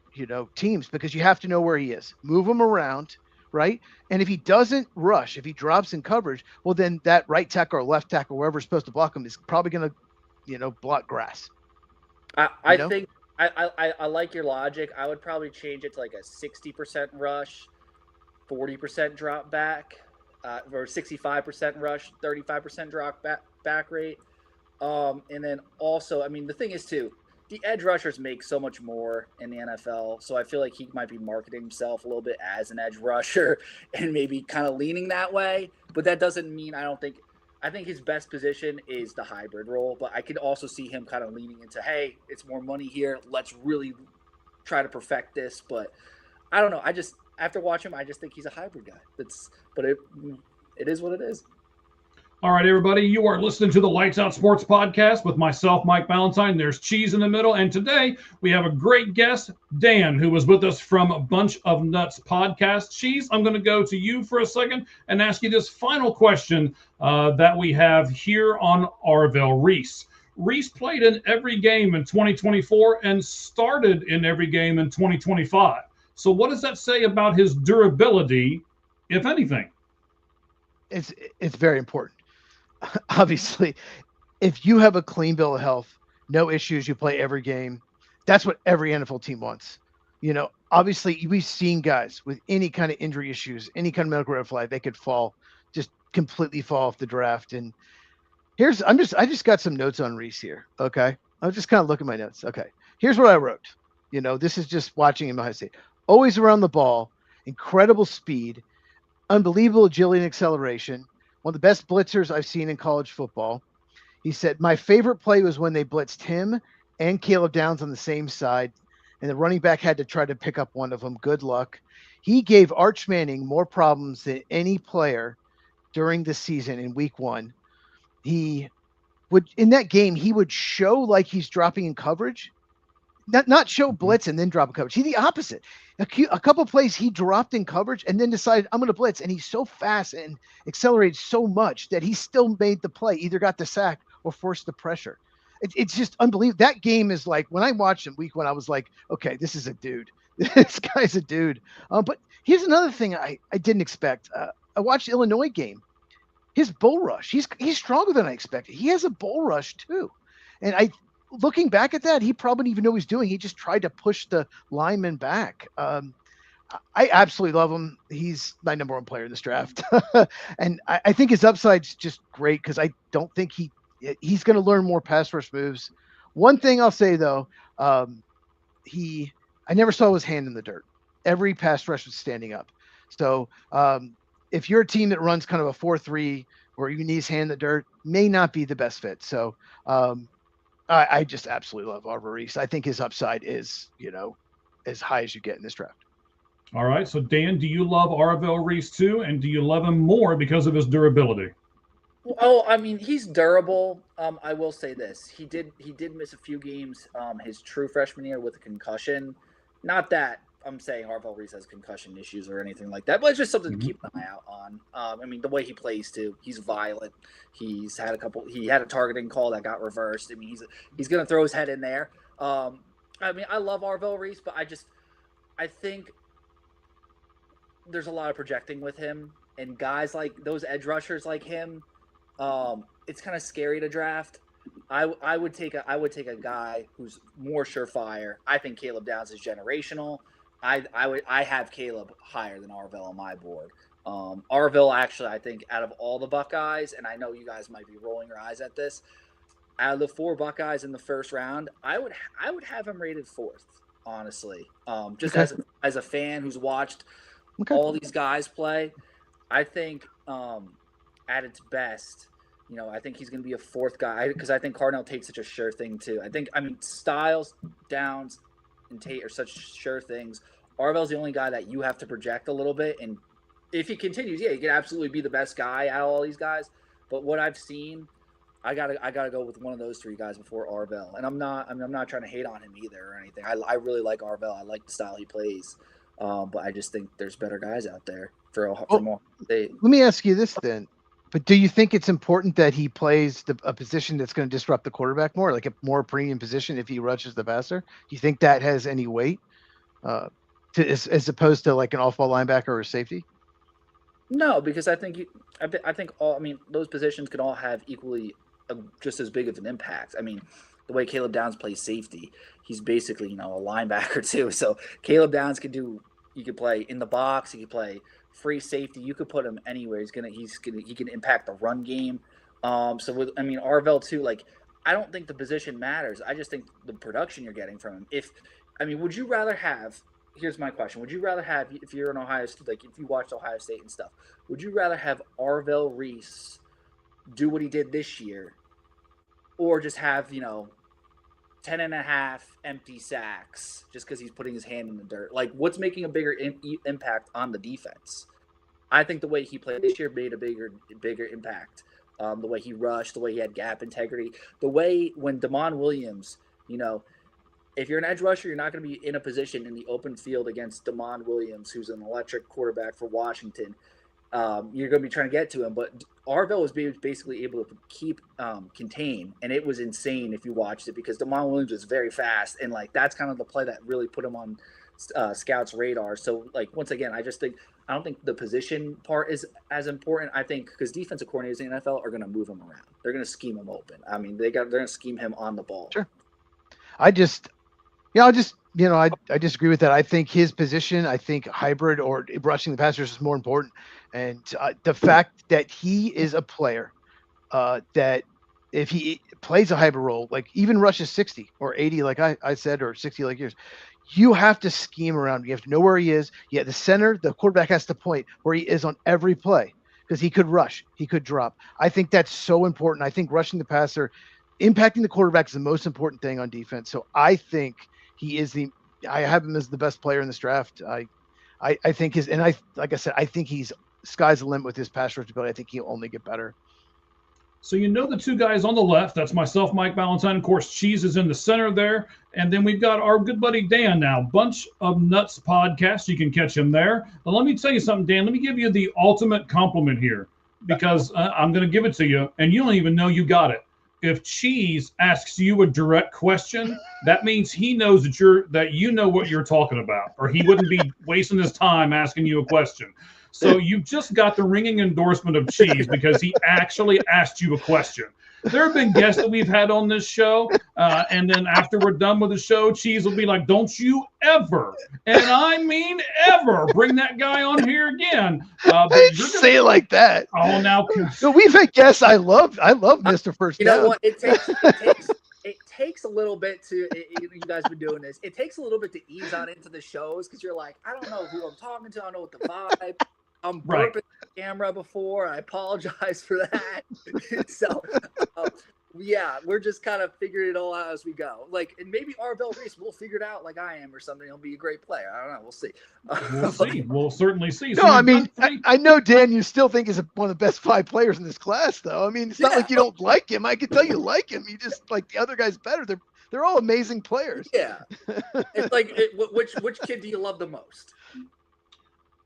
S2: teams, because you have to know where he is. Move him around, right? And if he doesn't rush, if he drops in coverage, well, then that right tackle or left tackle, whoever's supposed to block him, is probably going to, block grass.
S3: I think I like your logic. I would probably change it to like a 60% rush, 40% drop back. Or 65% rush, 35% drop back rate. And then also, I mean, the thing is too, the edge rushers make so much more in the NFL. So I feel like he might be marketing himself a little bit as an edge rusher and maybe kind of leaning that way. But that doesn't mean I think his best position is the hybrid role. But I could also see him kind of leaning into, hey, it's more money here. Let's really try to perfect this. But I don't know. After watching him, I just think he's a hybrid guy. But it is what it is.
S1: All right, everybody. You are listening to the Lights Out Sports Podcast with myself, Mike Valentine. There's Cheese in the middle. And today we have a great guest, Dan, who was with us from a Bunch of Nuts podcast. Cheese, I'm going to go to you for a second and ask you this final question that we have here on Arvell Reese. Reese played in every game in 2024 and started in every game in 2025. So what does that say about his durability, if anything?
S2: It's very important. Obviously, if you have a clean bill of health, no issues, you play every game, that's what every NFL team wants. Obviously, we've seen guys with any kind of injury issues, any kind of medical red flag, they could just completely fall off the draft. And I just got some notes on Reese here. Okay. I'll just kind of look at my notes. Okay. Here's what I wrote. This is just watching him at Ohio State. Always around the ball, incredible speed, unbelievable agility and acceleration, one of the best blitzers I've seen in college football. He said, my favorite play was when they blitzed him and Caleb Downs on the same side, and the running back had to try to pick up one of them. Good luck. He gave Arch Manning more problems than any player during the season in week one. In that game, he would show like he's dropping in coverage, not show blitz and then drop a coverage. He's the opposite. A couple plays he dropped in coverage and then decided I'm going to blitz, and he's so fast and accelerated so much that he still made the play, either got the sack or forced the pressure. It's just unbelievable. That game is like, when I watched him week one, I was like, okay, this is a dude. This guy's a dude. But here's another thing I didn't expect. I watched the Illinois game. His bull rush, he's stronger than I expected. He has a bull rush too. And looking back at that, he probably didn't even know what he's doing. He just tried to push the lineman back. I absolutely love him. He's my number one player in this draft, and I think his upside's just great because I don't think he's going to learn more pass rush moves. One thing I'll say though, I never saw his hand in the dirt. Every pass rush was standing up. So if you're a team that runs kind of a 4-3 where you need his hand in the dirt, may not be the best fit. So I just absolutely love Arvell Reese. I think his upside is, as high as you get in this draft.
S1: All right. So Dan, do you love Arvell Reese too? And do you love him more because of his durability?
S3: Oh, I mean, he's durable. I will say this: he did miss a few games his true freshman year with a concussion. Not that I'm saying Arvell Reese has concussion issues or anything like that, but it's just something to keep an eye out on. I mean, the way he plays too, he's violent. He had a targeting call that got reversed. I mean, he's going to throw his head in there. I mean, I love Arvell Reese, but I think there's a lot of projecting with him, and guys like those edge rushers like him. It's kind of scary to draft. I would take a guy who's more surefire. I think Caleb Downs is generational. I have Caleb higher than Arvell on my board. Arvell actually, I think out of all the Buckeyes, and I know you guys might be rolling your eyes at this, out of the 4 Buckeyes in the first round, I would have him rated 4th, honestly. Just
S2: Okay.
S3: as a fan who's watched
S2: Okay.
S3: all these guys play, I think at its best, I think he's going to be a 4th guy because I think Cardinal Tate's such a sure thing too. I mean, Styles, Downs, and Tate are such sure things. Arvell's the only guy that you have to project a little bit, and if he continues, he can absolutely be the best guy out of all these guys. But what I've seen, I gotta go with one of those 3 guys before Arvell, and I'm not trying to hate on him either or anything. I really like Arvell. I like the style he plays, but I just think there's better guys out there for more.
S2: Let me ask you this then. But do you think it's important that he plays a position that's going to disrupt the quarterback more, like a more premium position if he rushes the passer? Do you think that has any weight as opposed to like an off-ball linebacker or a safety?
S3: No, because I think those positions could all have equally just as big of an impact. I mean, the way Caleb Downs plays safety, he's basically a linebacker too. So Caleb Downs he could play in the box, he could play free safety. You could put him anywhere. He can impact the run game. Arvell too. Like, I don't think the position matters. I just think the production you're getting from him. Would you rather have? Here's my question: would you rather have, if you're in Ohio State, like if you watched Ohio State and stuff, would you rather have Arvell Reese do what he did this year, or just have 10.5 empty sacks just because he's putting his hand in the dirt? Like, what's making a bigger impact on the defense? I think the way he played this year made a bigger impact. The way he rushed, the way he had gap integrity, the way when Damon Williams, if you're an edge rusher, you're not going to be in a position in the open field against Damon Williams, who's an electric quarterback for Washington. You're going to be trying to get to him, but Arvell was basically able to keep contain, and it was insane if you watched it because Damon Williams was very fast, and like that's kind of the play that really put him on scouts' radar. So like once again, I don't think the position part is as important. I think because defensive coordinators in the NFL are going to move him around, they're going to scheme him open. I mean, they're going to scheme him on the ball.
S2: Sure. I disagree with that. I think his position, I think hybrid or rushing the passers is more important. And the fact that he is a player that if he plays a hybrid role, like even rushes 60 or 80, like I said, or 60 like yours, you have to scheme around. You have to know where he is. Yeah, the center, the quarterback has to point where he is on every play because he could rush, he could drop. I think that's so important. I think rushing the passer, impacting the quarterback is the most important thing on defense. So I think he is I have him as the best player in this draft. I think like I said, I think he's sky's the limit with his pass rush ability. I think he'll only get better.
S1: So the 2 guys on the left, that's myself, Mike Valentine. Of course, Cheese is in the center there. And then we've got our good buddy Dan now, Bunch of Nuts podcast. You can catch him there. But let me tell you something, Dan. Let me give you the ultimate compliment here because I'm going to give it to you, and you don't even know you got it. If Cheese asks you a direct question, that means he knows that you know what you're talking about, or he wouldn't be wasting his time asking you a question. So you just got the ringing endorsement of Cheese because he actually asked you a question. There have been guests that we've had on this show, and then after we're done with the show, Cheese will be like, "Don't you ever, and I mean ever, bring that guy on here again."
S2: I didn't say it like that.
S1: Oh, now
S2: no, we've had guests. I love Mr. First
S3: You
S2: Down.
S3: know what? It takes a little bit to. You guys been doing this. It takes a little bit to ease on into the shows because you're like, I don't know who I'm talking to. I don't know what the vibe. I'm burping the camera before. I apologize for that. So, yeah, we're just kind of figuring it all out as we go. Like, and maybe Arvell Reese will figure it out like I am or something. He'll be a great player. I don't know. We'll see.
S1: We'll see. We'll certainly see.
S2: No, I mean, I know Dan, you still think is one of the best 5 players in this class, though. I mean, it's not like you don't like him. I can tell you like him. You just like the other guy's better. They're all amazing players.
S3: Yeah. It's like, which kid do you love the most?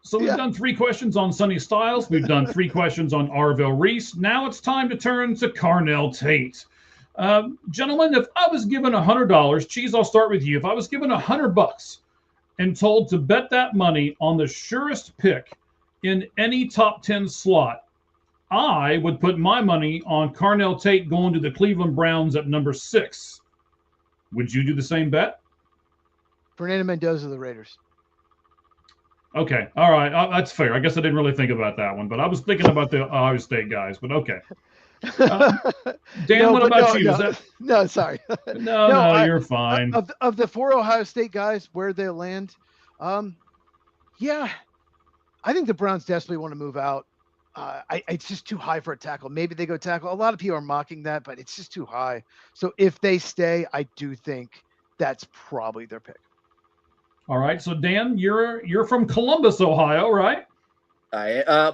S1: So we've done 3 questions on Sonny Styles. We've done 3 questions on Arvell Reese. Now it's time to turn to Carnell Tate. Gentlemen, if I was given $100, Cheese, I'll start with you. If I was given $100 and told to bet that money on the surest pick in any top 10 slot, I would put my money on Carnell Tate going to the Cleveland Browns at number 6. Would you do the same bet?
S2: Fernando Mendoza of the Raiders.
S1: Okay. All right. That's fair. I guess I didn't really think about that one, but I was thinking about the Ohio State guys, but okay. Dan, what about you?
S2: No, sorry.
S1: No, you're fine.
S2: Of the 4 Ohio State guys, where they land, yeah, I think the Browns desperately want to move out. It's just too high for a tackle. Maybe they go tackle. A lot of people are mocking that, but it's just too high. So if they stay, I do think that's probably their pick.
S1: All right, so Dan, you're from Columbus, Ohio, right?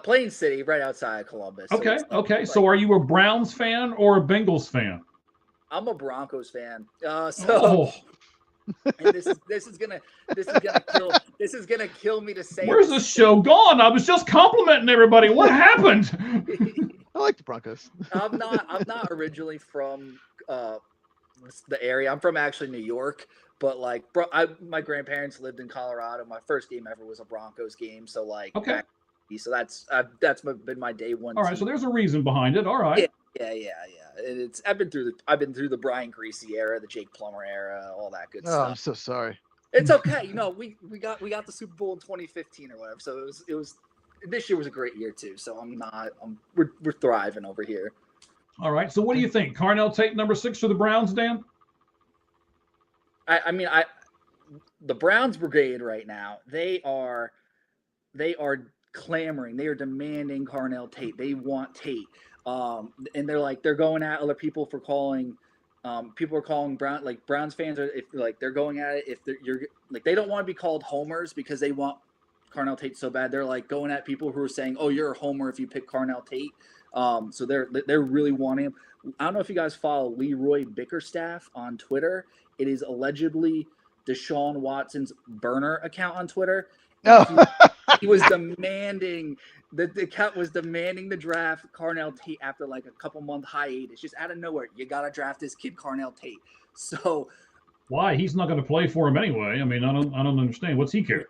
S3: Plain City, right outside of Columbus.
S1: Okay, okay. So are you a Browns fan or a Bengals fan?
S3: I'm a Broncos fan. And this is gonna kill me to say.
S1: Where's the show gone? I was just complimenting everybody. What happened?
S2: I like the Broncos.
S3: I'm not originally from the area. I'm from actually New York. But like, my grandparents lived in Colorado. My first game ever was a Broncos game. So like,
S1: okay.
S3: So that's been my day one.
S1: All right.
S3: team.
S1: So there's a reason behind it. All right.
S3: Yeah. I've been through the Brian Greasy era, the Jake Plummer era, all that good stuff.
S2: Oh, I'm so sorry.
S3: It's okay. You know, we got the Super Bowl in 2015 or whatever. So it was this year was a great year too. So we're thriving over here.
S1: All right. So what do you think? Carnell Tate number 6 for the Browns, Dan?
S3: I mean, the Browns brigade right now, they are clamoring. They are demanding Carnell Tate. They want Tate. And they're going at other people for calling. People are calling Browns fans are they're going at it. They don't want to be called homers because they want Carnell Tate so bad. They're like going at people who are saying, "Oh, you're a homer if you pick Carnell Tate." So they're really wanting him. I don't know if you guys follow Leroy Bickerstaff on Twitter. It is allegedly Deshaun Watson's burner account on Twitter. He was demanding the account was demanding the draft Carnell Tate after like a couple month hiatus. Just out of nowhere, you gotta draft this kid Carnell Tate. So
S1: why? He's not going to play for him anyway. I mean, I don't understand. What's he care?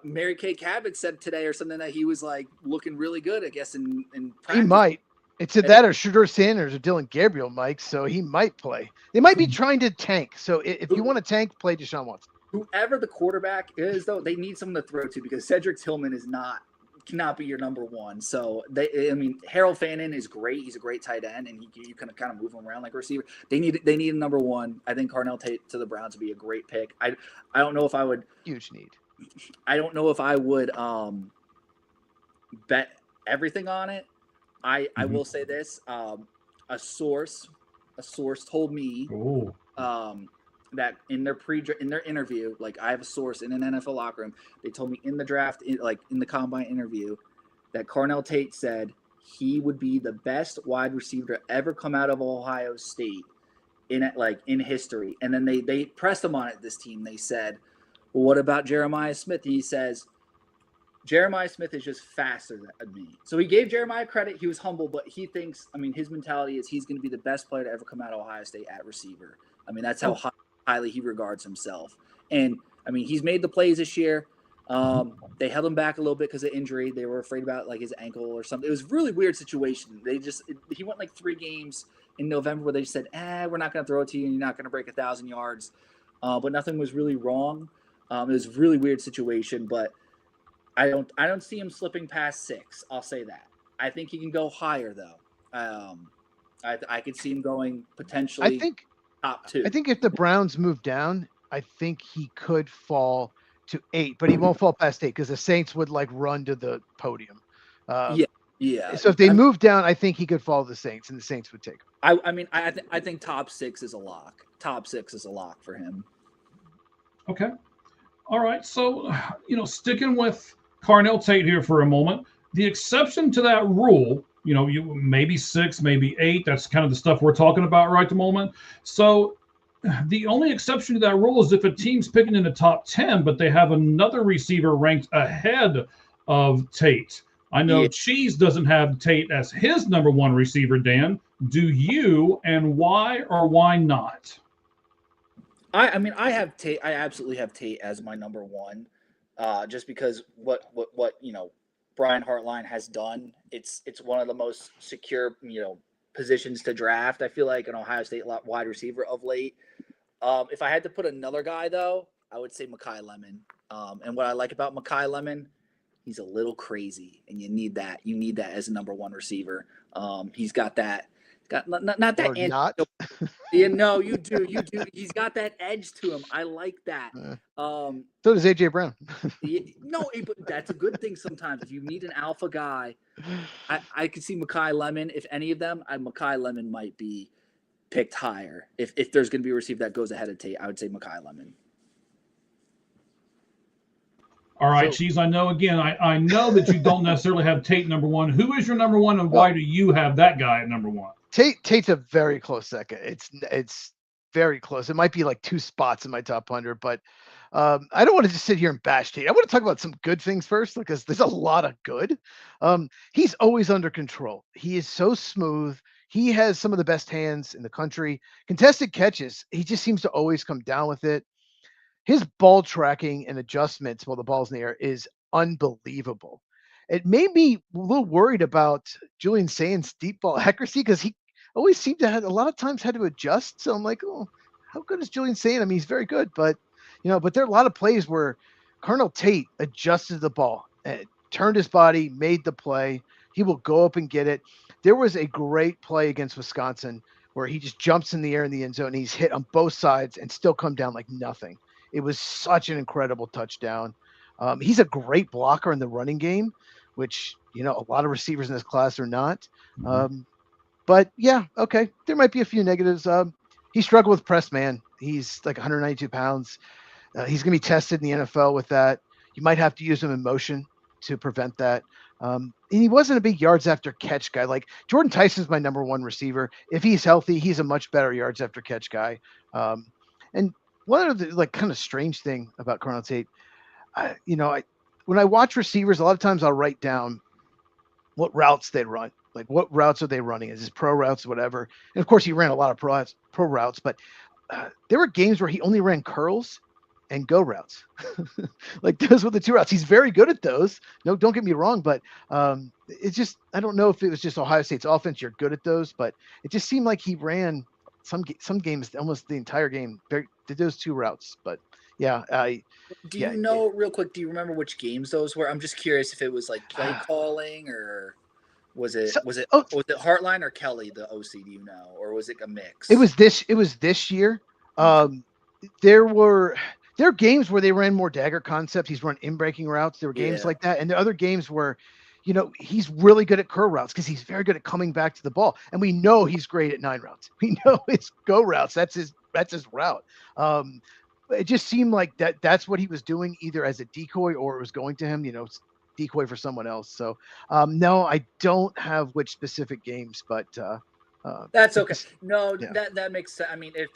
S3: Mary Kay Cabot said today or something that he was like looking really good. I guess in practice.
S2: He might. It's that or Shedeur Sanders or Dylan Gabriel, Mike. So he might play. They might be trying to tank. So if you want to tank, play Deshaun Watson.
S3: Whoever the quarterback is, though, they need someone to throw to because Cedric Tillman cannot be your number one. So Harold Fannin is great. He's a great tight end, and you can kind of move him around like a receiver. They need a number one. I think Carnell Tate to the Browns would be a great pick. I don't know if I would.
S2: Huge need.
S3: I don't know if I would bet everything on it. I will say this: a source told me that in their interview, like I have a source in an NFL locker room, they told me in the draft, in the combine interview, that Carnell Tate said he would be the best wide receiver to ever come out of Ohio State in history. And then they pressed him on it. This team, they said, well, what about Jeremiah Smith? And he says, Jeremiah Smith is just faster than me. So he gave Jeremiah credit. He was humble, but he thinks, his mentality is he's going to be the best player to ever come out of Ohio State at receiver. That's how highly he regards himself. And, he's made the plays this year. They held him back a little bit because of injury. They were afraid about like his ankle or something. It was a really weird situation. He went like 3 games in November where they just said, we're not going to throw it to you. And you're not going to break 1,000 yards. But nothing was really wrong. It was a really weird situation, but I don't see him slipping past 6. I'll say that. I think he can go higher though. I could see him going potentially top 2.
S2: I think if the Browns move down, I think he could fall to 8, but he won't fall past 8 because the Saints would like run to the podium.
S3: Yeah.
S2: So if they move down, I think he could follow the Saints, and the Saints would take him.
S3: I think top 6 is a lock. Top 6 is a lock for him.
S1: Okay. All right. So, sticking with Carnell Tate here for a moment, the exception to that rule, you maybe 6, maybe 8. That's kind of the stuff we're talking about right at the moment. So the only exception to that rule is if a team's picking in the top 10, but they have another receiver ranked ahead of Tate. I know Cheese doesn't have Tate as his number 1 receiver, Dan. Do you, and why or why not?
S3: I have Tate. I absolutely have Tate as my number 1, just because what Brian Hartline has done. It's one of the most secure positions to draft. I feel like an Ohio State wide receiver of late. If I had to put another guy though, I would say Mekhi Lemon. And what I like about Mekhi Lemon, he's a little crazy, and you need that. You need that as a number 1 receiver. He's got that. Not that.
S2: Or not.
S3: Yeah, no, you do. He's got that edge to him. I like that.
S2: So does AJ Brown.
S3: But that's a good thing sometimes. If you need an alpha guy, I could see Mekhi Lemon. If any of them, Mekhi Lemon might be picked higher. If there's going to be a receiver that goes ahead of Tate, I would say Mekhi Lemon.
S1: All right, Cheese. I know that you don't necessarily have Tate number 1. Who is your number 1, and why do you have that guy at number 1?
S2: Tate's a very close second. It's very close. It might be like 2 spots in my top 100, but I don't want to just sit here and bash Tate. I want to talk about some good things first because there's a lot of good. He's always under control. He is so smooth. He has some of the best hands in the country. Contested catches, he just seems to always come down with it. His ball tracking and adjustments while the ball's in the air is unbelievable. It made me a little worried about Julian Saint's deep ball accuracy because he always seemed to have a lot of times had to adjust. So I'm like, how good is Julian Saint? I mean, he's very good, but but there are a lot of plays where Carnell Tate adjusted the ball, turned his body, made the play. He will go up and get it. There was a great play against Wisconsin where he just jumps in the air in the end zone. And he's hit on both sides and still come down like nothing. It was such an incredible touchdown. He's a great blocker in the running game, which, a lot of receivers in this class are not. But yeah, okay. There might be a few negatives. He struggled with press man. He's like 192 pounds. He's going to be tested in the NFL with that. You might have to use him in motion to prevent that. And he wasn't a big yards after catch guy. Like Jordan Tyson's my number 1 receiver. If he's healthy, he's a much better yards after catch guy. And one of the kind of strange thing about Carnell Tate, when I watch receivers, a lot of times I'll write down what routes they run. Like what routes are they running? Is this pro routes, whatever? And of course he ran a lot of pro routes, but there were games where he only ran curls and go routes. Like those were the 2 routes. He's very good at those. No, don't get me wrong, but it's just, I don't know if it was just Ohio State's offense. You're good at those, but it just seemed like he ran some games, almost the entire game, did those 2 routes. But yeah,
S3: do you know real quick? Do you remember which games those were? I'm just curious if it was like play calling or was it Hartline or Kelly, the OC? Do you know, or was it a mix?
S2: It was this year. There are games where they ran more dagger concepts. He's run in breaking routes. There were games like that, and there are other games where he's really good at curl routes because he's very good at coming back to the ball. And we know he's great at 9 routes. We know it's go routes. That's his route. It just seemed like that's what he was doing either as a decoy or it was going to him, decoy for someone else. So no, I don't have which specific games, but
S3: that's okay. No, that makes sense. I mean, if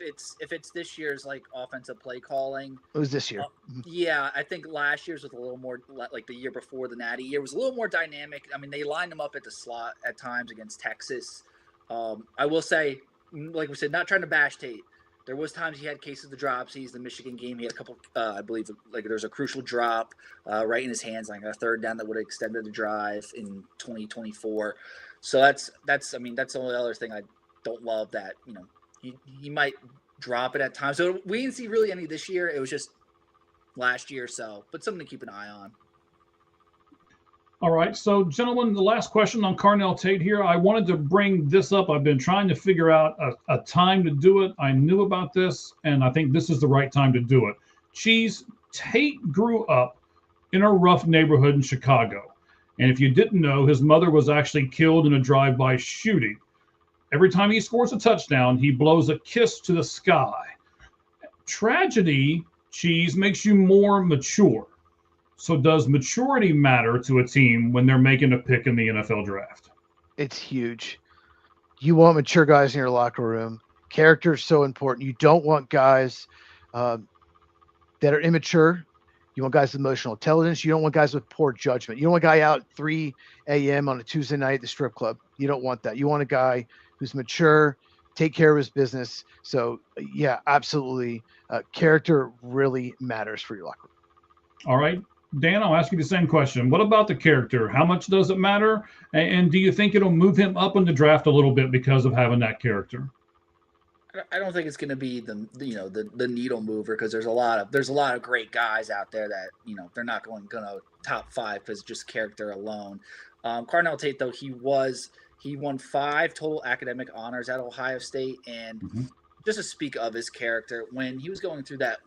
S3: it's this year's like offensive play calling,
S2: it was this year.
S3: Yeah, I think last year's was a little more like the year before the Natty year was a little more dynamic. I mean, they lined him up at the slot at times against Texas. I will say, like we said, not trying to bash Tate. There was times he had cases of dropsies. The Michigan game, he had a couple. I believe like there was a crucial drop right in his hands, like a third down that would have extended the drive in 2024. So that's. I mean, that's the only other thing I don't love, that he might drop it at times. So we didn't see really any this year. It was just last year, so but something to keep an eye on.
S1: All right, so gentlemen, the last question on Carnell Tate here. I wanted to bring this up. I've been trying to figure out a time to do it. I knew about this, and I think this is the right time to do it. Cheese, Tate grew up in a rough neighborhood in Chicago. And if you didn't know, his mother was actually killed in a drive-by shooting. Every time he scores a touchdown, he blows a kiss to the sky. Tragedy, Cheese, makes you more mature. So does maturity matter to a team when they're making a pick in the NFL draft?
S2: It's huge. You want mature guys in your locker room. Character is so important. You don't want guys that are immature. You want guys with emotional intelligence. You don't want guys with poor judgment. You don't want a guy out at 3 a.m. on a Tuesday night at the strip club. You don't want that. You want a guy who's mature, take care of his business. So, yeah, absolutely. Character really matters for your locker room.
S1: All right. Dan, I'll ask you the same question. What about the character? How much does it matter? And do you think it'll move him up in the draft a little bit because of having that character?
S3: I don't think it's going to be the needle mover, because there's a lot of great guys out there that they're not going to top 5 because just character alone. Carnell Tate, though, he won 5 total academic honors at Ohio State, and just to speak of his character, when he was going through that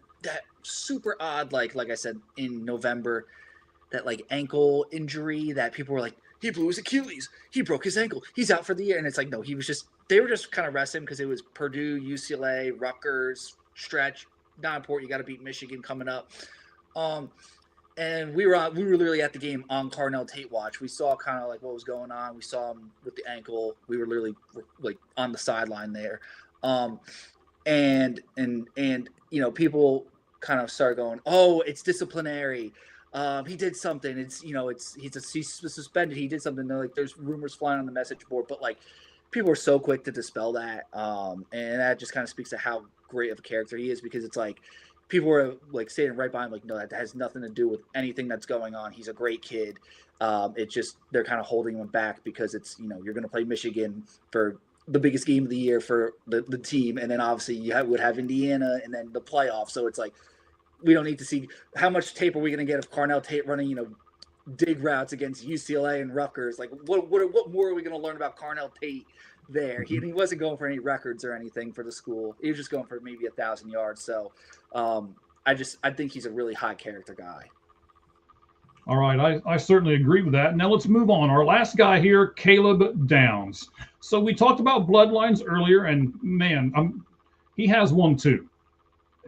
S3: super odd, like I said in November, that like ankle injury that people were like, he blew his Achilles, he broke his ankle, he's out for the year. And it's like, no, they were just kind of resting because it was Purdue, UCLA, Rutgers stretch, not important. You got to beat Michigan coming up. And we were literally at the game on Carnell Tate watch. We saw kind of like what was going on. We saw him with the ankle. We were literally like on the sideline there. And people kind of started going, oh, it's disciplinary. He did something. He's suspended. He did something. They're like, there's rumors flying on the message board, but like people are so quick to dispel that. And that just kind of speaks to how great of a character he is, because it's like people were like standing right by him, like, no, that has nothing to do with anything that's going on. He's a great kid. It's just they're kind of holding him back because it's, you're going to play Michigan for the biggest game of the year for the team, and then obviously you would have Indiana and then the playoffs. So it's like, we don't need to see how much tape are we going to get of Carnell Tate running, dig routes against UCLA and Rutgers. Like, what more are we going to learn about Carnell Tate there? He wasn't going for any records or anything for the school. He was just going for maybe 1,000 yards. So I think he's a really high character guy.
S1: All right, I certainly agree with that. Now let's move on. Our last guy here, Caleb Downs. So we talked about bloodlines earlier, and man, he has one too.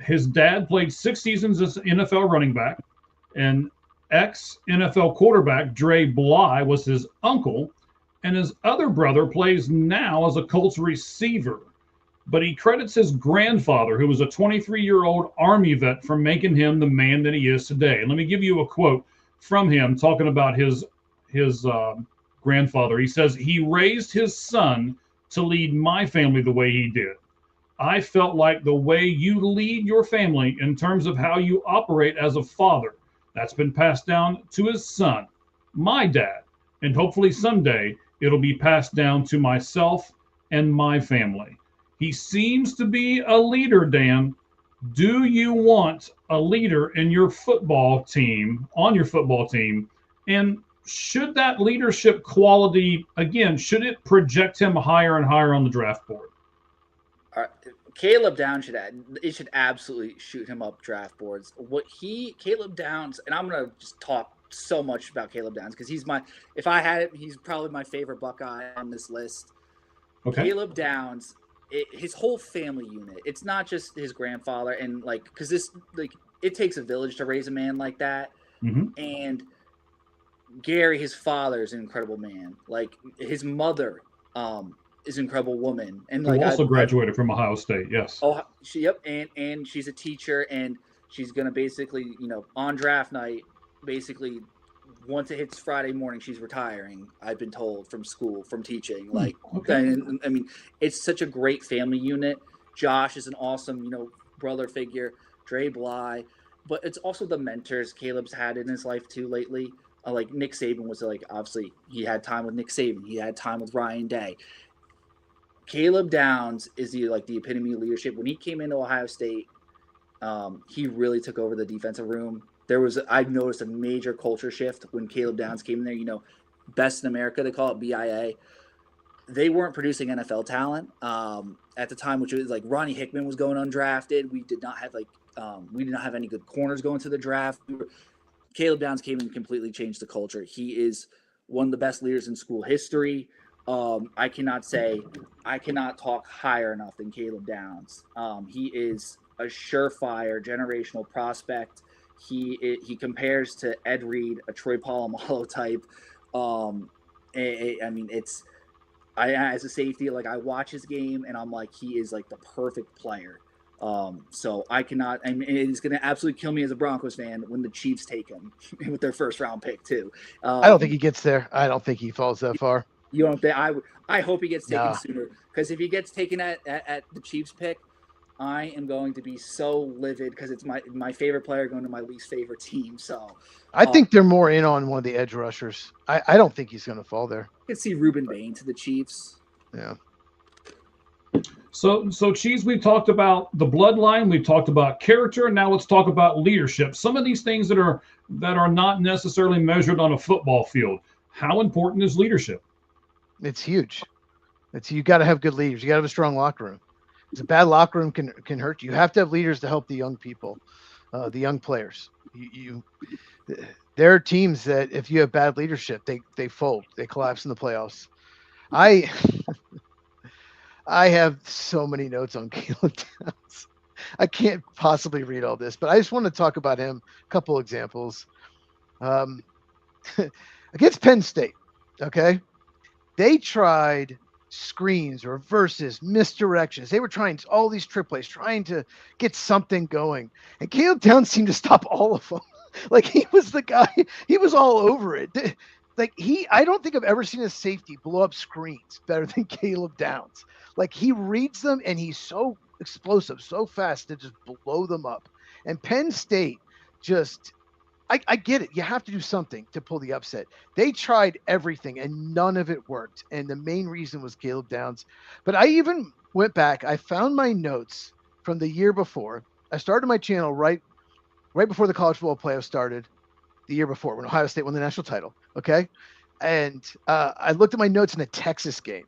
S1: His dad played 6 seasons as NFL running back, and ex-NFL quarterback Dre Bly was his uncle, and his other brother plays now as a Colts receiver. But he credits his grandfather, who was a 23-year-old Army vet, for making him the man that he is today. And let me give you a quote from him talking about his grandfather. He says, "He raised his son to lead my family the way he did. I felt like the way you lead your family in terms of how you operate as a father, that's been passed down to his son, my dad, and hopefully someday it'll be passed down to myself and my family. He seems to be a leader, Dan. Do you want a leader in your football team, on your football team? And should that leadership quality, again, should it project him higher and higher on the draft board?"
S3: Caleb Downs should absolutely shoot him up draft boards. Caleb Downs, and I'm gonna just talk so much about Caleb Downs because if I had it, he's probably my favorite Buckeye on this list. Okay. Caleb Downs, his whole family unit. It's not just his grandfather, and because it takes a village to raise a man like that. Mm-hmm. And Gary, his father, is an incredible man. Like his mother, is an incredible woman, and
S1: who also graduated from Ohio State. Yes.
S3: Oh, and she's a teacher, and she's gonna basically, on draft night, basically, once it hits Friday morning, she's retiring. I've been told from school, from teaching. Okay. I mean, it's such a great family unit, Josh is an awesome, brother figure. Dre Bly, but it's also the mentors Caleb's had in his life too lately. Like Nick Saban was like, obviously he had time with Nick Saban. He had time with Ryan Day. Caleb Downs is the epitome of leadership. When he came into Ohio State, he really took over the defensive room. I noticed a major culture shift when Caleb Downs came in there. Best in America, they call it BIA. They weren't producing NFL talent at the time, which was like Ronnie Hickman was going undrafted. We did not have any good corners going to the draft. Caleb Downs came and completely changed the culture. He is one of the best leaders in school history. I cannot talk higher enough than Caleb Downs. He is a surefire generational prospect. He compares to Ed Reed, a Troy Polamalu type. As a safety, I watch his game and I'm like, he is like the perfect player. So it's going to absolutely kill me as a Broncos fan when the Chiefs take him with their first round pick too.
S2: I don't think he gets there. I don't think he falls that far.
S3: You don't think? I hope he gets taken sooner, because if he gets taken at the Chiefs pick, I am going to be so livid, because it's my favorite player going to my least favorite team. So
S2: I think they're more in on one of the edge rushers. I don't think he's going to fall there.
S3: I could see Reuben Bain to the Chiefs.
S2: Yeah.
S1: So Cheese, we've talked about the bloodline, we've talked about character, now let's talk about leadership. Some of these things that are not necessarily measured on a football field. How important is leadership?
S2: It's huge. You got to have good leaders. You got to have a strong locker room. Because a bad locker room can hurt you. You have to have leaders to help the young people, the young players. There are teams that if you have bad leadership, they fold. They collapse in the playoffs. I have so many notes on Caleb Downs. I can't possibly read all this, but I just want to talk about him. A couple examples. Against Penn State, okay? They tried screens, reverses, misdirections. They were trying all these trick plays, trying to get something going. And Caleb Downs seemed to stop all of them. He was the guy. He was all over it. I don't think I've ever seen a safety blow up screens better than Caleb Downs. He reads them, and he's so explosive, so fast to just blow them up. And Penn State just, I get it. You have to do something to pull the upset. They tried everything, and none of it worked. And the main reason was Caleb Downs. But I even went back. I found my notes from the year before. I started my channel right before the college football playoffs started, the year before, when Ohio State won the national title. Okay. And I looked at my notes in the Texas game.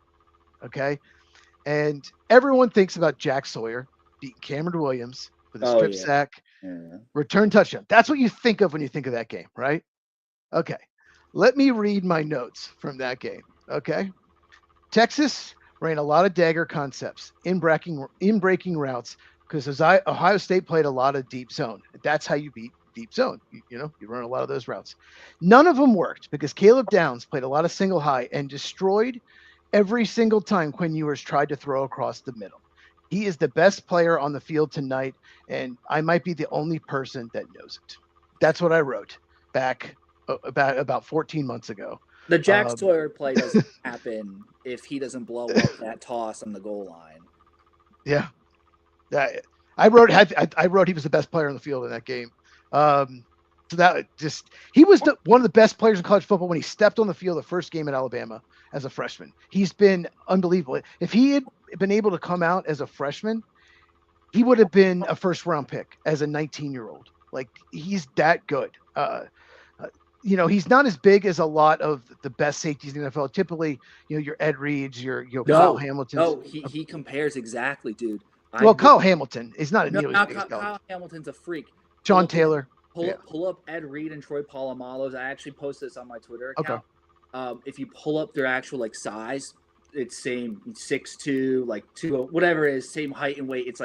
S2: Okay. And everyone thinks about Jack Sawyer beating Cameron Williams with a strip sack, return touchdown. That's what you think of when you think of that game, right? Okay. Let me read my notes from that game. Okay. Texas ran a lot of dagger concepts in breaking routes, because Ohio State played a lot of deep zone. That's how you beat deep zone. You run a lot of those routes. None of them worked, because Caleb Downs played a lot of single high and destroyed every single time Quinn Ewers tried to throw across the middle. He is the best player on the field tonight, and I might be the only person that knows it. That's what I wrote back about 14 months ago.
S3: The Jack Sawyer play doesn't happen if he doesn't blow up that toss on the goal line.
S2: Yeah. I wrote he was the best player on the field in that game. So that just, he was one of the best players in college football when he stepped on the field the first game at Alabama as a freshman. He's been unbelievable. If he had been able to come out as a freshman, he would have been a first round pick as a 19-year-old. He's that good. He's not as big as a lot of the best safeties in the NFL. Typically, your Ed Reeds, your Kyle Hamilton.
S3: No, he compares exactly, dude.
S2: Kyle Hamilton is not nearly as big as
S3: Kyle Hamilton's a freak.
S2: John Taylor.
S3: Pull up Ed Reed and Troy Polamalu's. I actually posted this on my Twitter account. Okay. If you pull up their actual size, it's same 6'2", 2, whatever it is, same height and weight. It's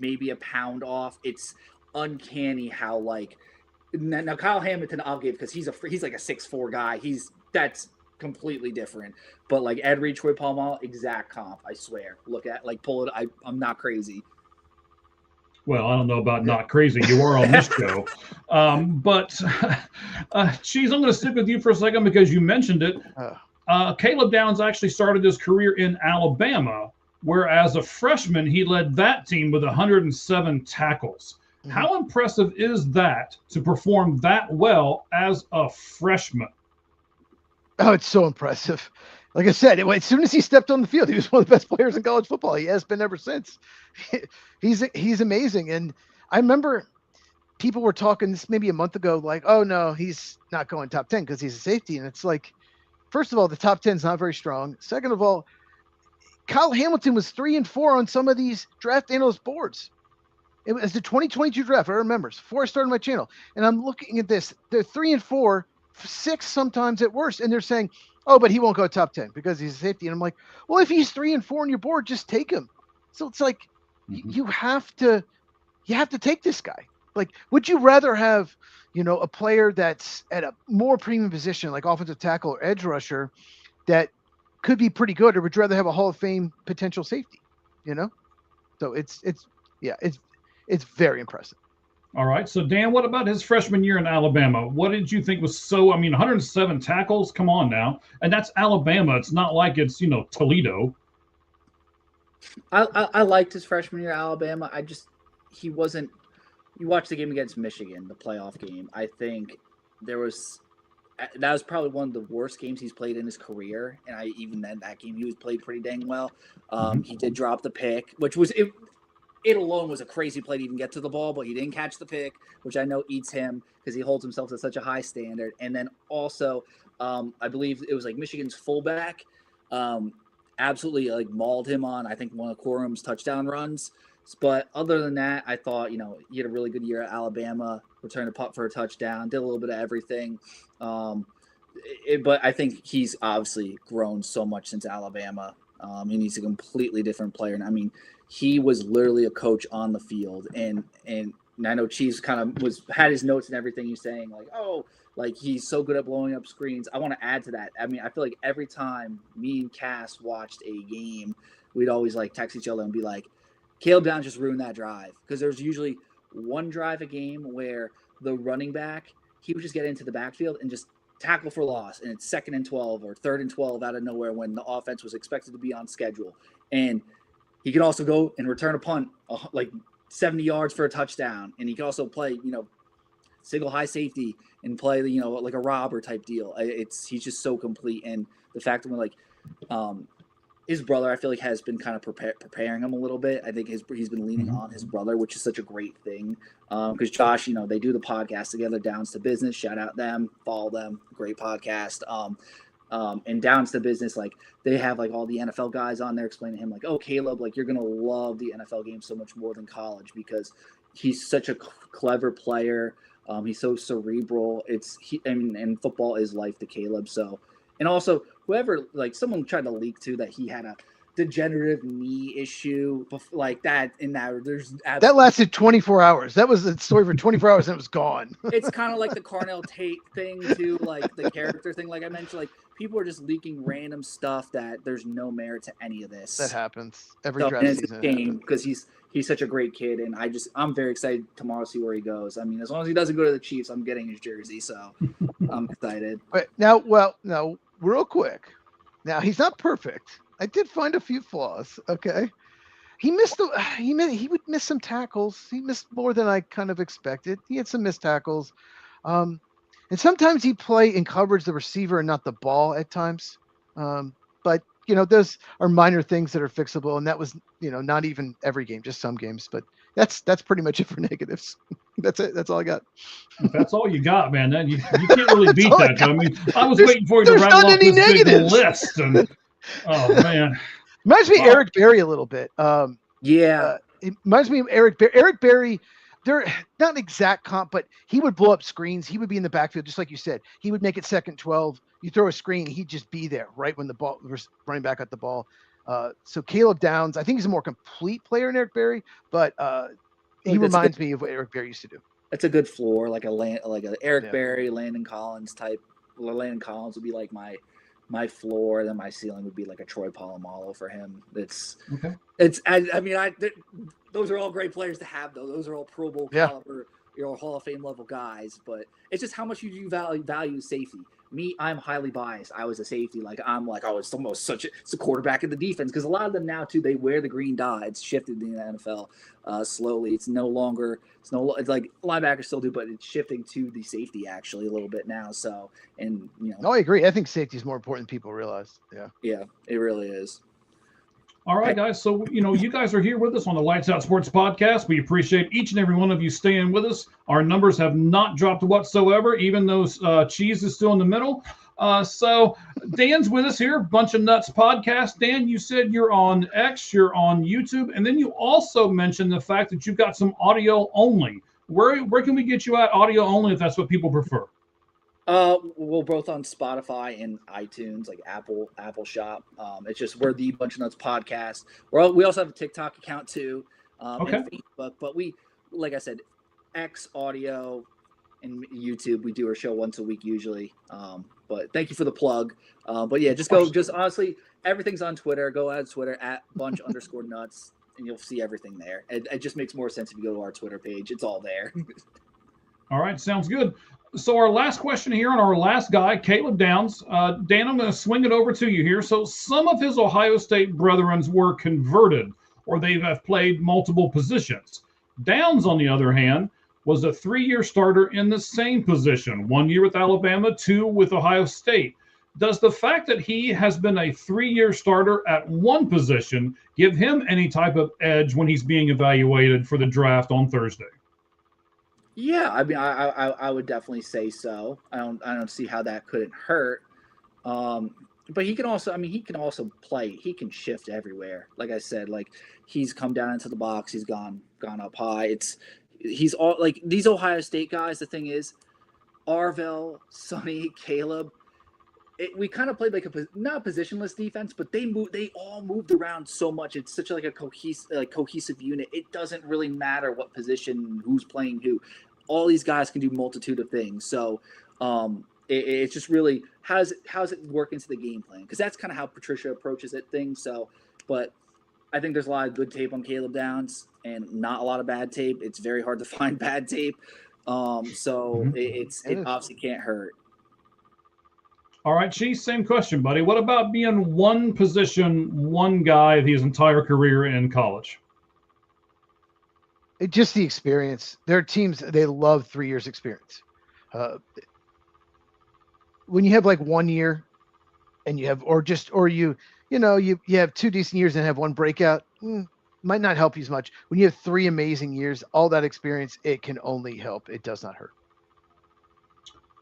S3: maybe a pound off. It's uncanny how now Kyle Hamilton I'll give, because he's like a 6'4" guy. That's completely different. But Ed Reed, Troy Polamalu, exact comp. I swear. Look at pull it. I'm not crazy.
S1: Well, I don't know about not crazy. You are on this show. But, Cheese, I'm going to stick with you for a second because you mentioned it. Caleb Downs actually started his career in Alabama, where as a freshman, he led that team with 107 tackles. Mm-hmm. How impressive is that to perform that well as a freshman?
S2: Oh, it's so impressive. Like I said, as soon as he stepped on the field, he was one of the best players in college football. He has been ever since. He's amazing. And I remember people were talking this maybe a month ago, like, oh no, he's not going top 10 because he's a safety. And it's like, first of all, the top 10 is not very strong. Second of all, Kyle Hamilton was 3 and 4 on some of these draft analyst boards. It was the 2022 draft. I remember before I started my channel, and I'm looking at this. They're 3 and 4, 6 sometimes at worst, and they're saying, oh, but he won't go top 10 because he's a safety. And I'm like, well, if he's 3 and 4 on your board, just take him. So it's like, you have to take this guy. Like, would you rather have, a player that's at a more premium position, like offensive tackle or edge rusher, that could be pretty good, or would you rather have a Hall of Fame potential safety? So it's very impressive.
S1: All right. So, Dan, what about his freshman year in Alabama? What did you think was 107 tackles? Come on now. And that's Alabama. It's not like it's, Toledo.
S3: I liked his freshman year at Alabama. He wasn't – you watched the game against Michigan, the playoff game. I think that was probably one of the worst games he's played in his career. And even then, that game, he was played pretty dang well. He did drop the pick, which was – It alone was a crazy play to even get to the ball, but he didn't catch the pick, which I know eats him because he holds himself to such a high standard. And then also, I believe it was like Michigan's fullback absolutely like mauled him on, I think, one of Corum's touchdown runs. But other than that, I thought, he had a really good year at Alabama, returned a punt for a touchdown, did a little bit of everything. But I think he's obviously grown so much since Alabama. And he's a completely different player. And I mean, he was literally a coach on the field, and I know Chiefs kind of had his notes and everything. He's saying like he's so good at blowing up screens. I want to add to that. I mean, I feel like every time me and Cass watched a game, we'd always like text each other and be like, Caleb Downs just ruined that drive, because there's usually one drive a game where the running back, he would just get into the backfield and just tackle for loss, and it's 2nd and 12 or 3rd and 12 out of nowhere when the offense was expected to be on schedule. And he could also go and return a punt like 70 yards for a touchdown. And he could also play, single high safety and play, like a robber type deal. He's just so complete. And the fact that his brother, I feel like, has been kind of preparing him a little bit. I think he's been leaning on his brother, which is such a great thing. Because Josh, they do the podcast together, Downs to Business. Shout out them, follow them, great podcast. And Downs to Business, like, they have like all the NFL guys on there explaining to him like, oh, Caleb, like, you're gonna love the NFL game so much more than college because he's such a clever player. He's so cerebral. And football is life to Caleb. So, and also whoever, like, someone tried to leak too that he had a degenerative knee issue like that, and that
S2: lasted 24 hours. That was the story for 24 hours and it was gone.
S3: It's kind of like the Carnell Tate thing too, like the character thing, like I mentioned. Like, people are just leaking random stuff that there's no merit to any of this.
S2: That happens every draft season. It's
S3: a game because he's such a great kid, and I'm very excited tomorrow to see where he goes. I mean, as long as he doesn't go to the Chiefs, I'm getting his jersey, so I'm excited.
S2: But now, real quick, now he's not perfect. I did find a few flaws. Okay, he would miss some tackles. He missed more than I kind of expected. He had some missed tackles, and sometimes he'd play in coverage the receiver and not the ball at times. But those are minor things that are fixable, and that was not even every game, just some games. But that's pretty much it for negatives. That's it. That's all I got.
S1: That's all you got, man. You can't really beat that. I mean, I was waiting for you to rattle off this big list. And, oh, man.
S2: Reminds me of Eric Berry a little bit.
S3: Yeah.
S2: It reminds me of Eric Berry. Eric Berry, they're not an exact comp, but he would blow up screens. He would be in the backfield, just like you said. He would make it 2nd 12. You throw a screen, he'd just be there right when the ball running back at the ball. So Caleb Downs, I think he's a more complete player than Eric Berry, but he reminds me of what Eric Berry used to do.
S3: It's a good floor, like a Eric Berry, Landon Collins type. Landon Collins would be like my floor, then my ceiling would be like a Troy Polamalu for him. Those are all great players to have, though. Those are all Pro Bowl caliber, Hall of Fame level guys. But it's just how much you value safety. I'm highly biased. I was a safety. I'm like, oh, it's almost it's a quarterback in the defense, because a lot of them now too, they wear the green dye. It's shifted in the NFL slowly. It's like linebackers still do, but it's shifting to the safety actually a little bit now. So, and
S2: No, I agree. I think safety is more important than people realize.
S3: Yeah, it really is.
S1: All right, guys. So, you guys are here with us on the Lights Out Sports Podcast. We appreciate each and every one of you staying with us. Our numbers have not dropped whatsoever, even though Cheese is still in the middle. So Dan's with us here, Bunch of Nuts Podcast. Dan, you said you're on X, you're on YouTube, and then you also mentioned the fact that you've got some audio only. Where can we get you at audio only if that's what people prefer?
S3: We're both on Spotify and iTunes, like Apple Shop. It's just we're the Bunch of Nuts Podcast. We also have a TikTok account too, and Facebook. But we, like I said, X audio and YouTube. We do our show once a week usually. But thank you for the plug. But yeah, just honestly, everything's on Twitter. Go on Twitter at bunch_nuts, and you'll see everything there. It just makes more sense if you go to our Twitter page. It's all there.
S1: All right, sounds good. So our last question here on our last guy, Caleb Downs. Dan, I'm going to swing it over to you here. So some of his Ohio State brethren were converted, or they have played multiple positions. Downs, on the other hand, was a 3-year starter in the same position, 1 year with Alabama, 2 with Ohio State. Does the fact that he has been a 3-year starter at one position give him any type of edge when he's being evaluated for the draft on Thursday?
S3: Yeah, I mean, I would definitely say so. I don't see how that couldn't hurt. But he can also play. He can shift everywhere. Like I said, like he's come down into the box. He's gone up high. He's all like these Ohio State guys. The thing is, Arvell, Sonny, Caleb. We kind of played like not a positionless defense, but they all moved around so much. It's such like a cohesive unit. It doesn't really matter what position, who's playing who. All these guys can do multitude of things. So it's just really how's it work into the game plan? Because that's kind of how Patricia approaches things. So, but I think there's a lot of good tape on Caleb Downs and not a lot of bad tape. It's very hard to find bad tape. So it obviously can't hurt.
S1: All right, Chief, same question, buddy. What about being one position, one guy his entire career in college?
S2: Just the experience. Their teams, they love 3 years experience. When you have like 1 year and you have, you have 2 decent years and have one breakout, might not help you as much. When you have 3 amazing years, all that experience, it can only help. It does not hurt.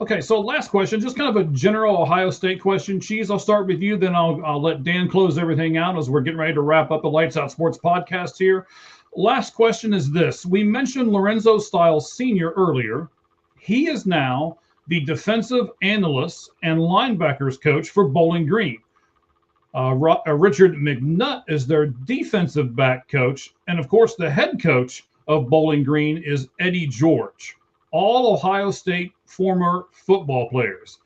S1: Okay, so last question, just kind of a general Ohio State question. Cheese, I'll start with you, then I'll let Dan close everything out as we're getting ready to wrap up the Lights Out Sports Podcast here. Last question is this. We mentioned Lorenzo Styles Sr. earlier. He is now the defensive analyst and linebackers coach for Bowling Green. Richard McNutt is their defensive back coach. And, of course, the head coach of Bowling Green is Eddie George. All Ohio State former football players.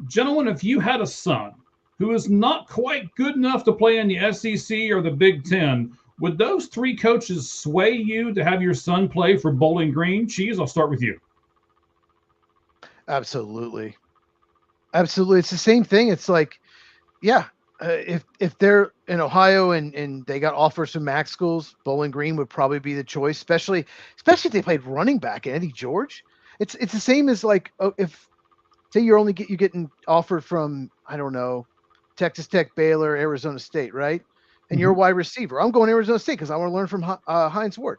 S1: Gentlemen, if you had a son who is not quite good enough to play in the SEC or the Big Ten, would those 3 coaches sway you to have your son play for Bowling Green? Cheese, I'll start with you.
S2: Absolutely. It's the same thing. It's like, if they're in Ohio and they got offers from MAC schools, Bowling Green would probably be the choice, especially if they played running back and Eddie George. It's the same as like, if say you're getting offered from, I don't know, Texas Tech, Baylor, Arizona State, right? And you're a wide receiver. I'm going to Arizona State because I want to learn from Hines Ward.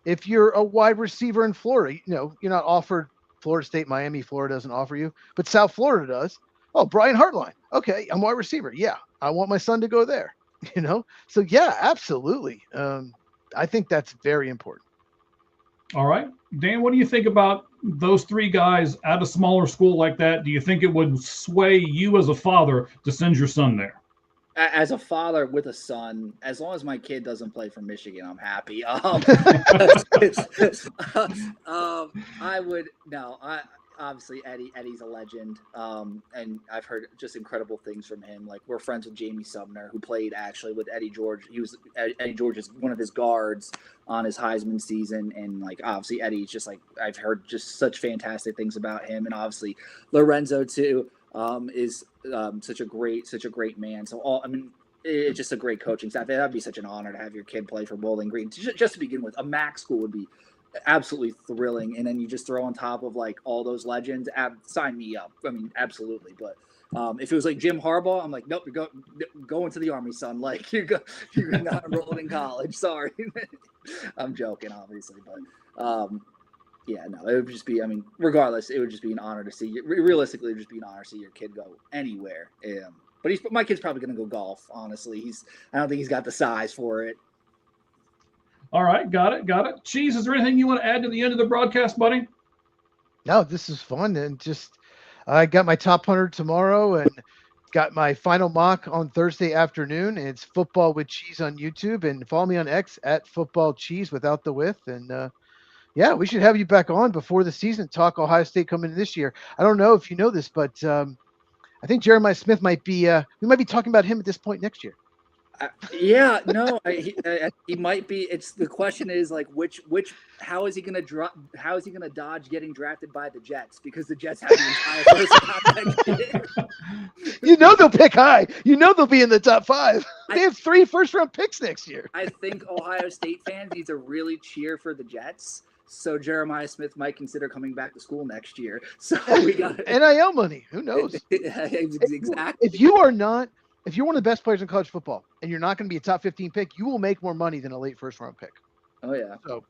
S2: If you're a wide receiver in Florida, you're not offered Florida State, Miami, Florida doesn't offer you, but South Florida does. Oh, Brian Hartline. Okay, I'm wide receiver. Yeah, I want my son to go there. So yeah, absolutely. I think that's very important.
S1: All right, Dan, what do you think about those 3 guys at a smaller school like that? Do you think it would sway you as a father to send your son there?
S3: As a father with a son, as long as my kid doesn't play for Michigan, I'm happy. Obviously Eddie's a legend, and I've heard just incredible things from him. Like, we're friends with Jamie Sumner, who played actually with Eddie George. Eddie George is one of his guards on his Heisman season, and like obviously Eddie's just like, I've heard just such fantastic things about him, and obviously Lorenzo too. is such a great man. So it's just a great coaching staff. That'd be such an honor to have your kid play for Bowling Green. Just to begin with, a MAC school would be absolutely thrilling. And then you just throw on top of like all those legends. Sign me up. I mean, absolutely. But if it was like Jim Harbaugh, I'm like, nope, you're going to the Army, son. Like you're not enrolled in college. Sorry. I'm joking, obviously, but yeah, no, it would just be. I mean, regardless, it would just be an honor to see you. Realistically, it would just be an honor to see your kid go anywhere. But my kid's probably going to go golf. Honestly, I don't think he's got the size for it.
S1: All right, got it. Cheese, is there anything you want to add to the end of the broadcast, buddy?
S2: No, this is fun, and just I got my top 100 tomorrow, and got my final mock on Thursday afternoon. And it's Football with Cheese on YouTube, and follow me on X at Football Cheese without the with. And yeah, we should have you back on before the season. Talk Ohio State coming this year. I don't know if you know this, but I think Jeremiah Smith might be. We might be talking about him at this point next year.
S3: Yeah, no, he might be. The question is like how is he going to dodge getting drafted by the Jets, because the Jets have the entire first round.
S2: You know they'll pick high. You know they'll be in the top 5. They have 3 first-round picks next year.
S3: I think Ohio State fans need to really cheer for the Jets. So Jeremiah Smith might consider coming back to school next year. So we got
S2: NIL money. Who knows?
S3: Exactly.
S2: If you're one of the best players in college football and you're not going to be a top 15 pick, you will make more money than a late first-round pick.
S3: Oh yeah.
S2: So,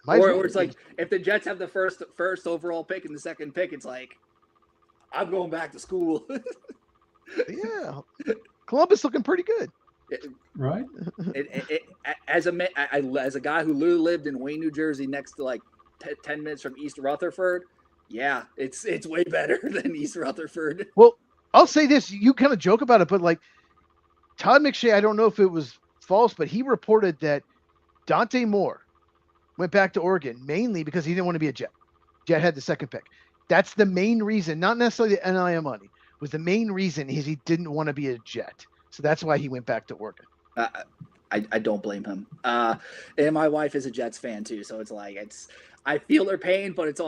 S3: or it's like if the Jets have the first overall pick and the second pick, it's like, I'm going back to school.
S2: Yeah, Columbus looking pretty good.
S1: Right.
S3: As a guy who lived in Wayne, New Jersey, next to like 10 minutes from East Rutherford, yeah, it's way better than East Rutherford.
S2: Well, I'll say this: you kind of joke about it, but like Todd McShay, I don't know if it was false, but he reported that Dante Moore went back to Oregon mainly because he didn't want to be a Jet. Jet had the second pick. That's the main reason, not necessarily the NIL money. Was the main reason is he didn't want to be a Jet. So that's why he went back to Oregon.
S3: I don't blame him. And my wife is a Jets fan too, so it's like I feel their pain, but it's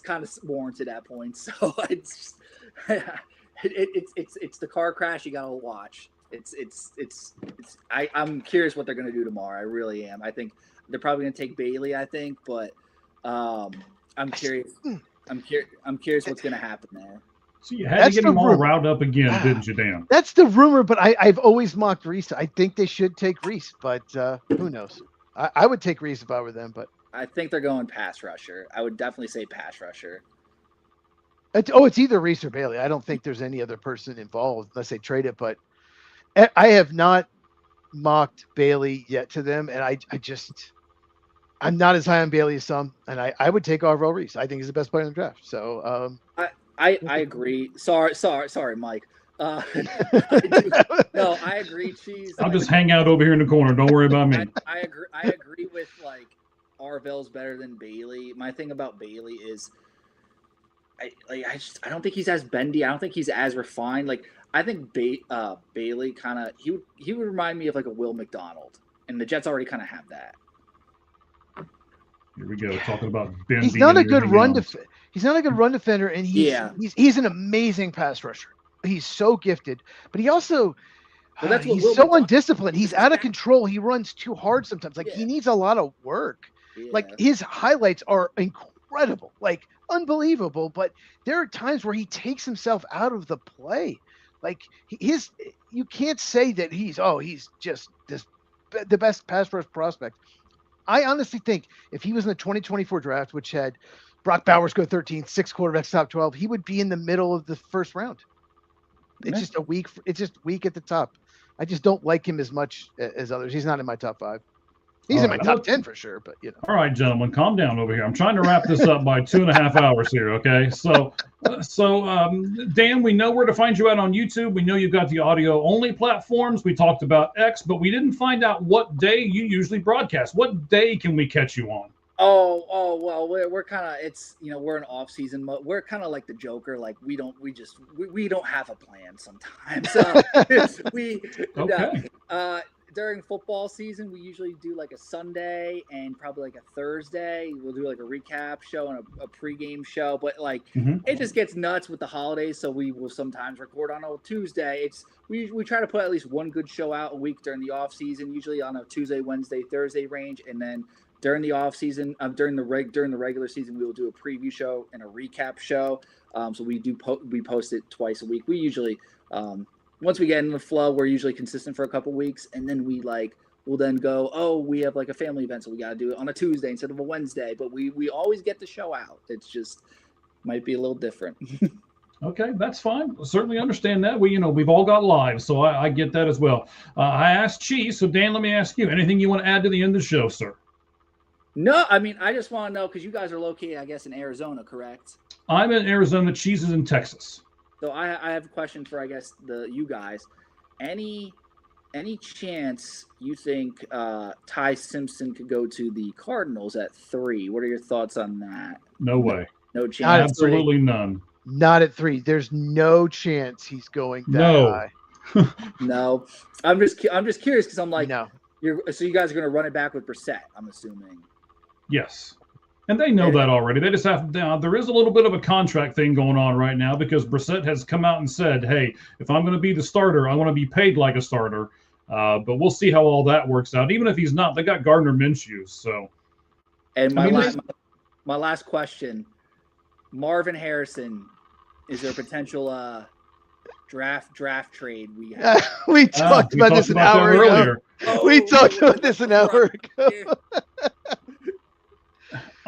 S3: kind of warranted at points. So it's the car crash you gotta watch. I'm curious what they're gonna do tomorrow. I really am. I think they're probably gonna take Bailey. I think, but I'm curious. I'm curious what's gonna happen there.
S1: So you had to get them all riled up again, didn't you, Dan?
S2: That's the rumor, but I've always mocked Reese. I think they should take Reese, but who knows? I would take Reese if I were them, but
S3: I think they're going pass rusher. I would definitely say pass rusher.
S2: It's either Reese or Bailey. I don't think there's any other person involved unless they trade it, but I have not mocked Bailey yet to them, and I'm not as high on Bailey as some, and I would take Arvell Reese. I think he's the best player in the draft. So
S3: I agree. Sorry, Mike. No, I agree, Cheese.
S1: I'll just hang out over here in the corner. Don't worry about me.
S3: I agree with like Arvell's better than Bailey. My thing about Bailey is I don't think he's as bendy. I don't think he's as refined. Like I think Bailey kind of he would remind me of like a Will McDonald, and the Jets already kind of have that.
S1: Here we go, talking about bendy.
S2: He's not a good run defender. He's not a good run defender, and he's an amazing pass rusher. He's so gifted, but he also he's so undisciplined. He's out of control. He runs too hard sometimes. Like he needs a lot of work. Yeah. Like his highlights are incredible, like unbelievable. But there are times where he takes himself out of the play. Like you can't say that he's just the best pass rush prospect. I honestly think if he was in the 2024 draft, which had Brock Bowers go 13, 6 quarterbacks top 12, he would be in the middle of the first round. It's just weak at the top. I just don't like him as much as others. He's not in my top 5. He's in my top 10 for sure, but you know.
S1: All right, gentlemen, calm down over here. I'm trying to wrap this up by 2.5 hours here. Okay. So Dan, we know where to find you out on YouTube. We know you've got the audio only platforms. We talked about X, but we didn't find out what day you usually broadcast. What day can we catch you on?
S3: Oh well, we're kind of we're in off season mode. We're kind of like the Joker. Like we don't have a plan sometimes. during football season, we usually do like a Sunday and probably like a Thursday. We'll do like a recap show and a pregame show. But like it just gets nuts with the holidays, so we will sometimes record on a Tuesday. We try to put at least one good show out a week during the off season, usually on a Tuesday, Wednesday, Thursday range, and then during the off season, during the regular season, we will do a preview show and a recap show. So we post it twice a week. We usually once we get in the flow, we're usually consistent for a couple weeks, and then we'll then go, oh, we have like a family event, so we got to do it on a Tuesday instead of a Wednesday. But we always get the show out. It's just might be a little different.
S1: Okay, that's fine. Certainly understand that. We've all got lives, so I get that as well. I asked Cheese, so Dan, let me ask you, anything you want to add to the end of the show, sir?
S3: No, I mean, I just want to know, because you guys are located, I guess, in Arizona, correct?
S1: I'm in Arizona. Cheese is in Texas.
S3: So I have a question for, I guess, you guys. Any chance you think Ty Simpson could go to the Cardinals at 3? What are your thoughts on that?
S1: No way.
S3: No chance.
S1: Absolutely none.
S2: Not at 3. There's no chance he's going that high.
S3: No. I'm just curious because I'm like,
S2: no.
S3: So you guys are going to run it back with Brissett, I'm assuming.
S1: Yes. And they know that already. They just have to. There is a little bit of a contract thing going on right now because Brissett has come out and said, hey, if I'm going to be the starter, I want to be paid like a starter. But we'll see how all that works out. Even if he's not, they got Gardner Minshew. So.
S3: And my last question, Marvin Harrison, is there a potential draft trade we have?
S2: We talked about this an hour ago. We talked about this an hour ago.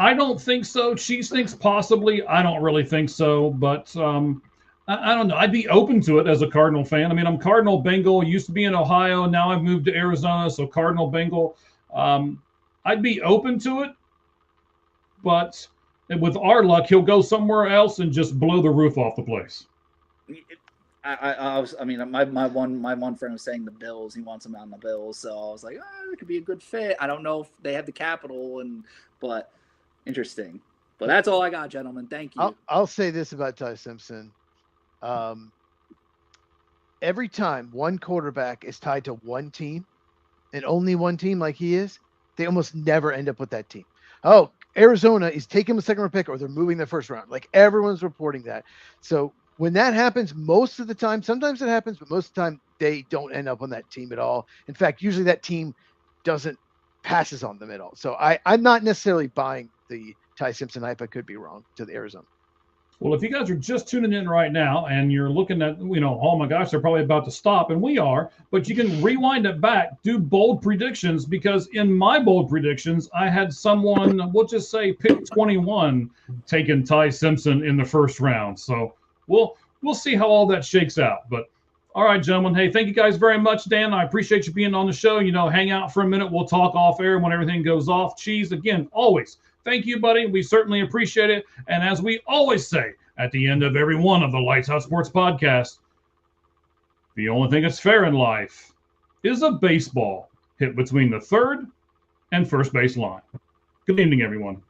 S1: I don't think so. Cheese thinks possibly. I don't really think so, but I don't know. I'd be open to it as a Cardinal fan. I mean, I'm Cardinal Bengal. Used to be in Ohio. Now I've moved to Arizona, so Cardinal Bengal. I'd be open to it, but with our luck, he'll go somewhere else and just blow the roof off the place.
S3: My one friend was saying the Bills. He wants him out in the Bills, so I was like, it could be a good fit. I don't know if they have the capital, but interesting. But that's all I got, gentlemen. Thank you.
S2: I'll say this about Ty Simpson. Every time one quarterback is tied to one team and only one team like he is, they almost never end up with that team. Oh, Arizona is taking a second round pick or they're moving their first round. Like everyone's reporting that. So when that happens, most of the time, sometimes it happens, but most of the time they don't end up on that team at all. In fact, usually that team passes on them at all. So I'm not necessarily buying the Ty Simpson hype. I could be wrong to the Arizona.
S1: Well, if you guys are just tuning in right now and you're looking at, oh my gosh, they're probably about to stop, and we are, but you can rewind it back, do bold predictions, because in my bold predictions, I had someone, we'll just say pick 21, taking Ty Simpson in the first round. So we'll see how all that shakes out. But all right, gentlemen. Hey, thank you guys very much, Dan. I appreciate you being on the show. Hang out for a minute. We'll talk off air when everything goes off. Cheese, again, always. Thank you, buddy. We certainly appreciate it. And as we always say at the end of every one of the Lights Out Sports podcasts, the only thing that's fair in life is a baseball hit between the third and first base line. Good evening, everyone.